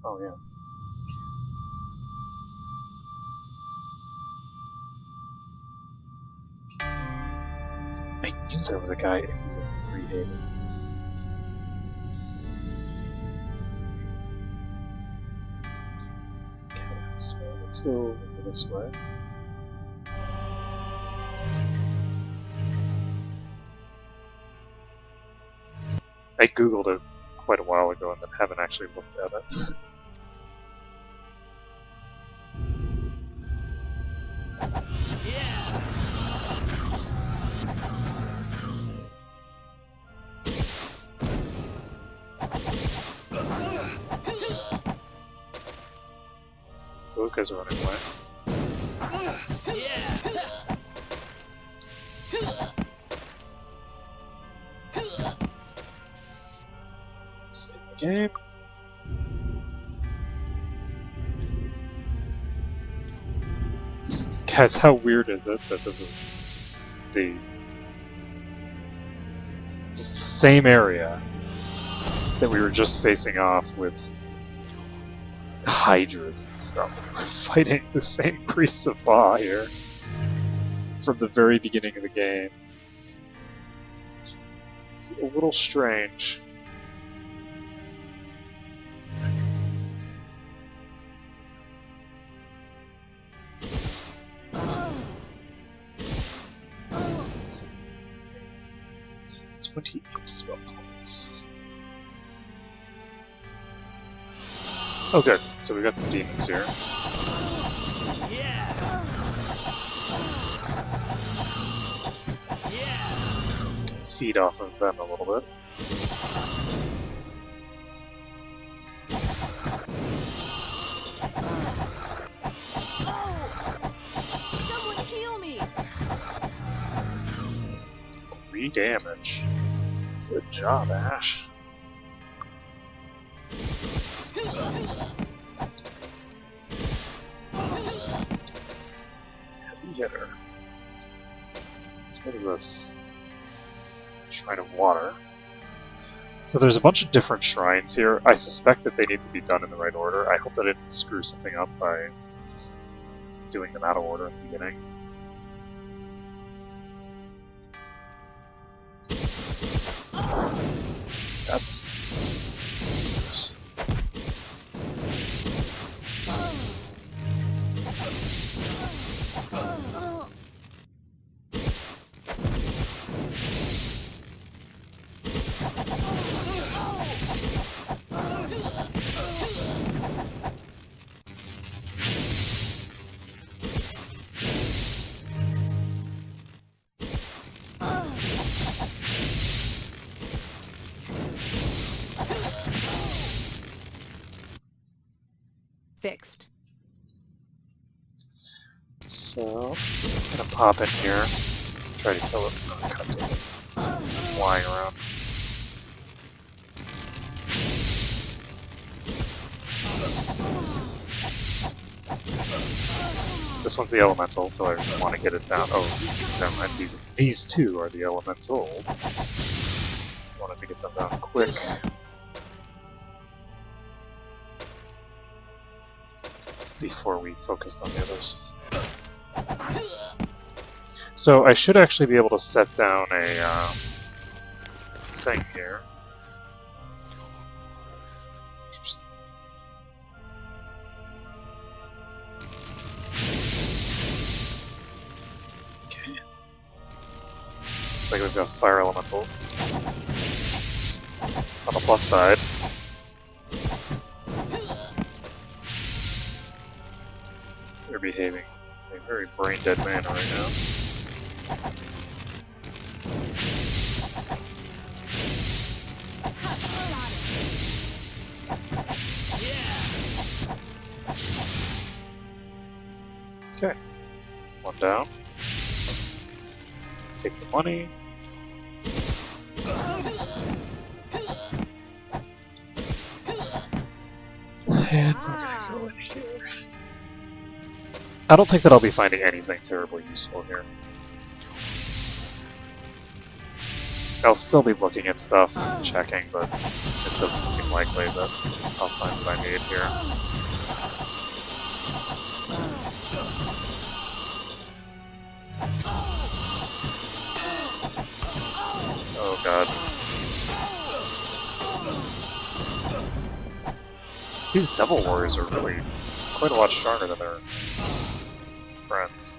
Oh, yeah. I knew there was a guy who was in Freehaven. Okay, so let's go this way. I googled it quite a while ago and then haven't actually looked at it. So those guys are running away. Save the game. Guys, how weird is it that this is the same area that we were just facing off with hydras and stuff. We're fighting the same priests of Ba here from the very beginning of the game. It's a little strange. $28 spell points. Oh good, so we got some demons here. Feed off of them a little bit. Someone heal me! 3 damage. Good job, Ash. Heavy hitter. So what is this? Shrine of Water. So there's a bunch of different shrines here. I suspect that they need to be done in the right order. I hope that I didn't screw something up by doing them out of order at the beginning. That's... Fixed. So, I'm gonna pop in here, try to kill it. Oh, God damn it. Flying around. This one's the elemental, so I want to get it down. Oh, never mind. These two are the elementals. Just wanted to get them down quick. Before we focused on the others. So I should actually be able to set down a thing here. Okay. Looks like we've got fire elementals. On the plus side. They're behaving like a very brain-dead manner right now. Okay. One down. Take the money. And we're gonna go in here. I don't think that I'll be finding anything terribly useful here. I'll still be looking at stuff and checking, but it doesn't seem likely that I'll find what I need here. Oh god. These Devil Warriors are really quite a lot stronger than their friends.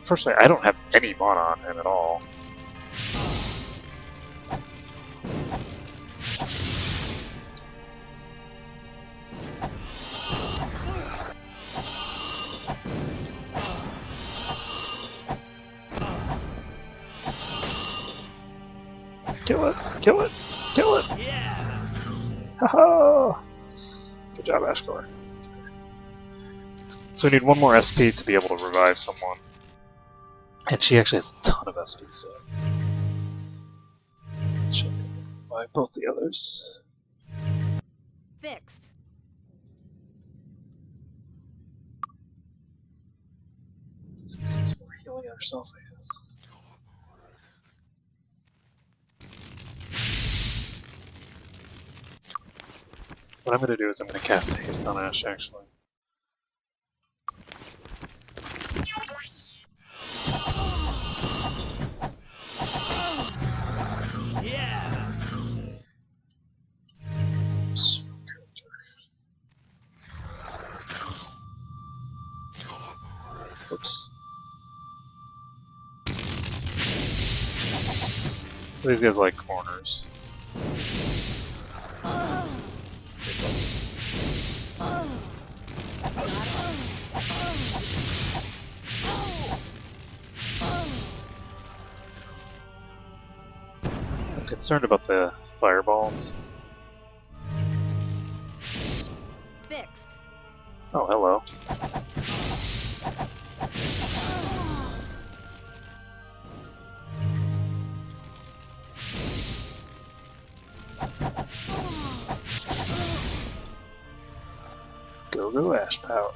Unfortunately, I don't have any mana on him at all. Kill it! Kill it! Kill it! Yeah! Haha! Good job, Ashkor. So we need one more SP to be able to revive someone. And she actually has a ton of SP, so... she'll be able to revive both the others. Fixed. It's more healing herself, I guess. What I'm going to do is I'm going to cast Haste on Ash, actually. Yeah! Oops. These guys like corners. I'm concerned about the fireballs. Fixed. Oh, hello. Go Ash Power.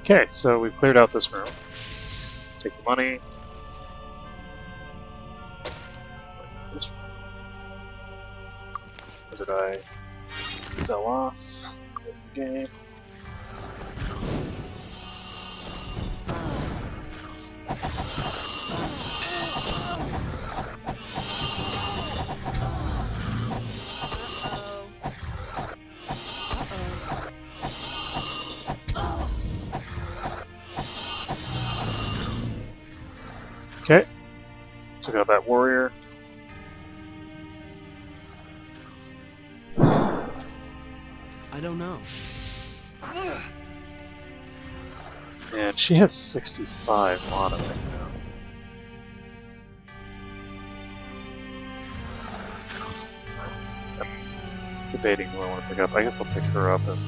Okay, so we've cleared out this room. Take the money. This room. Wizard Eye fell off. Save the game. Okay. Took out that warrior. I don't know. And she has 65 on it right now. I'm debating who I want to pick up. I guess I'll pick her up and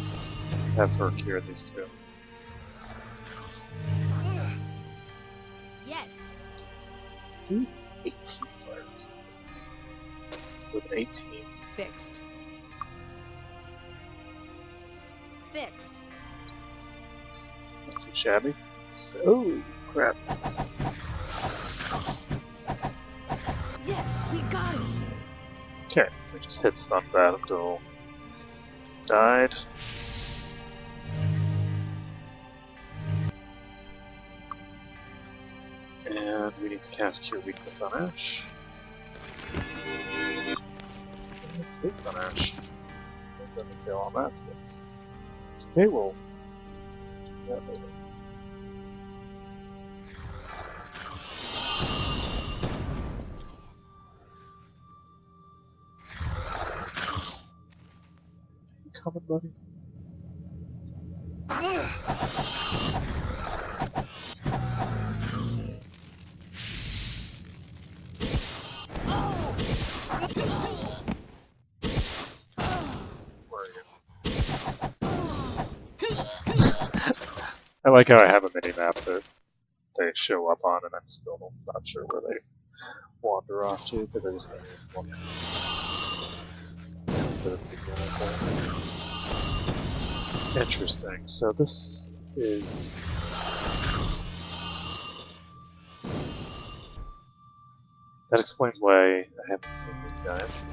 have her cure these two. Yes. 18 fire resistance. With 18. Fixed. Fixed. Not too shabby. Oh, crap. Yes, we got it. Okay, we just hit stun that until died. And we need to cast Cure Weakness on Ash. Based on Ash. Doesn't kill all that space. It's okay, we'll do that later. You coming, buddy? Where are you? I like how I have a mini-map that they show up on and I'm still not sure where they wander off to because I just don't even look. Interesting. So this is... That explains why I haven't seen these guys.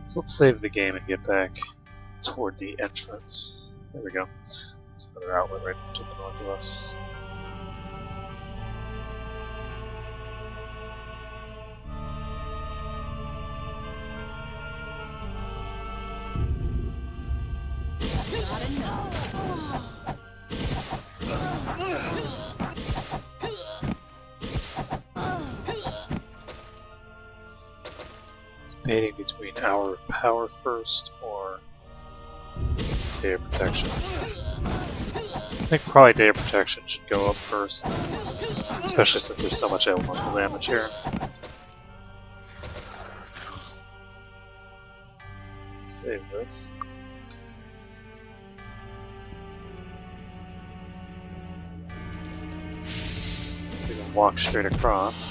So let's save the game and get back toward the entrance. There we go. There's another outlet right to the north of us. Debating between Hour of Power first or Day of Protection. I think probably Day of Protection should go up first, especially since there's so much elemental damage here. So let's save this. We can walk straight across.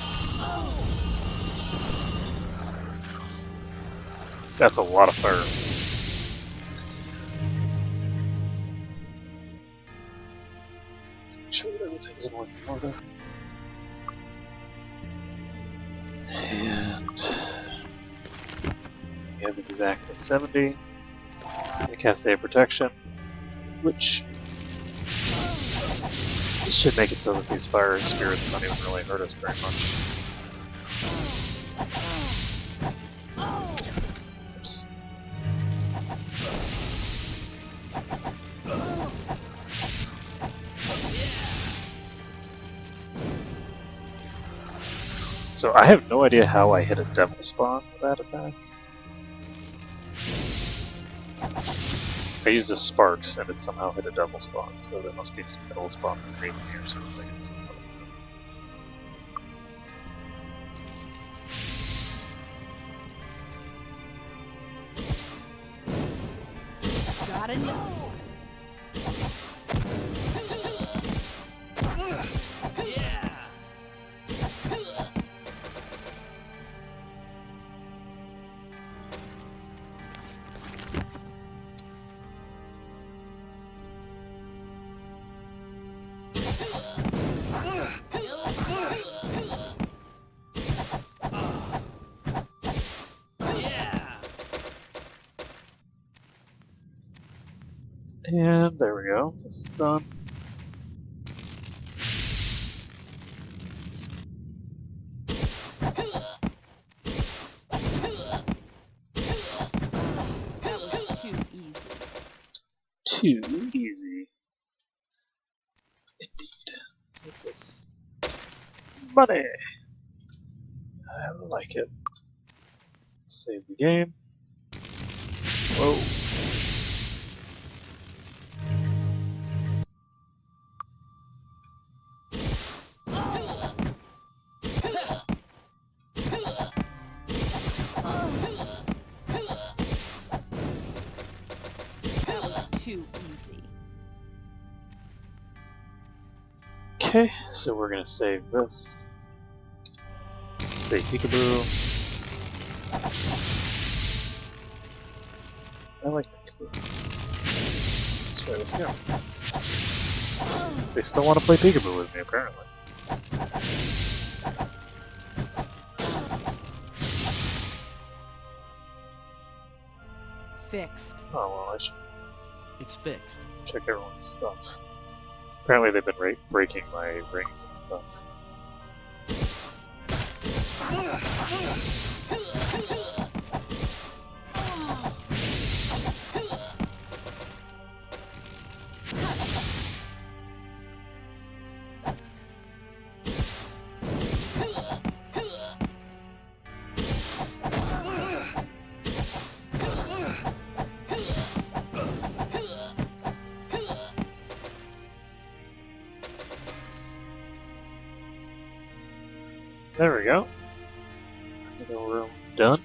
That's a lot of fire. Let's make sure that everything's in working order. And we have exactly 70. We cast Day of Protection, which should make it so that these fire spirits don't even really hurt us very much. So I have no idea how I hit a devil spawn with that attack. I used a sparks and it somehow hit a devil spawn, so there must be some devil spawns underneath me or something. Gotta know. And there we go. This is done. That was too easy. Too easy. Indeed. Let's make this money. I like it. Save the game. Whoa. That was too easy. Okay, so we're gonna save this. Save peekaboo. I like peekaboo. This way, let's go. They still want to play peekaboo with me, apparently. Fixed. Oh well, I should It's fixed. check everyone's stuff. Apparently they've been breaking my rings and stuff. There we go. Another room done.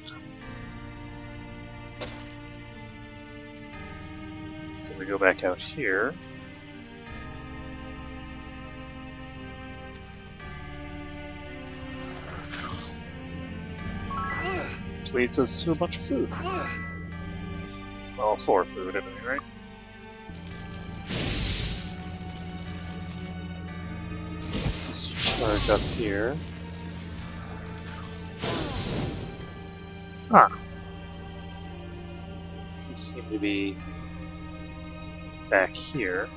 So we go back out here. Which leads us to a bunch of food. Well, 4 food, at any rate. Let's just charge up here. Ah. You seem to be back here.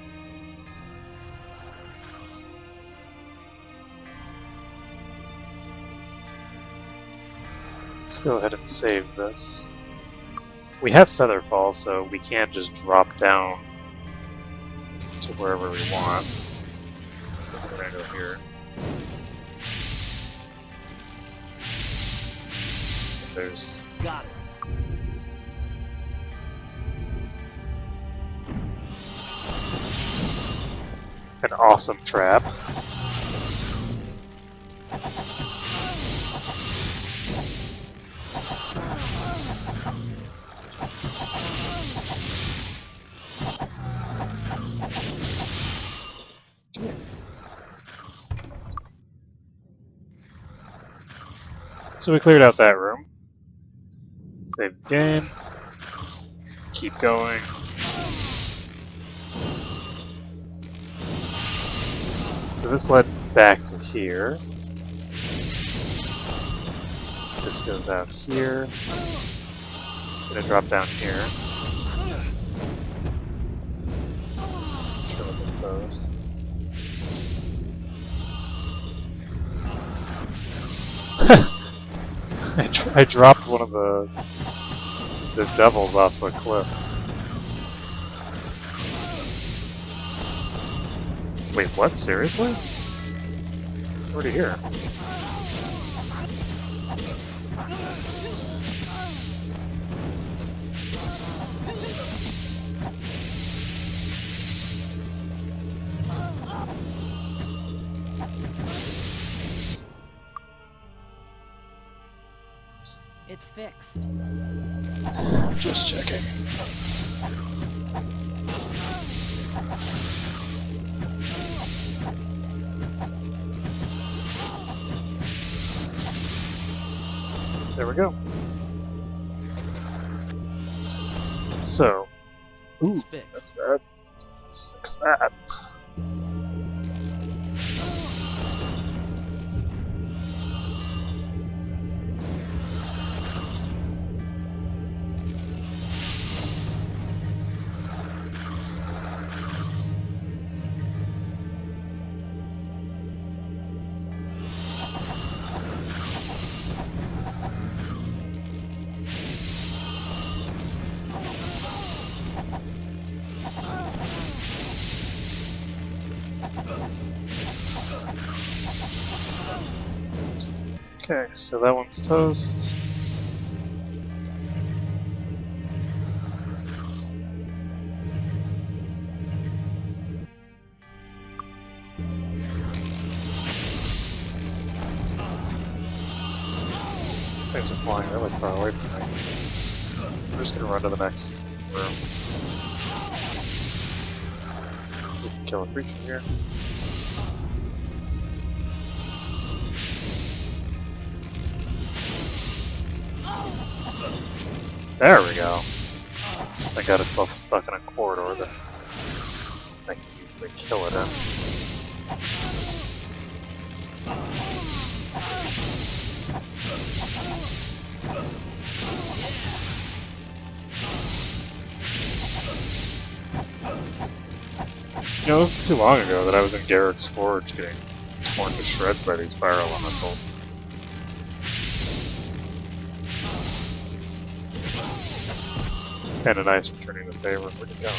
Let's go ahead and save this. We have Featherfall, so we can't just drop down to wherever we want. We're gonna go here. There's Got it. an awesome trap. So we cleared out that room. Save the game. Keep going. So this led back to here. This goes out here. Gonna drop down here. Not sure what this does. I dropped one of the devils off a cliff. Wait, what? Seriously? Already here. It's fixed. Just checking. There we go. So, ooh, It's fixed. that's bad. Let's fix that. Okay, so that one's toast. things are flying really far away from me. I'm just gonna run to the next room. We can kill a creature here. There we go. This thing got itself stuck in a corridor that I can easily kill it in. You know, it wasn't too long ago that I was in Garrick's Forge getting torn to shreds by these fire elementals. It's kinda nice returning the favor. Where'd it go?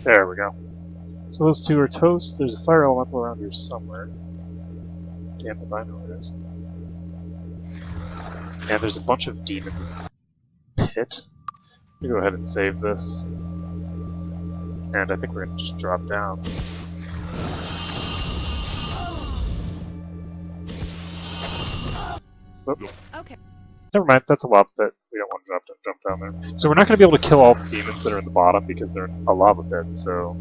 There we go. So those two are toast. There's a fire elemental around here somewhere. Damn if I know where it is. And there's a bunch of demons in the pit. I'm gonna go ahead and save this. And I think we're gonna just drop down. Oop. Okay. Never mind, that's a lava pit. We don't want to jump down there. So we're not going to be able to kill all the demons that are in the bottom because they're in a lava pit, so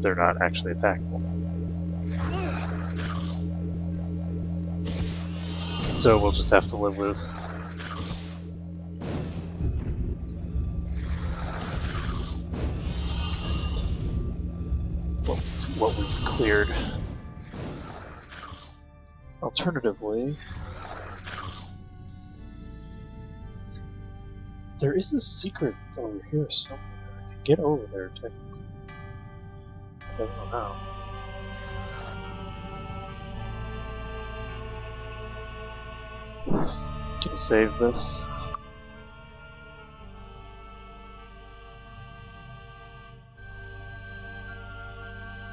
they're not actually attackable. So we'll just have to live with what we've cleared. Alternatively, there is a secret over here somewhere. I can get over there technically. I don't know how. Gonna save this.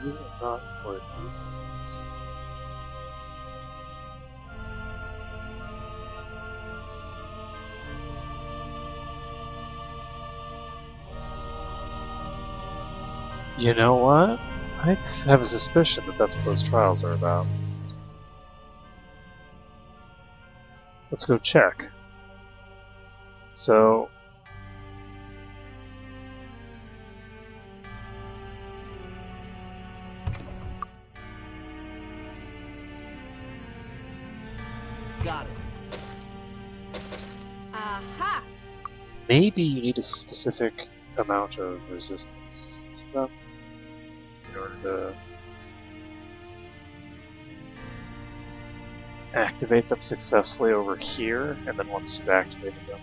You are not where it needs us. You know what? I have a suspicion that that's what those trials are about. Let's go check. So... Got it. Aha! maybe you need a specific amount of resistance to them in order to activate them successfully over here, and then once you've activated them...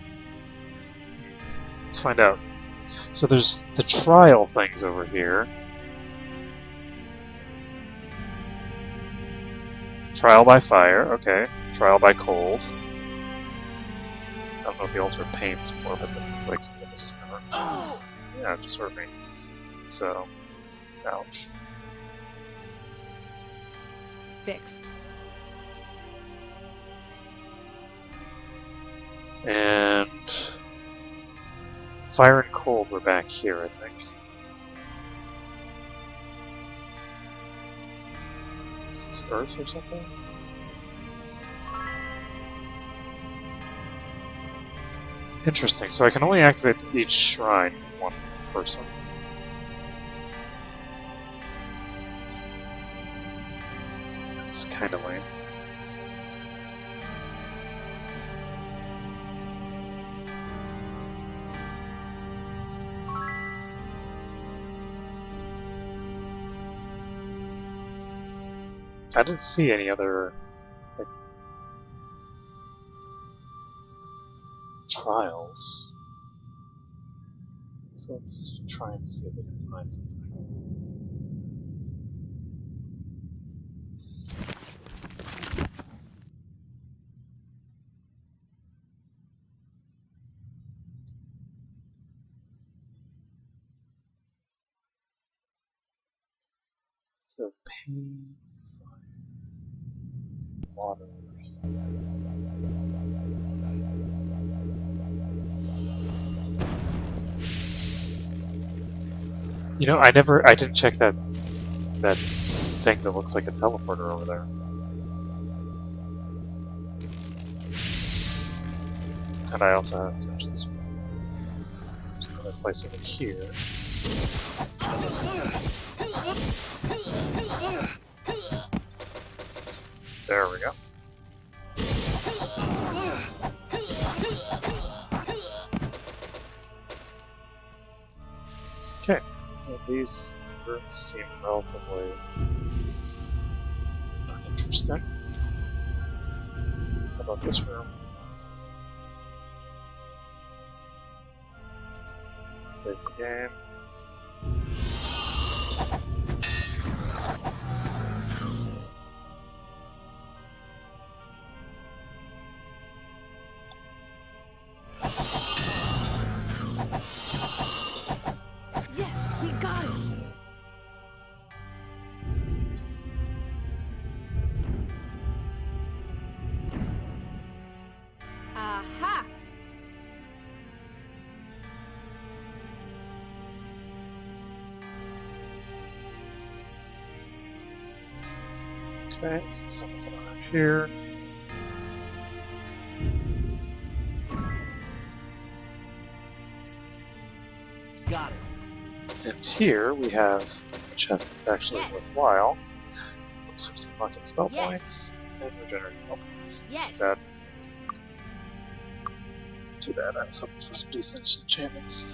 let's find out. So there's the trial things over here. Trial by fire, okay. Trial by cold. I don't know what the altar of pain's for, but that seems like something that's just gonna hurt. Yeah, it just hurt me. So, ouch. Fixed. And fire and cold were back here, I think. Is this earth or something? Interesting, so I can only activate each shrine with one person. That's kinda lame. I didn't see any other like, trials. So let's try and see if we can find something. So pain, water. You know, I didn't check that thing that looks like a teleporter over there. And I also haven't finished this one. There's another place over here. There we go. Okay, well, these rooms seem relatively uninteresting. How about this room? Save the game. Yes, we got it. Aha! Okay, so something over here. Got it. And here we have a chest that's actually Yes. worthwhile. Looks 15 bucket spell Yes. points and regenerates spell points. Yes. Too bad. I was hoping for some decent enchantments.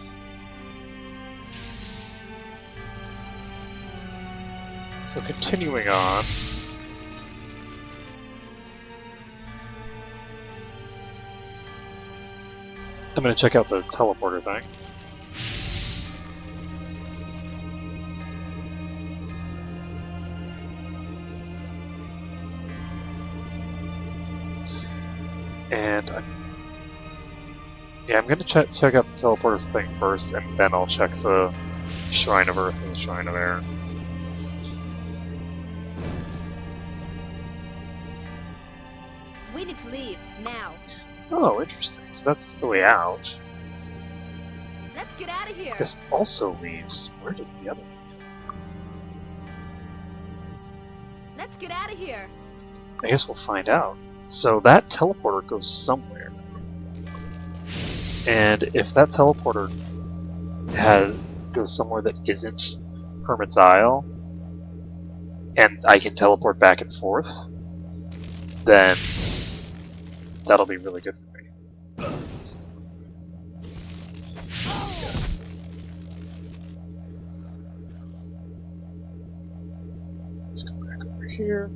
So continuing on. I'm gonna check out the teleporter thing. And I'm gonna check out the teleporter thing first, and then I'll check the Shrine of Earth and the Shrine of Air. We need to leave now. Oh, interesting. So that's the way out. Let's get out of here. This also leaves. Where does the other one Let's get out of here. go? I guess we'll find out. So that teleporter goes somewhere. And if that teleporter goes somewhere that isn't Hermit's Isle, and I can teleport back and forth, then that'll be really good for me. Yes. Let's go back over here.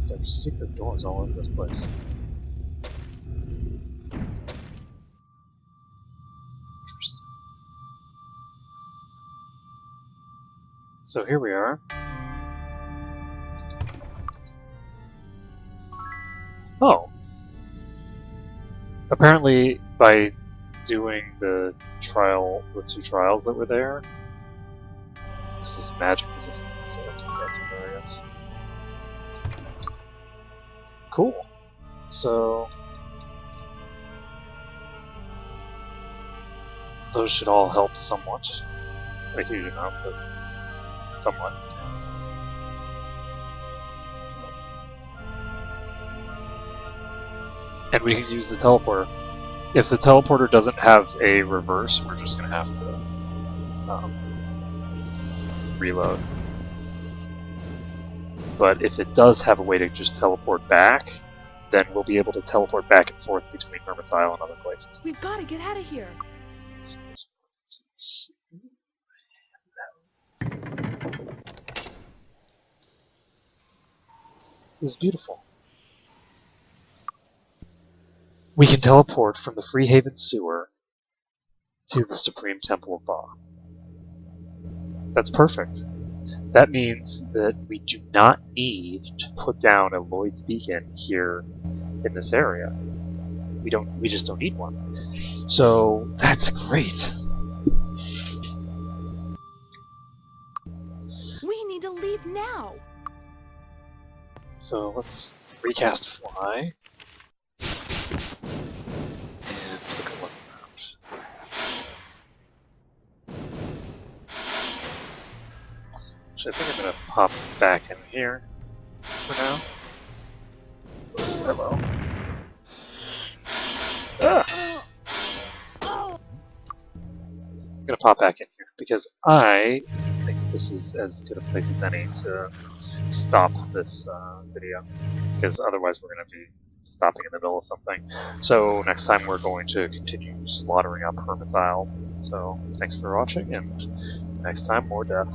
There's secret doors all over this place. Interesting. So here we are. Oh. Apparently, by doing the two trials that were there, this is magic resistance, so that's hilarious. Cool. So those should all help somewhat. A huge amount, but somewhat. And we can use the teleporter. If the teleporter doesn't have a reverse, we're just going to have to reload. But if it does have a way to just teleport back, then we'll be able to teleport back and forth between Hermit's Isle and other places. We've got to get out of here. So this is beautiful. We can teleport from the Freehaven sewer to the Supreme Temple of Ba. That's perfect. That means that we do not need to put down a Lloyd's beacon here in this area. We just don't need one. So that's great. We need to leave now. So let's recast fly and take a look around. Actually, I think I'm gonna pop back in here for now. Hello. Ah! I'm gonna pop back in here because I think this is as good a place as any to stop this video, because otherwise we're gonna be stopping in the middle of something. So next time we're going to continue slaughtering up Hermit's Isle. So thanks for watching, and next time more death.